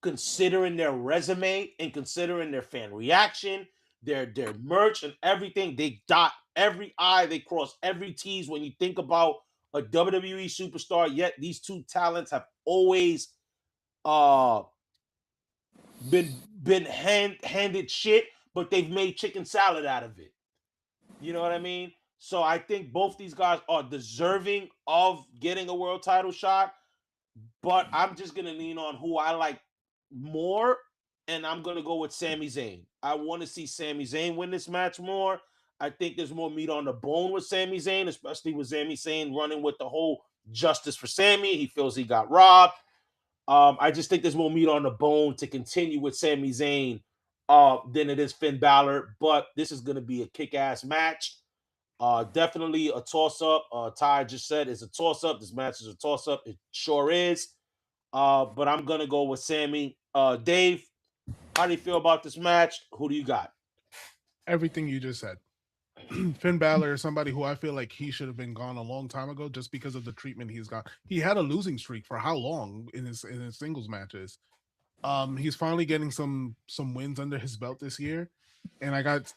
considering their resume and considering their fan reaction, their merch and everything. They dot every I, they cross every T's when you think about a WWE superstar. Yet these two talents have always been handed shit, but they've made chicken salad out of it. You know what I mean? So I think both these guys are deserving of getting a world title shot, but I'm just gonna lean on who I like more, and I'm gonna go with Sami Zayn. I want to see Sami Zayn win this match more. I think there's more meat on the bone with Sami Zayn, especially with Sami Zayn running with the whole justice for Sami. He feels he got robbed. I just think there's more meat on the bone to continue with Sami Zayn than it is Finn Balor. But this is going to be a kick-ass match. Definitely a toss-up. Ty just said it's a toss-up. This match is a toss-up. It sure is. But I'm going to go with Sami. Dave, how do you feel about this match? Who do you got? Everything you just said. Finn Balor is somebody who I feel like he should have been gone a long time ago just because of the treatment he's got. He had a losing streak for how long in his singles matches. He's finally getting some wins under his belt this year, and I got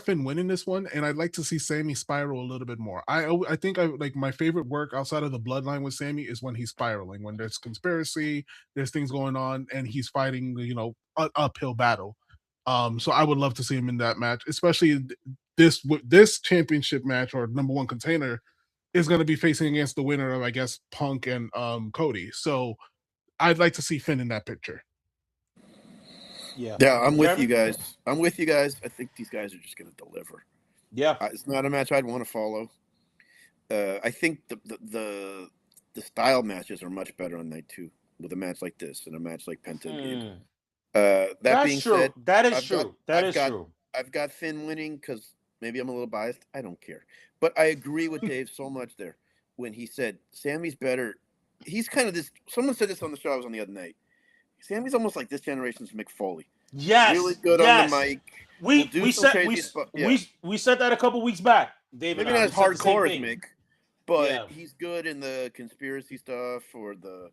Finn winning this one, and I'd like to see Sami spiral a little bit more. I think like my favorite work outside of the bloodline with Sami is when he's spiraling, when there's conspiracy, there's things going on, and he's fighting an uphill battle. So I would love to see him in that match, especially this championship match or number one container is going to be facing against the winner of, I guess, Punk and Cody. So I'd like to see Finn in that picture. Yeah, I'm with you guys. I think these guys are just going to deliver. Yeah, it's not a match I'd want to follow. I think the style matches are much better on night two with a match like this and a match like Penta and That That's being true. said, That is true. True. I've got Finn winning because maybe I'm a little biased. I don't care. But I agree with Dave so much there when he said Sammy's better he's kind of this. Someone said this on the show I was on the other night. Sammy's almost like this generation's Mick Foley. Yes, Really good on the mic. We said that a couple weeks back, David. Maybe not as hardcore as Mick, but Yeah. he's good in the conspiracy stuff or the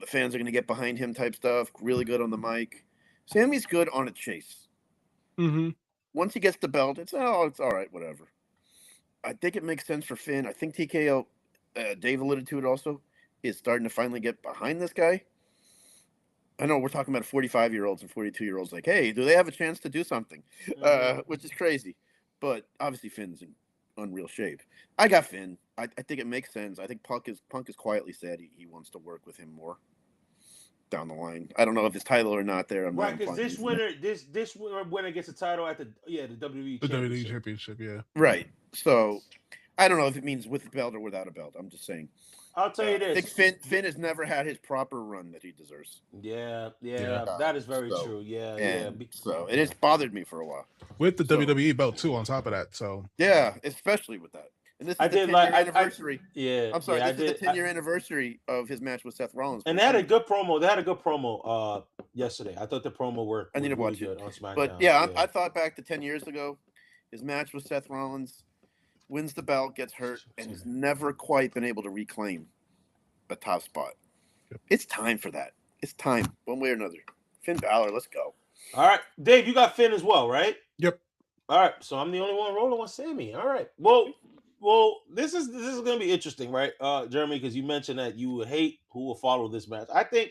fans are going to get behind him type stuff. Really good on the mic. Sammy's good on a chase. Mm-hmm. Once he gets the belt, it's all right, whatever. I think it makes sense for Finn. I think TKO, Dave alluded to it also, is starting to finally get behind this guy. I know we're talking about 45-year-olds and 42-year-olds. Like, hey, do they have a chance to do something? Which is crazy. But obviously Finn's in unreal shape. I got Finn. I think it makes sense. I think Punk has quietly said he wants to work with him more down the line. I don't know if it's title or not there. Right, because this winner gets a title at the WWE Championship, yeah. Right. So I don't know if it means with the belt or without a belt. I'm just saying. I'll tell you this. I think Finn has never had his proper run that he deserves. Yeah. That is very true. Yeah. So it has bothered me for a while. With the WWE belt too, on top of that. So yeah, especially with that. And this is the 10-year anniversary. I'm sorry. This is the 10-year anniversary of his match with Seth Rollins. And they had a good promo. Yesterday. I thought the promo worked. I need to watch it on SmackDown. But I thought back to 10 years ago, his match with Seth Rollins, wins the belt, gets hurt, and has never quite been able to reclaim a top spot. It's time for that. It's time, one way or another. Finn Balor, let's go. All right, Dave, you got Finn as well, right? Yep. All right, so I'm the only one rolling with Sammy. All right. Well, this is going to be interesting, right, Jeremy? Because you mentioned that you would hate who will follow this match. I think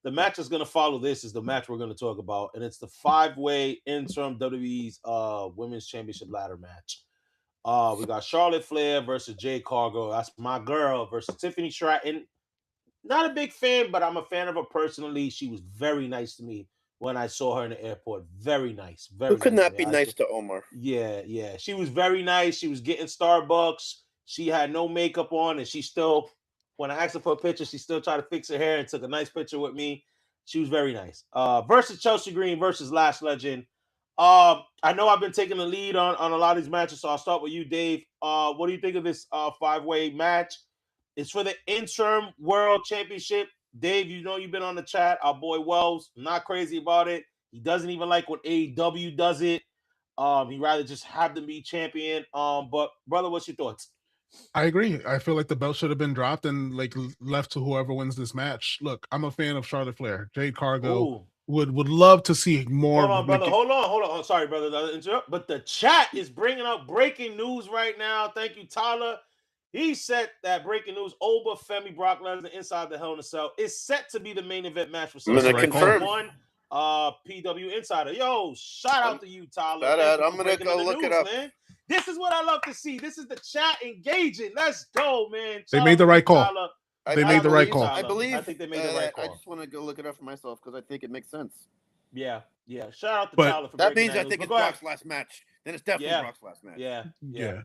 the match that's going to follow this is the match we're going to talk about, and it's the 5-way interim WWE's Women's Championship ladder match. We got Charlotte Flair versus Jade Cargill. That's my girl versus Tiffany Stratton. Not a big fan, but I'm a fan of her personally. She was very nice to me when I saw her in the airport. Very nice. Who could not be nice to Omar? Yeah. She was very nice. She was getting Starbucks. She had no makeup on, and she still, when I asked her for a picture, she still tried to fix her hair and took a nice picture with me. She was very nice. Versus Chelsea Green versus Lash Legend. I know I've been taking the lead on a lot of these matches, so I'll start with you, Dave. What do you think of this 5-way match? It's for the interim World Championship. Dave, you know you've been on the chat. Our boy Wells, not crazy about it. He doesn't even like when AEW does it. He'd rather just have them be champion. But brother, what's your thoughts? I agree. I feel like the belt should have been dropped and left to whoever wins this match. Look, I'm a fan of Charlotte Flair. Jade Cargill would love to see more. Hold on, brother. Hold on. Sorry, brother, to interrupt. But the chat is bringing up breaking news right now. Thank you, Tyler. He said that breaking news: Oba, Femi, Brock Lesnar inside the Hell in a Cell is set to be the main event match for SummerSlam. PW Insider. Yo, shout out to you, Tyler. I'm gonna go look it up. Man. This is what I love to see. This is the chat engaging. Let's go, man. They made the right call. Tyler. They made the right call. I think they made the right call. I just want to go look it up for myself because I think it makes sense. Yeah. Shout out to Tyler for that means that I think it's Brock's last match. Then it's definitely Brock's last match. Yeah.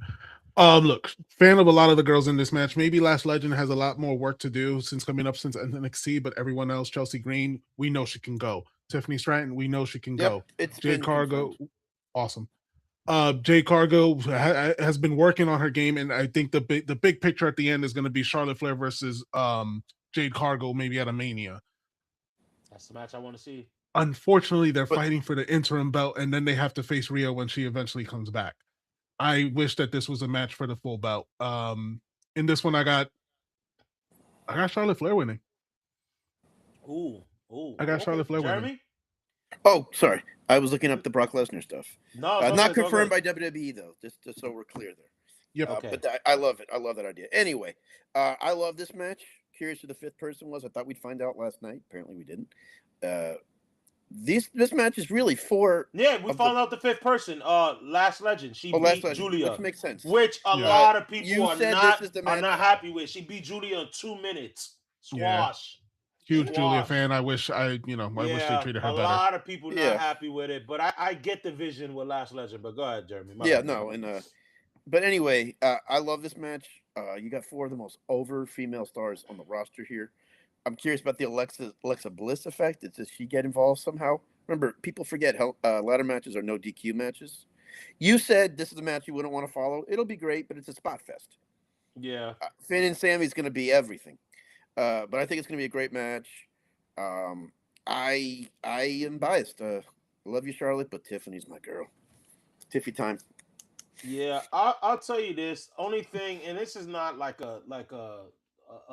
Look, fan of a lot of the girls in this match. Maybe Lash Legend has a lot more work to do since NXT, but everyone else, Chelsea Green, we know she can go. Tiffany Stratton, we know she can go. Jade Cargill, awesome. Jade Cargill has been working on her game, and I think the big picture at the end is going to be Charlotte Flair versus Jade Cargill, maybe at a Mania. That's the match I want to see. Unfortunately, they're fighting for the interim belt, and then they have to face Rhea when she eventually comes back. I wish that this was a match for the full belt. In this one, I got Charlotte Flair winning. Ooh. I got Charlotte Flair winning. Oh, sorry. I was looking up the Brock Lesnar stuff. No, not confirmed by WWE though. Just so we're clear there. Yep. Okay. But I love it. I love that idea. Anyway, I love this match. Curious who the fifth person was. I thought we'd find out last night. Apparently, we didn't. This match is really for. Yeah, we found out the fifth person. Lash Legend. She beat Julia, which makes sense. Which a lot of people are not happy with. She beat Julia in 2 minutes. Squash. Yeah. Huge Julia fan. I wish I wish they treated her better. A lot of people not happy with it, but I get the vision with Lash Legend. But go ahead, Jeremy. But anyway, I love this match. You got 4 of the most over female stars on the roster here. I'm curious about the Alexa Bliss effect. Does she get involved somehow? Remember, people forget how ladder matches are no DQ matches. You said this is a match you wouldn't want to follow. It'll be great, but it's a spot fest. Yeah. Finn and Sammy's going to be everything. But I think it's going to be a great match. I am biased. Love you, Charlotte, but Tiffany's my girl. Tiffy time. Yeah, I'll tell you this. Only thing, and this is not like a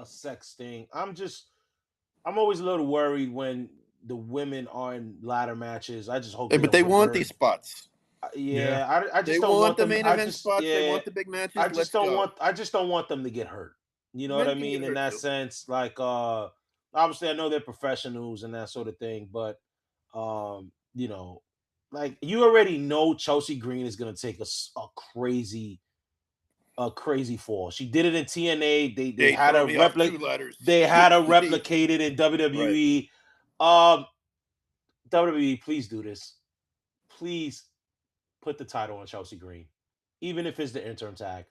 sex thing. I'm always a little worried when the women are in ladder matches. I just hope Hey, they but don't they get want hurt. these spots. Yeah. I They just don't want want the them. main event spots. They want the big matches. I just Let's don't go. want. I just don't want them to get hurt. You know Men what I can get mean? In hurt, that too. sense, like obviously I know they're professionals and that sort of thing, but you know, like you already know Chelsea Green is gonna take a crazy fall. She did it in TNA. They They had throw her me off 2 ladders. They had her Please. replicated in Right. WWE. Um, WWE, please do this. Please put the title on Chelsea Green, even if it's the interim tag.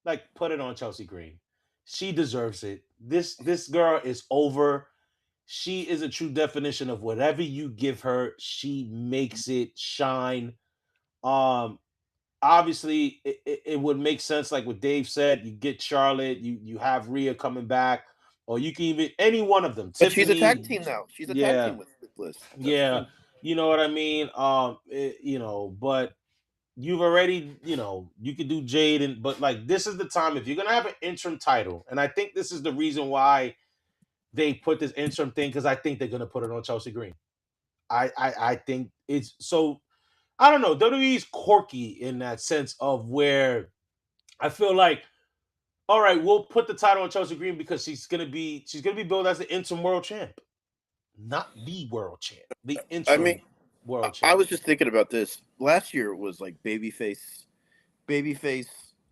Like, put it on Chelsea Green. She deserves it. This girl is over. She is a true definition of whatever you give her, she makes it shine. Um, Obviously, it would make sense, like what Dave said. You get Charlotte, you have Rhea coming back, or you can even any one of them. But she's a tag Tiffany, team now. She's a tag yeah, team with Bliss. That's yeah. true. You know what I mean? But you've already, you could do Jade, but like this is the time if you're gonna have an interim title, and I think this is the reason why they put this interim thing because I think they're gonna put it on Chelsea Green. I think it's so. I don't know. WWE's quirky in that sense of where I feel like, all right, we'll put the title on Chelsea Green because she's gonna be billed as the interim world champ, not the world champ, the I mean, interim world I champ. was just thinking about this. Last year was like babyface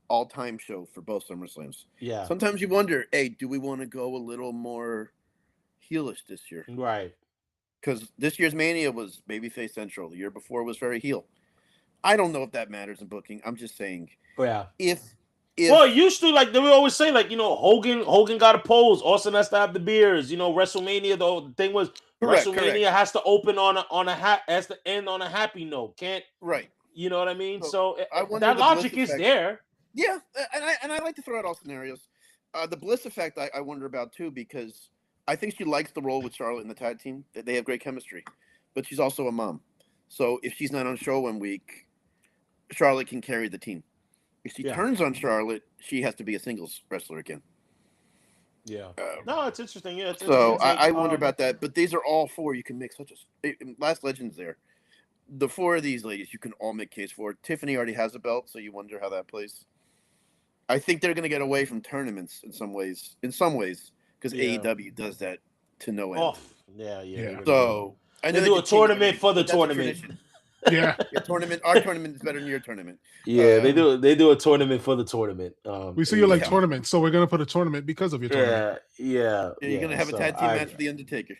all-time show for both SummerSlams. Yeah, Sometimes you wonder, hey, do we want to go a little more heelish this year? right. Because this year's Mania was babyface central. The year before was very heel. I don't know if that matters in booking. I'm just saying, Yeah. if Well, it used to, like they would always say, like, Hogan got a pose. Austin has to have the beers. WrestleMania, the thing was WrestleMania has to open has to end on a happy note. Can't right. you know what I mean? So, So I wonder that the Bliss logic is effect. there. Yeah, and I like to throw out all scenarios. The Bliss effect I wonder about too, because I think she likes the role with Charlotte in the tag team. They have great chemistry, but she's also a mom. So if she's not on show one week, Charlotte can carry the team. If she turns on Charlotte, she has to be a singles wrestler again. Yeah. No, it's interesting. Yeah. It's So interesting. I wonder about that. But these are all 4 you can make such a Last Legends there. The 4 of these ladies you can all make case for. Tiffany already has a belt, so you wonder how that plays. I think they're going to get away from tournaments in some ways. Because AEW does that to no end. Oh, yeah. So I know they do a tournament for the tournament. Yeah. Our tournament is better than your tournament. Yeah, they do a tournament for the tournament. We see you like tournaments, so we're gonna put a tournament because of your tournament. Yeah. You're gonna have a tag team match with the Undertaker.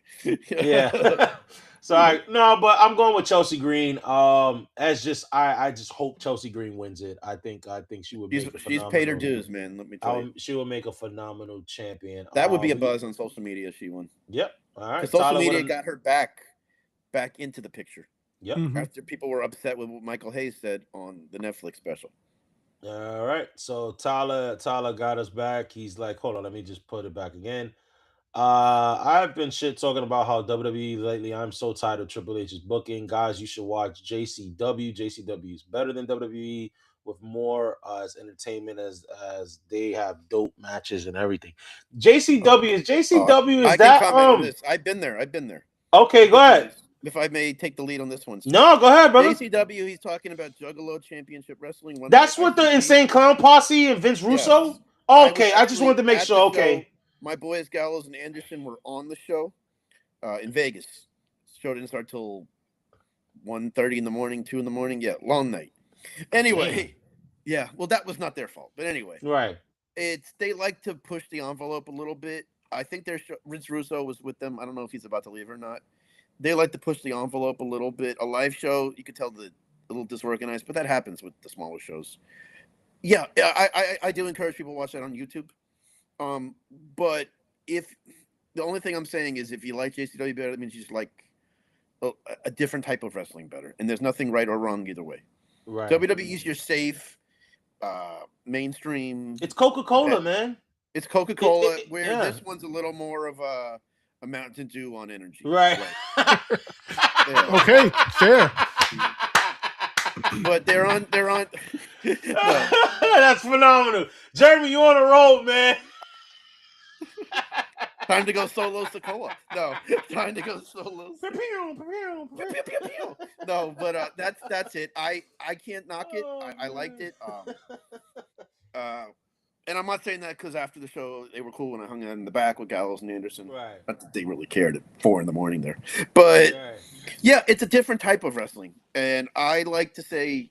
Yeah. So but I'm going with Chelsea Green. I just hope Chelsea Green wins it. I think she would. She's paid her dues, man. Let me tell you. She will make a phenomenal champion. That would be a buzz on social media if she won. Yep. All right. Social media got her back into the picture. Yep. After people were upset with what Michael Hayes said on the Netflix special. All right. So Tyler got us back. He's like, hold on, let me just put it back again. I've been shit talking about how WWE lately. I'm so tired of Triple H's booking. Guys, you should watch JCW. JCW is better than WWE with more as entertainment as they have dope matches and everything. JCW is I that can comment on this. I've been there. Okay, go ahead. If I may take the lead on this one. No, go ahead, brother. JCW, he's talking about Juggalo Championship Wrestling. That's what the Insane Clown Posse and Vince Russo? Yes. Okay, I just wanted to make sure. Okay. My boys Gallows and Anderson were on the show in Vegas. The show didn't start till 1:30 in the morning, 2 in the morning. Yeah, long night. Anyway, yeah, well, that was not their fault. But anyway. Right. They like to push the envelope a little bit. I think Vince Russo was with them. I don't know if he's about to leave or not. They like to push the envelope a little bit. A live show, you could tell a little disorganized, but that happens with the smaller shows. Yeah, I do encourage people to watch that on YouTube. But if the only thing I'm saying is if you like JCW better, that means you just like a different type of wrestling better. And there's nothing right or wrong either way. Right. WWE's your safe, mainstream. It's Coca-Cola, man. It's Coca-Cola, where yeah. this one's a little more of a Mountain Dew on energy. Right. Yeah. Okay, fair. But they're on. No. That's phenomenal. Jeremy, you on a roll, man. Time to go solo Sokoa. No, time to go solo. No, but that's it. I can't knock it. I liked it. And I'm not saying that because after the show they were cool when I hung out in the back with Gallows and Anderson. Right. Not that they really cared at 4 a.m. there, but Right. yeah, it's a different type of wrestling, and I like to say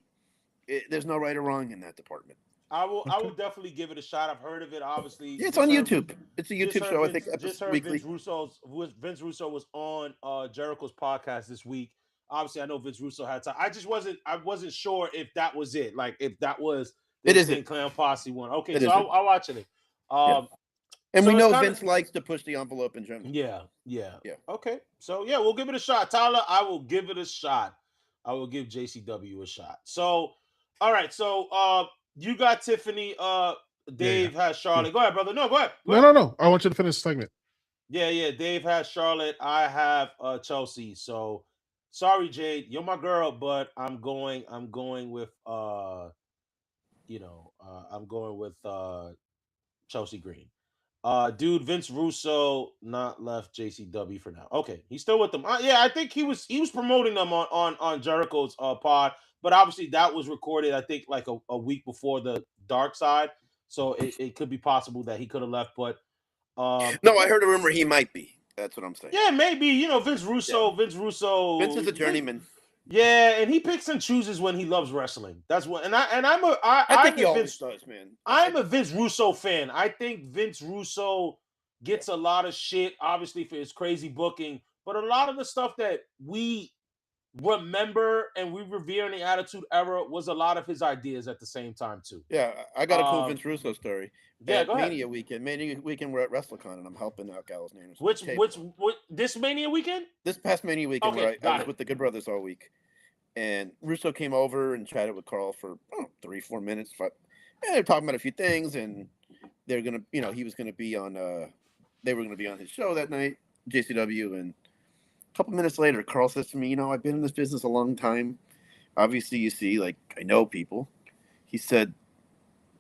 there's no right or wrong in that department. I will definitely give it a shot. I've heard of it. Obviously, Yeah, it's on YouTube. It's a YouTube show. I think just heard weekly. Vince Russo was on Jericho's podcast this week. Obviously, I know Vince Russo had time. I wasn't sure if that was it. Like if that was the Insane Clown Posse one. Okay, so I'll watch it. Yeah. And so we know Vince likes to push the envelope in general. Yeah. Okay, so yeah, we'll give it a shot, Tyler. I will give it a shot. I will give JCW a shot. So, all right. So, you got Tiffany. Dave has Charlotte. Go ahead, brother. No, go ahead. No. I want you to finish the segment. Yeah. Dave has Charlotte. I have Chelsea. So sorry, Jade. You're my girl, but I'm going with I'm going with Chelsea Green. Dude, Vince Russo not left JCW for now. Okay, he's still with them. Yeah, I think he was promoting them on Jericho's pod, but obviously that was recorded, I think, like a week before the Dark Side, so it could be possible that he could have left. But no, I heard a rumor he might be. That's what I'm saying. Yeah, maybe. Vince Russo. Vince is a journeyman. Yeah, and he picks and chooses when he loves wrestling. That's what. I think he always does, man. I'm a Vince Russo fan. I think Vince Russo gets a lot of shit, obviously, for his crazy booking, but a lot of the stuff that we remember and we revere in the Attitude Era was a lot of his ideas at the same time too. Yeah, I got a cool Vince Russo story. Yeah, go ahead. Mania weekend we're at WrestleCon, and I'm helping out Gallows and Anderson. Which this Mania weekend? This past Mania weekend, okay, where I was with the Good Brothers all week. And Russo came over and chatted with Carl for 3-4 minutes. They're talking about a few things, and they're gonna, he was gonna be on. They were gonna be on his show that night, JCW. And a couple minutes later, Carl says to me, "I've been in this business a long time. Obviously, you see, like I know people." He said,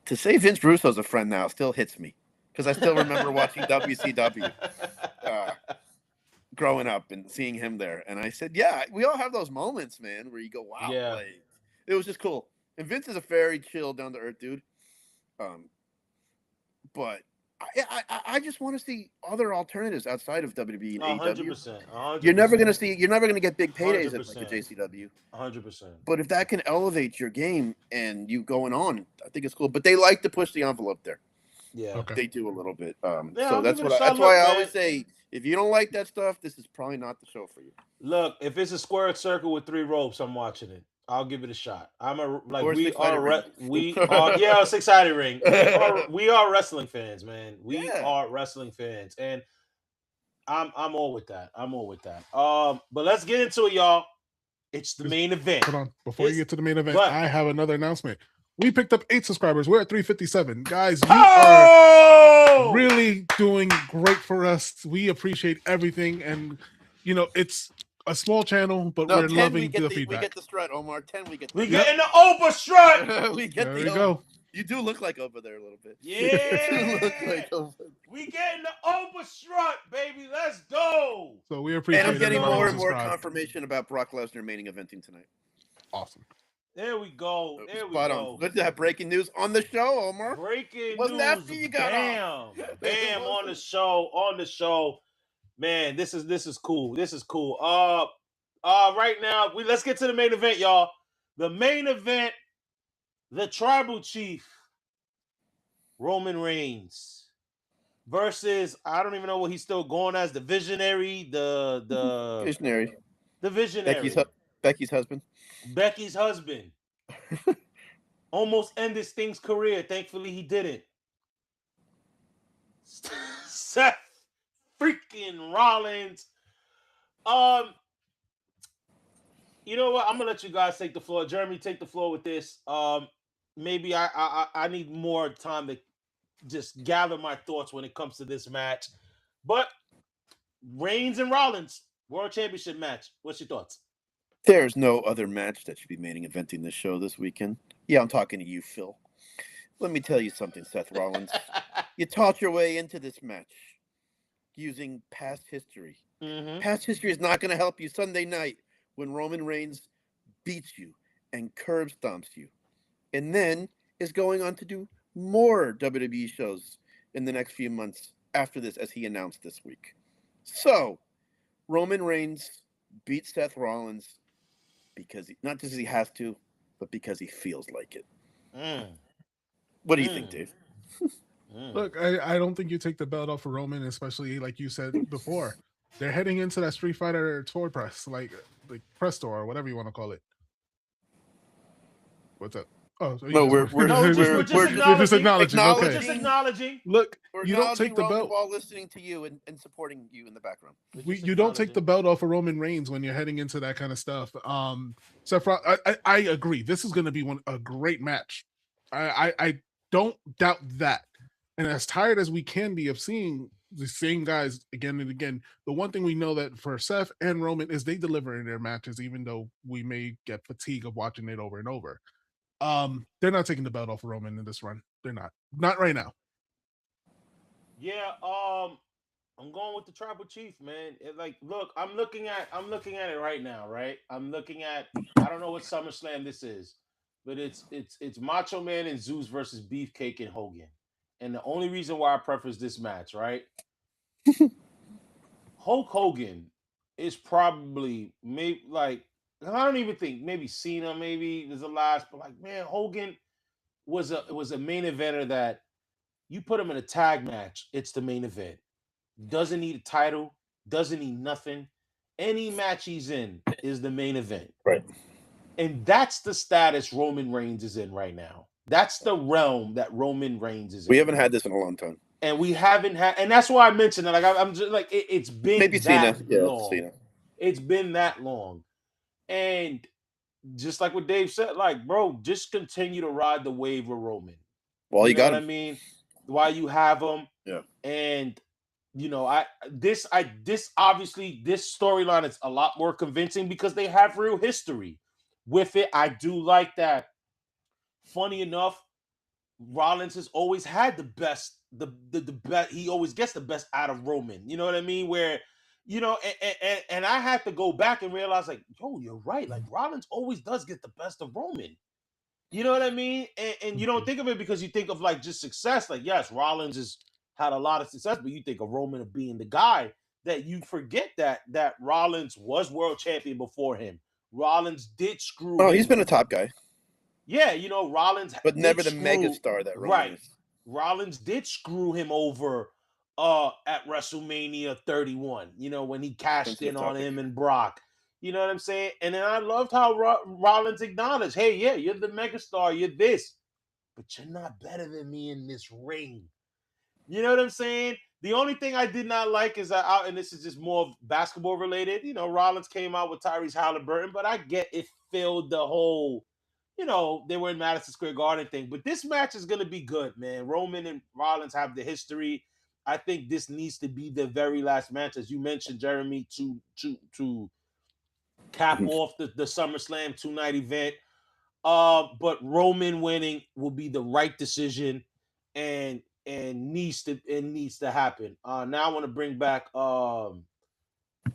"To say Vince Russo's a friend now still hits me because I still remember watching WCW." Growing up and seeing him there, and I said, "Yeah, we all have those moments, man, where you go, wow, yeah. Like, it was just cool." And Vince is a very chill, down to earth dude. But I just want to see other alternatives outside of WWE and AEW. 100%. You're never gonna get big paydays at like a JCW. 100%. But if that can elevate your game and you going on, I think it's cool. But they like to push the envelope there. Yeah, okay. They do a little bit. So that's why I always say, if you don't like that stuff, this is probably not the show for you. Look, if it's a square circle with 3 ropes, I'm watching it. I'll give it a shot. It's 6-sided ring. We are wrestling fans, man. We are wrestling fans, and I'm all with that. But let's get into it, y'all. It's the main event. Hold on, before you get to the main event, I have another announcement. We picked up 8 subscribers. We're at 357. Guys, you are really doing great for us. We appreciate everything. And, it's a small channel, but we're loving the feedback. We get the strut, Omar. 10, we get the We get in the Oba strut. We get there the you go. You do look like Oba there a little bit. Yeah. You do look like Oba. We get in the Oba strut, baby. Let's go. So we appreciate it. And I'm getting more and more confirmation about Brock Lesnar main eventing tonight. Awesome. There we go. Spot on. Good to have breaking news on the show, Omar. Breaking Wasn't news. after you got on. Bam on the show. Man, this is cool. Right now, let's get to the main event, y'all. The main event, the Tribal Chief, Roman Reigns, versus, I don't even know what he's still going as, the Visionary, the Visionary. The Visionary. Becky's husband. Becky's husband. Almost ended Sting's career. Thankfully, he didn't. Seth freaking Rollins. You know what? I'm gonna let you guys take the floor. Jeremy, take the floor with this. maybe I need more time to just gather my thoughts when it comes to this match. But Reigns and Rollins World Championship match. What's your thoughts? There's no other match that should be main eventing this show this weekend. Yeah, I'm talking to you, Phil. Let me tell you something, Seth Rollins. You taught your way into this match using past history. Mm-hmm. Past history is not going to help you Sunday night when Roman Reigns beats you and curb stomps you. And then is going on to do more WWE shows in the next few months after this, as he announced this week. So, Roman Reigns beats Seth Rollins because not just he has to, but because he feels like it. What do you think, Dave? Look, I don't think you take the belt off of Roman, especially like you said before. They're heading into that Street Fighter tour press, like press tour or whatever you want to call it. What's up? Oh, so No, we're just acknowledging. acknowledging. We're just acknowledging. Look, We're you don't take the Roman belt while listening to you and supporting you in the background. You don't take the belt off of Roman Reigns when you're heading into that kind of stuff. I agree. This is going to be a great match. I don't doubt that. And as tired as we can be of seeing the same guys again and again, the one thing we know that for Seth and Roman is they deliver in their matches, even though we may get fatigue of watching it over and over. They're not taking the belt off of Roman in this run. They're not right now. Yeah, I'm going with the Tribal Chief, man. Look, I'm looking at it right now, right? I'm looking at, I don't know what SummerSlam this is, but it's Macho Man and Zeus versus Beefcake and Hogan. And the only reason why I preface this match, right? Hulk Hogan is probably I don't even think maybe Cena maybe is the last, but man, Hogan was a main eventer that you put him in a tag match, it's the main event. Doesn't need a title, doesn't need nothing. Any match he's in is the main event. Right. And that's the status Roman Reigns is in right now. That's the realm that Roman Reigns is in. We haven't had this in a long time. And we haven't had, and that's why I mentioned it. I'm just it's been maybe that Cena. Yeah, long. Cena. It's been that long. And just like what Dave said, bro, just continue to ride the wave with Roman. Well, you got him. I mean, while you have him. Yeah. And this obviously this storyline is a lot more convincing because they have real history with it. I do like that. Funny enough, Rollins has always had the best, the best. He always gets the best out of Roman. You know what I mean? Where, and I had to go back and realize, you're right. Rollins always does get the best of Roman. You know what I mean? And you don't think of it because you think of just success. Yes, Rollins has had a lot of success, but you think of Roman of being the guy that you forget that Rollins was world champion before him. Rollins did screw. Oh, he's been a top guy. Yeah, Rollins, but never the megastar that Roman is. Rollins did screw him over at WrestleMania 31. When he cashed in on him and Brock. You know what I'm saying? And then I loved how Rollins acknowledged, hey, yeah, you're the megastar, you're this, but you're not better than me in this ring. You know what I'm saying? The only thing I did not like is and this is just more basketball related, Rollins came out with Tyrese Halliburton, but I get it filled the whole, they were in Madison Square Garden thing. But this match is going to be good, man. Roman and Rollins have the history. I think this needs to be the very last match, as you mentioned, Jeremy, to cap off the SummerSlam 2-night event. But Roman winning will be the right decision and needs to happen. Now I want to bring back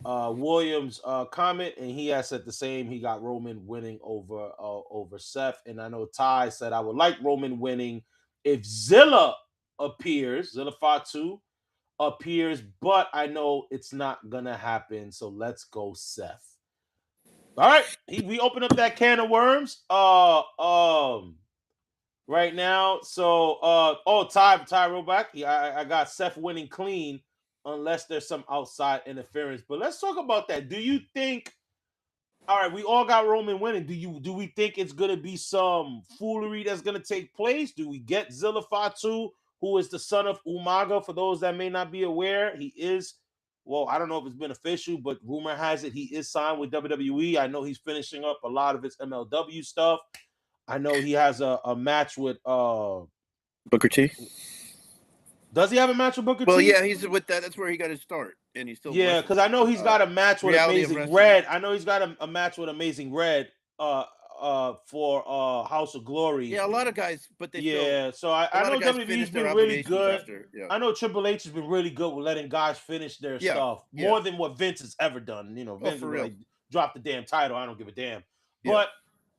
Williams' comment, and he has said the same. He got Roman winning over Seth, and I know Ty said I would like Roman winning if Zilla appears, Zilla Fatu appears, but I know it's not gonna happen. So let's go, Seth. All right, we open up that can of worms. Right now. So, Ty roll back. Yeah, I got Seth winning clean, unless there's some outside interference. But let's talk about that. Do you think? All right, we all got Roman winning. Do we think it's gonna be some foolery that's gonna take place? Do we get Zilla Fatu, who is the son of Umaga? For those that may not be aware, he is. Well, I don't know if it's been official, but rumor has it he is signed with WWE. I know he's finishing up a lot of his MLW stuff. I know he has a match with Booker T. Does he have a match with Booker Well, T? yeah, he's with that. That's where he got his start, and he's still Yeah, because I know he's got a match with Reality of Amazing Wrestling. Red. I know he's got a match with Amazing Red for House of Glory. Yeah, a lot of guys, but they Yeah, still, so I a lot know of guys WWE's finish their been really obligations good. after. Yeah. I know Triple H has been really good with letting guys finish their Yeah, stuff yeah. more than what Vince has ever done. You know, Vince for will, real. like, drop the damn title. I don't give a damn. Yeah. But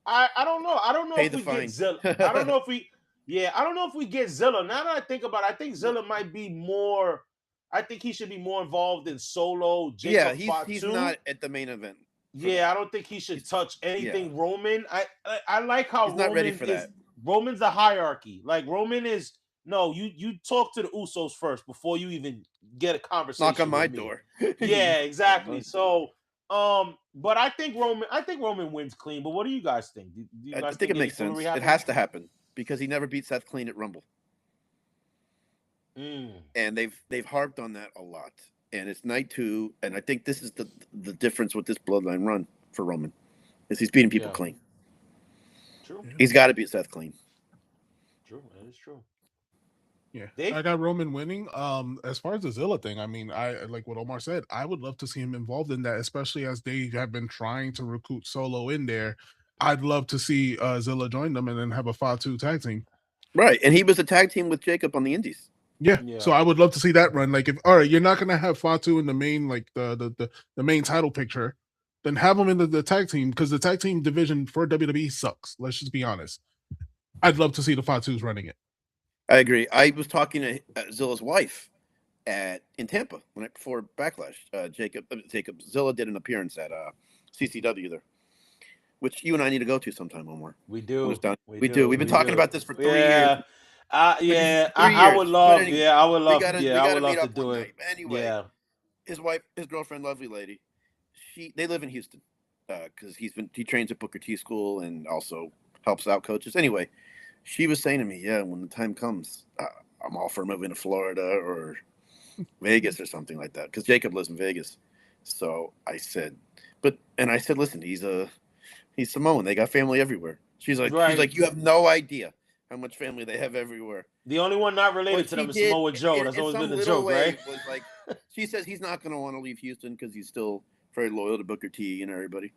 I don't know. I don't know Pay if the we fine. get Zilla. I don't know if we. Yeah, I don't know if we get Zilla. Now that I think about it, I think Zilla might be more. I think he should be more involved in Solo. Jacob he's not at the main event. Yeah, I don't think he should touch anything Roman. I like how He's not Roman ready for is. that. Roman's a hierarchy. Like Roman is. No, you talk to the Usos first before you even get a conversation. Knock on my with me. door. Yeah, exactly. So, but I think Roman wins clean. But what do you guys think? Do you guys I think it makes sense. It has to happen because he never beat Seth clean at Rumble. And they've harped on that a lot. And it's night 2, and I think this is the difference with this bloodline run for Roman, is he's beating people clean. True. He's got to beat Seth clean. True, that is true. Yeah, Dave? I got Roman winning. As far as the Zilla thing, I mean, I like what Omar said. I would love to see him involved in that, especially as they have been trying to recruit Solo in there. I'd love to see Zilla join them and then have a Fatu tag team. Right, and he was a tag team with Jacob on the Indies. Yeah, so I would love to see that run. Like, if all right, you're not gonna have Fatu in the main, like the main title picture, then have him in the tag team, because the tag team division for WWE sucks. Let's just be honest. I'd love to see the Fatus running it. I agree. I was talking to Zilla's wife in Tampa before Backlash. Jacob Zilla did an appearance at CCW there, which you and I need to go to sometime, Omar. We do. We do. We've been talking about this for 3 years. I would love. Anyway, I would love. I would love to do it. Anyway, his girlfriend, lovely lady. They live in Houston because he trains at Booker T school and also helps out coaches. Anyway, she was saying to me, "Yeah, when the time comes, I'm all for moving to Florida or Vegas or something like that." Because Jacob lives in Vegas. So I said, listen, he's Samoan. They got family everywhere. She's like, you have no idea how much family they have everywhere. The only one not related to them is Samoa Joe. That's always been the joke, right? Was like, she says he's not going to want to leave Houston because he's still very loyal to Booker T and everybody.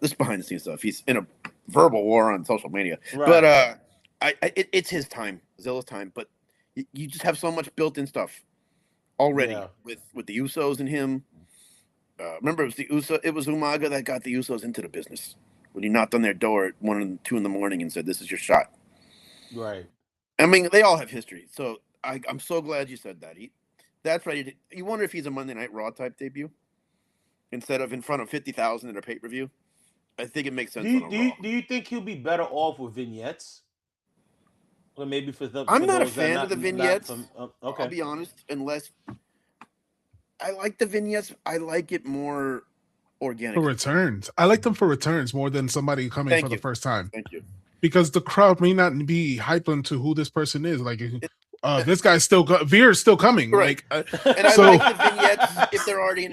This behind the scenes stuff. He's in a verbal war on social media. Right. But it's his time, Zilla's time. But you just have so much built-in stuff already with the Usos and him. Remember, it was Umaga that got the Usos into the business when he knocked on their door at 1 and 2 in the morning and said, "This is your shot." Right. I mean, they all have history. So I'm so glad you said that. That's right. You wonder if he's a Monday Night Raw type debut instead of in front of 50,000 at a pay-per-view. I think it makes sense. Do you think he'll be better off with vignettes? Or maybe I'm not a fan of the vignettes. Okay. I'll be honest, unless I like the vignettes. I like it more organic. For returns. I like them for returns more than somebody coming for the first time. Thank you. Because the crowd may not be hyped into who this person is. Like, this guy's still Veer's still coming. Right. Like, and I like the vignettes if they're already in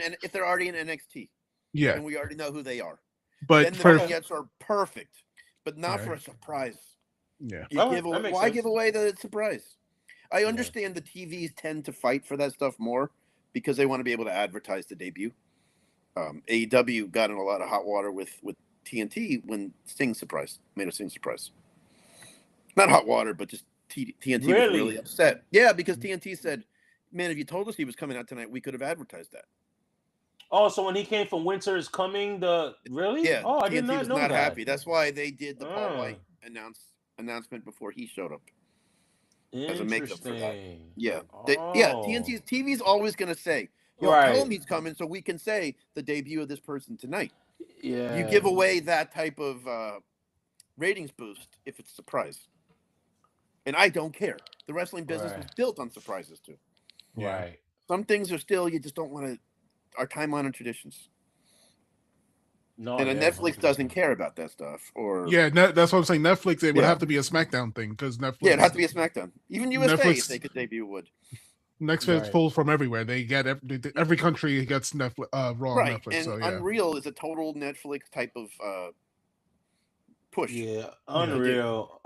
NXT. Yeah. And we already know who they are. But then the vignettes are perfect, but not for a surprise. Yeah. Why give away the surprise? I understand the TVs tend to fight for that stuff more because they want to be able to advertise the debut. AEW got in a lot of hot water with TNT when Sting made a Sting surprise. Not hot water, but just TNT was really upset. Yeah, because TNT said, "Man, if you told us he was coming out tonight, we could have advertised that." Oh, so when he came from Winter is Coming, really? Yeah. Oh, I did not know that. Happy. That's why they did the Paul White announcement before he showed up as a makeup for that. Yeah. TV's always going to say, tell him he's coming so we can say the debut of this person tonight. Yeah. You give away that type of ratings boost if it's a surprise. And I don't care. The wrestling business is built on surprises too. Right. Some things are still, you just don't want to, our time-honored traditions. No, and Netflix doesn't care about that stuff. That's what I'm saying. Netflix, it would have to be a SmackDown thing because Netflix. Yeah, it'd have to be a SmackDown. Even USA, if they could debut, would. Netflix pulls from everywhere. They get every country gets Netflix, Raw on Netflix. And Unreal is a total Netflix type of push. Yeah, Unreal.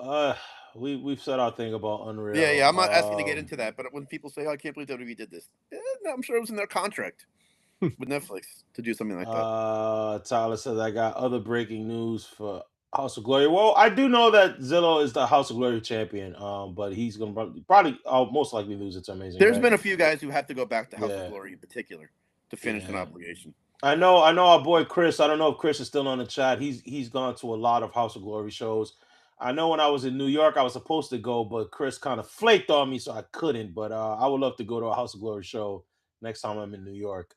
We've said our thing about Unreal. Yeah. I'm not asking to get into that, but when people say, "Oh, I can't believe WWE did this," no, I'm sure it was in their contract with Netflix to do something like that. Tyler says I got other breaking news for House of Glory. Well, I do know that Zillow is the House of Glory champion. But he's gonna probably most likely lose it to Amazing. There's Red. been a few guys who have to go back to House of Glory in particular to finish an obligation. I know our boy Chris. I don't know if Chris is still on the chat. He's gone to a lot of House of Glory shows. I know when I was in New York, I was supposed to go, but Chris kind of flaked on me, so I couldn't. But I would love to go to a House of Glory show next time I'm in New York.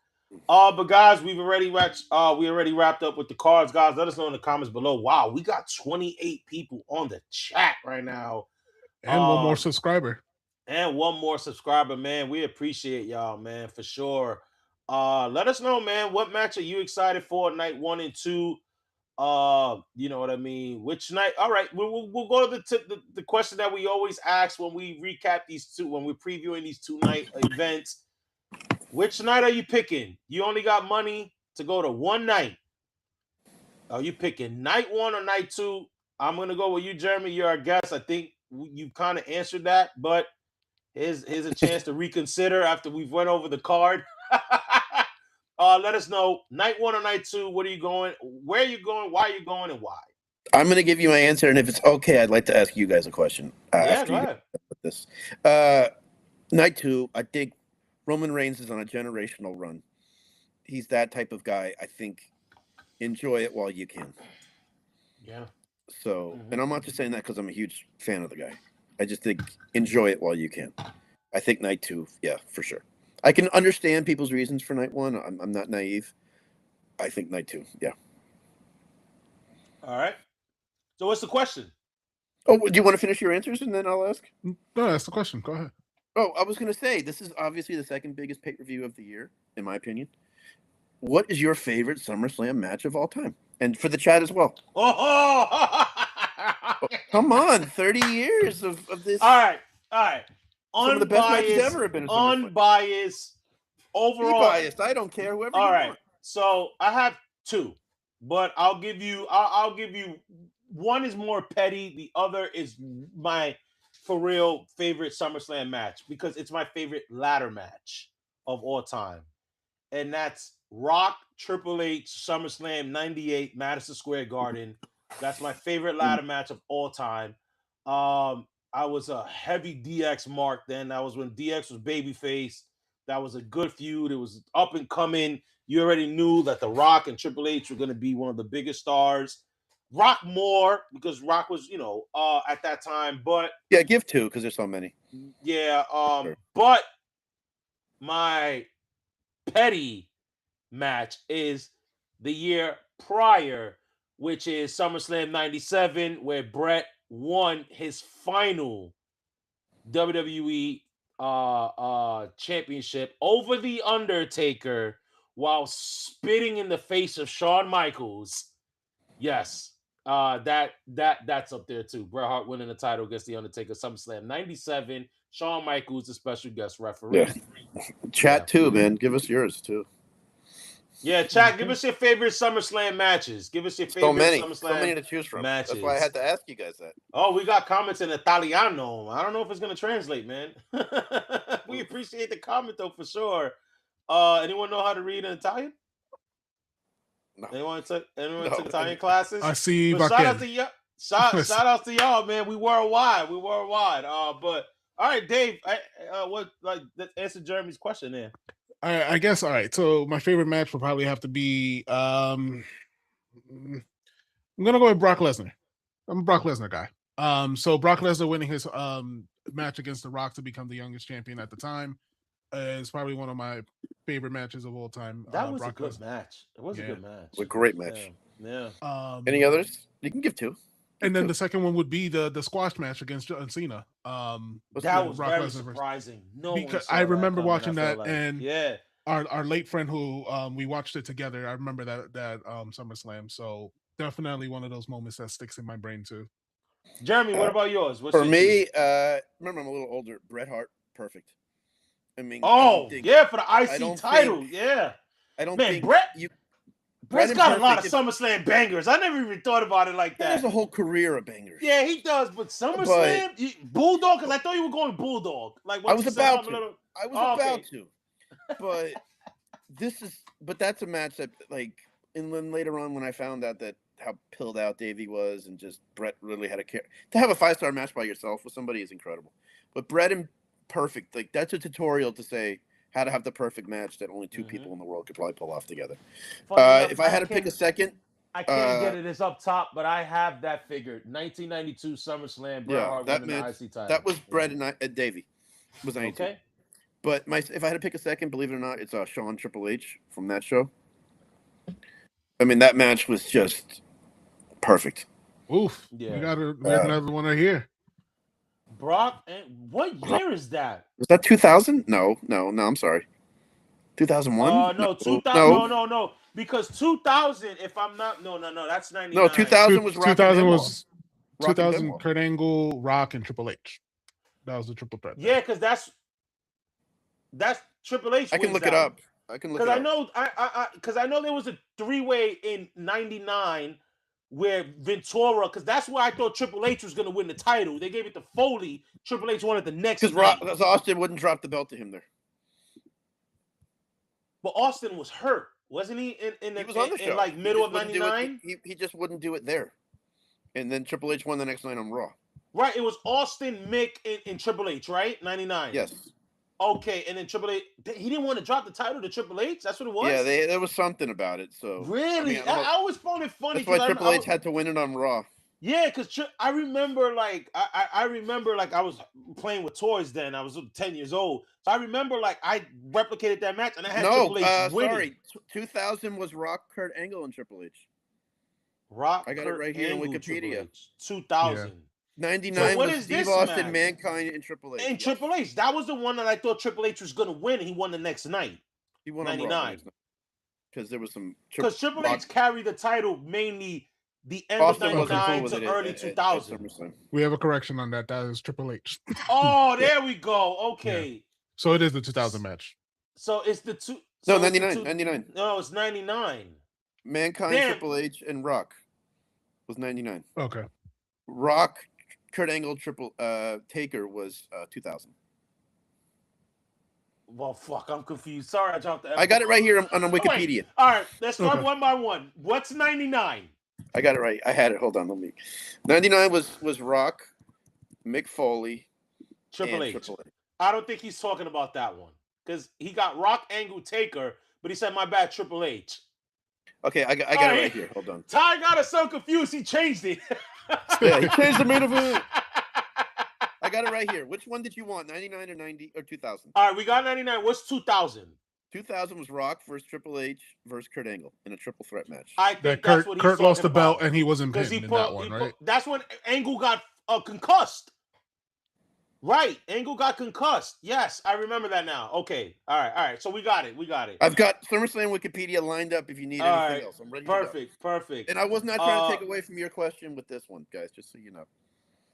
But guys, we already wrapped up with the cards. Guys, let us know in the comments below. Wow, we got 28 people on the chat right now. And one more subscriber. And one more subscriber, man. We appreciate y'all, man, for sure. Let us know, man, what match are you excited for? Night 1 and 2. You know what I mean? Which night? All right, we'll go to the question that we always ask when we recap when we're previewing these 2-night events. Which night are you picking? You only got money to go to one night. Are you picking night 1 or night 2? I'm gonna go with you, Jeremy. You're our guest. I think you kind of answered that, but here's a chance to reconsider after we've went over the card. Let us know night 1 or night 2. What are you going? Where are you going? Why are you going? And why? I'm going to give you my answer, and if it's okay, I'd like to ask you guys a question. Yeah, go ahead. This night 2, I think Roman Reigns is on a generational run. He's that type of guy. I think enjoy it while you can. Yeah. So, and I'm not just saying that because I'm a huge fan of the guy. I just think enjoy it while you can. I think night 2, yeah, for sure. I can understand people's reasons for night 1. I'm not naive. I think night 2, yeah. All right. So what's the question? Oh, do you want to finish your answers and then I'll ask? No, that's the question. Go ahead. Oh, I was going to say, this is obviously the second biggest pay-per-view of the year, in my opinion. What is your favorite SummerSlam match of all time? And for the chat as well. Oh, come on, 30 years of this. All right. Some of the best matches ever have been unbiased, overall. Be biased. I don't care. Whoever all you right. want. So I have 2, but I'll give you one is more petty. The other is my for real favorite SummerSlam match because it's my favorite ladder match of all time. And that's Rock Triple H SummerSlam 98 Madison Square Garden. That's my favorite ladder match of all time. I was a heavy DX mark then. That was when DX was babyface. That was a good feud. It was up and coming. You already knew that The Rock and Triple H were going to be one of the biggest stars. Rock more because Rock was, at that time. But yeah, give 2 because there's so many. Yeah. Sure. But my petty match is the year prior, which is SummerSlam 97, where Brett won his final WWE championship over The Undertaker while spitting in the face of Shawn Michaels. Yes, that's up there too. Bret Hart winning the title against The Undertaker, SummerSlam 97. Shawn Michaels, the special guest referee. Yeah. Chat too, man. Give us yours too. Yeah, chat. Give us your favorite SummerSlam matches. Give us your favorite SummerSlam so many to choose from. matches. That's why I had to ask you guys that. Oh, we got comments in Italiano. I don't know if it's gonna translate, man. We appreciate the comment though for sure. Anyone know how to read in Italian? No. Anyone took Italian classes? I see. Shout out to y'all. Shout out to y'all, man. We worldwide. But all right, Dave. Let's answer Jeremy's question there. I guess. All right. So my favorite match will probably have to be. I'm gonna go with Brock Lesnar. I'm a Brock Lesnar guy. So Brock Lesnar winning his match against The Rock to become the youngest champion at the time is probably one of my favorite matches of all time. That was Brock a good Lesnar. match. It was a good match. It was a great match. Yeah. Any others? You can give 2. And then the second one would be the squash match against John Cena. That was very surprising. Because I remember watching that, and yeah, our late friend who we watched it together. I remember that SummerSlam. So definitely one of those moments that sticks in my brain too. Jeremy, what about yours? For me, remember I'm a little older. Bret Hart, perfect. I mean, for the IC title, yeah. I don't Man, think Bret Brett's got a lot of SummerSlam bangers. I never even thought about it like He that. has a whole career of bangers. Yeah, he does. But SummerSlam, Bulldog, because I thought you were going Bulldog. Like I was about to. About to. But that's a match that, like, and then later on when I found out that how pilled out Davey was and just Brett really had a care to have a 5-star match by yourself with somebody is incredible. But Brett and Perfect, like, that's a tutorial to say how to have the perfect match that only two people in the world could probably pull off together. If I had to pick a second, I can't get it. It's up top, but I have that figured. 1992 SummerSlam. Bret Hart winning the IC title. That was Brett and Davey. Was 92. Okay. But if I had to pick a second, believe it or not, it's Shawn Triple H from that show. I mean, that match was just perfect. Oof. Yeah. We got another one right here. Brock, and what year is that? Was that 2000? No, I'm sorry. 2001? No, 2000. No. Because 2000, if I'm not, no, that's 99. No, 2000 was Rock 2000 was Rock 2000. Kurt Angle, Rock, and Triple H. That was the triple threat. Yeah, because that's Triple H. I can look it up. Because I know there was a 3-way in '99 where Ventura, because that's where I thought Triple H was going to win the title. They gave it to Foley. Triple H won it the next. Because Austin wouldn't drop the belt to him there. But Austin was hurt, wasn't he? In like middle of '99. He just wouldn't do it there. And then Triple H won the next night on Raw. Right, it was Austin, Mick, and Triple H, right? '99. Yes. Okay, and then Triple H, he didn't want to drop the title to Triple H. That's what it was. Yeah, there was something about it. So really, I always found it funny. That's why Triple H had to win it on Raw. Yeah, because I remember, like, I remember, like, I was playing with toys then. I was 10 years old, so I remember, like, I replicated that match, and I had Triple H winning. Sorry, 2000 was Rock, Kurt Angle, and Triple H. Rock, I got it right here on Wikipedia. 2000. Yeah. 99 was Steve Austin, Mankind, and Triple H. And Triple H. That was the one that I thought Triple H was going to win, and he won the next night. He won 99. Because there was some... Because Triple H carried the title mainly the end of 99 to early 2000. We have a correction on that. That is Triple H. Oh, there we go. Okay. Yeah. So it is the 2000 match. So it's the two... No, 99. No, it's 99. Mankind, Triple H, and Rock was 99. Okay. Rock... Kurt Angle Taker was 2000. Well, fuck, I'm confused. Sorry, I dropped the. I got it right here on Wikipedia. All right, let's start one by one. What's 99? I got it right. I had it. Hold on, let me. 99 was Rock, Mick Foley, Triple H. I don't think he's talking about that one because he got Rock, Angle, Taker, but he said my bad, Triple H. Okay, I got it right here. Hold on. Ty got us so confused. He changed it. Yeah, he changed the main event. I got it right here. Which one did you want? 99 or 90 or 2000? All right, we got 99. What's 2000? 2000 was Rock versus Triple H versus Kurt Angle in a triple threat match. I think that that's what Kurt lost the belt and he wasn't pinned in that one, right? That's when Angle got concussed. Right, Angle got concussed. Yes, I remember that now. Okay, all right. So we got it. I've got SummerSlam Wikipedia lined up if you need anything else. I'm ready. Perfect. And I was not trying to take away from your question with this one, guys. Just so you know.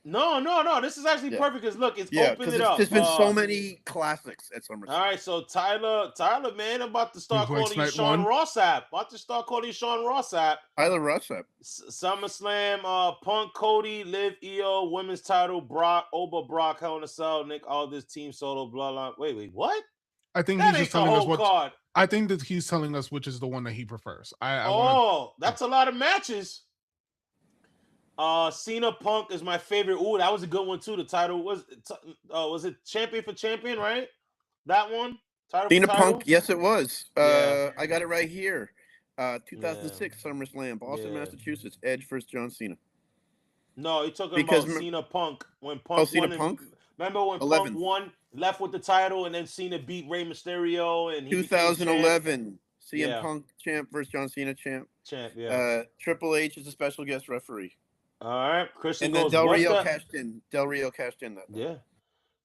No. This is actually perfect because look, it's opened it up. There's been so many classics at SummerSlam. All right, so Tyler, man, I'm about to start calling you Sean Ross App. Tyler Ross App. SummerSlam, Punk, Cody, Liv, Io, women's title, Brock, Oba, Brock, Hell in a Cell, Nick Aldis, Team Solo, Bloodline. Wait, what? I think he's just telling us what. Card. I think that he's telling us which is the one that he prefers. That's a lot of matches. Cena Punk is my favorite. Ooh, that was a good one too. The title was it champion for champion, right? That one. Cena Punk, yes, it was. I got it right here. 2006 SummerSlam, Boston, Massachusetts. Edge versus John Cena. No, you're talking about Cena Punk when Punk won. Punk. Remember when 11. Punk won, left with the title, and then Cena beat Rey Mysterio and 2011. CM Punk champ versus John Cena champ. Triple H is a special guest referee. All right, Christian and goes. Del Rio cashed in. Del Rio cashed in that. Yeah,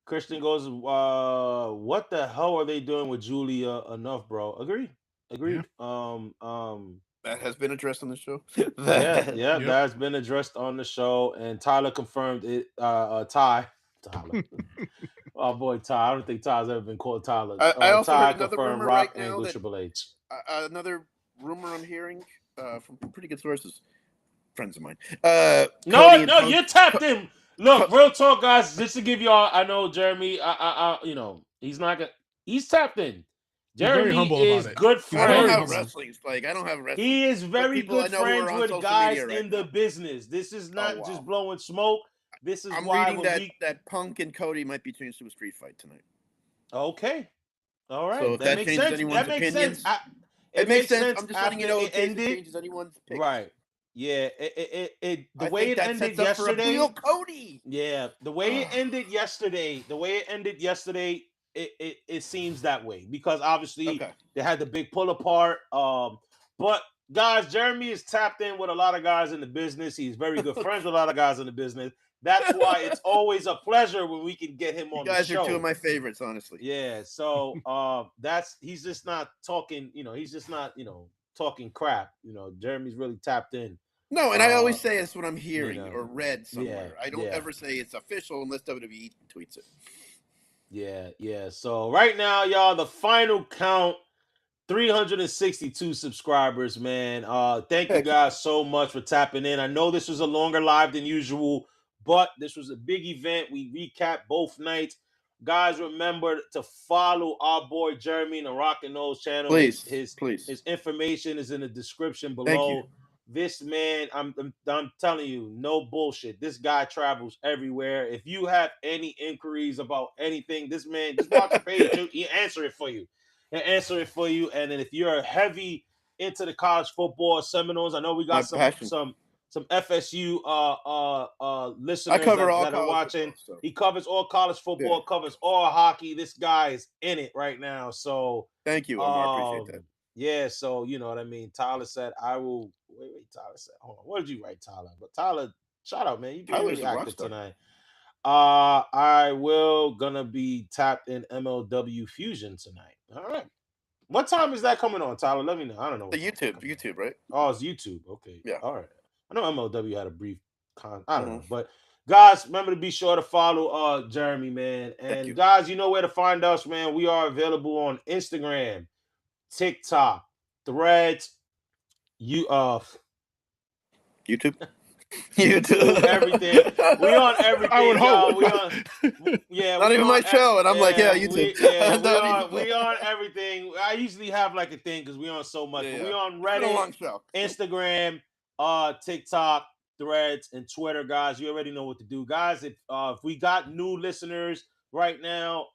Christian goes. What the hell are they doing with Julia? Enough, bro. Agreed. Yeah. That has been addressed on the show. That's been addressed on the show, and Tyler confirmed it. Tyler. Oh boy, Ty. I don't think Ty's ever been called Tyler. I also Ty heard another confirmed rumor Rock right now and that Triple H. Another rumor I'm hearing from pretty good sources, friends of mine. No, Cody no, and you're tapped in. Look, real talk, guys. Just to give y'all, I know Jeremy. You know, he's not gonna. He's tapped in. He's very Jeremy humble is about it. good He's I very don't friends. have humble. wrestling. Like I don't have wrestling. He is very people I good know who are friends on with social guys media right in the now. business. This is not wow. just blowing smoke. This is I'm why reading when that Punk and Cody might be changed to a street fight tonight. Okay. All right. So if that that makes changes sense. anyone's That makes opinions, sense. it makes sense. I'm just letting you know in it case it ended. changes anyone's pick. Right. Yeah. The I way think it that ended sets up for a yesterday. real Cody. Yeah. The way it ended yesterday. It seems that way because obviously they had the big pull apart. But guys, Jeremy is tapped in with a lot of guys in the business. He's very good friends with a lot of guys in the business. That's why it's always a pleasure when we can get him on the show. You guys are two of my favorites, honestly. Yeah. So he's just not talking, he's just not, talking crap. Jeremy's really tapped in. No, and I always say it's what I'm hearing or read somewhere. Yeah, I don't ever say it's official unless WWE tweets it. Yeah. So right now, y'all, the final count, 362 subscribers, man. Thank you guys so much for tapping in. I know this was a longer live than usual, but this was a big event. We recapped both nights. Guys, remember to follow our boy Jeremy in the Rock and Nose channel. Please, his information is in the description below. This man, I'm telling you, no bullshit. This guy travels everywhere. If you have any inquiries about anything, this man, just watch the page. He'll answer it for you. And then if you're heavy into the college football Seminoles, I know we got some FSU listeners I cover that are watching. Football, so. He covers all college football, covers all hockey. This guy is in it right now. So thank you, Omar. I appreciate that. Yeah, so you know what I mean. Tyler said, "I will." Wait. Tyler said, "Hold on." What did you write, Tyler? But Tyler, shout out, man. You been really active tonight. I will gonna be tapped in MLW Fusion tonight. All right. What time is that coming on, Tyler? Let me know. I don't know. The YouTube, right? Oh, it's YouTube. Okay. Yeah. All right. I know MLW had a brief I don't know, but guys, remember to be sure to follow Jeremy, man. And guys, you know where to find us, man. We are available on Instagram, TikTok, Threads, YouTube. Everything. We on everything. I would hope. We on. Yeah. Not even my show, and I'm like, YouTube. We on everything. I usually have like a thing because we on so much. But we on Reddit, Instagram, TikTok, Threads, and Twitter, guys. You already know what to do, guys. If we got new listeners right now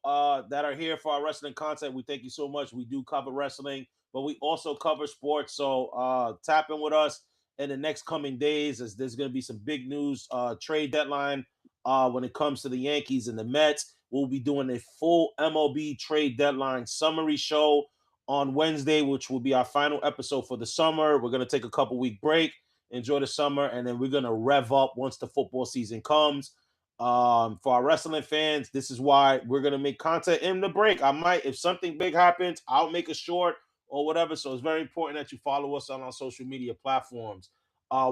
that are here for our wrestling content, we thank you so much. We do cover wrestling, but we also cover sports. So tap in with us in the next coming days, as there's going to be some big news, trade deadline when it comes to the Yankees and the Mets. We'll be doing a full MLB trade deadline summary show on Wednesday, which will be our final episode for the summer. We're going to take a couple-week break, enjoy the summer, and then we're going to rev up once the football season comes. For our wrestling fans, this is why we're going to make content in the break. If something big happens, I'll make a short or whatever. So it's very important that you follow us on our social media platforms.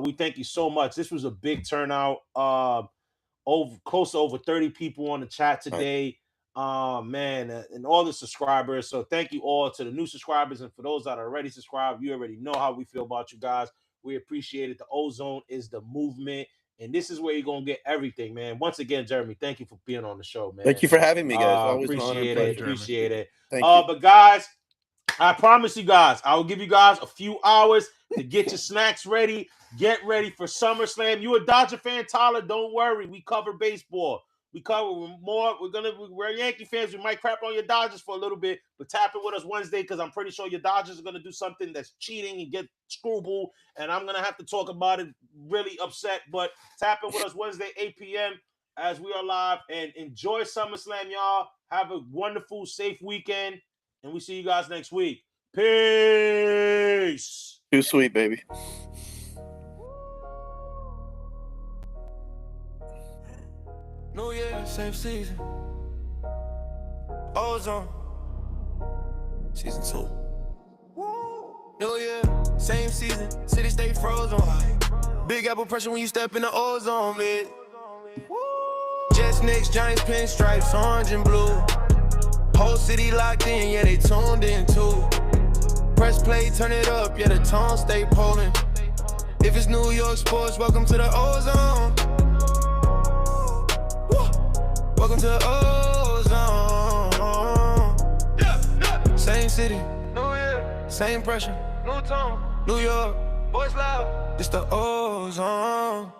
We thank you so much. This was a big turnout. Close to over 30 people on the chat today. Man, and all the subscribers. So thank you all to the new subscribers, and for those that are already subscribed, you already know how we feel about you guys. We appreciate it. The Ozone is the movement, and this is where you're gonna get everything, man. Once again, Jeremy, thank you for being on the show, man. Thank you for having me, guys. Always appreciate it. Appreciate it. Thank you. But guys, I promise you guys, I will give you guys a few hours to get your snacks ready. Get ready for SummerSlam. You a Dodger fan, Tyler? Don't worry. We cover baseball. We cover more. We're Yankee fans. We might crap on your Dodgers for a little bit, but tap in with us Wednesday because I'm pretty sure your Dodgers are gonna do something that's cheating and get screwball, and I'm gonna have to talk about it. Really upset, but tap in with us Wednesday, 8 p.m. as we are live, and enjoy SummerSlam, y'all. Have a wonderful, safe weekend, and we see you guys next week. Peace. Too sweet, baby. New Year, same season. Ozone. Season 2. New Year, same season. City stay frozen. Big apple pressure when you step in the ozone, man. Jets, Knicks, Giants, pinstripes, orange and blue. Whole city locked in, yeah, they tuned in too. Press play, turn it up, yeah, the tone stay polling. If it's New York sports, welcome to the ozone. Woo. Welcome to the ozone. Same city, New Year, same pressure, new tone. New York, boys loud, it's the ozone.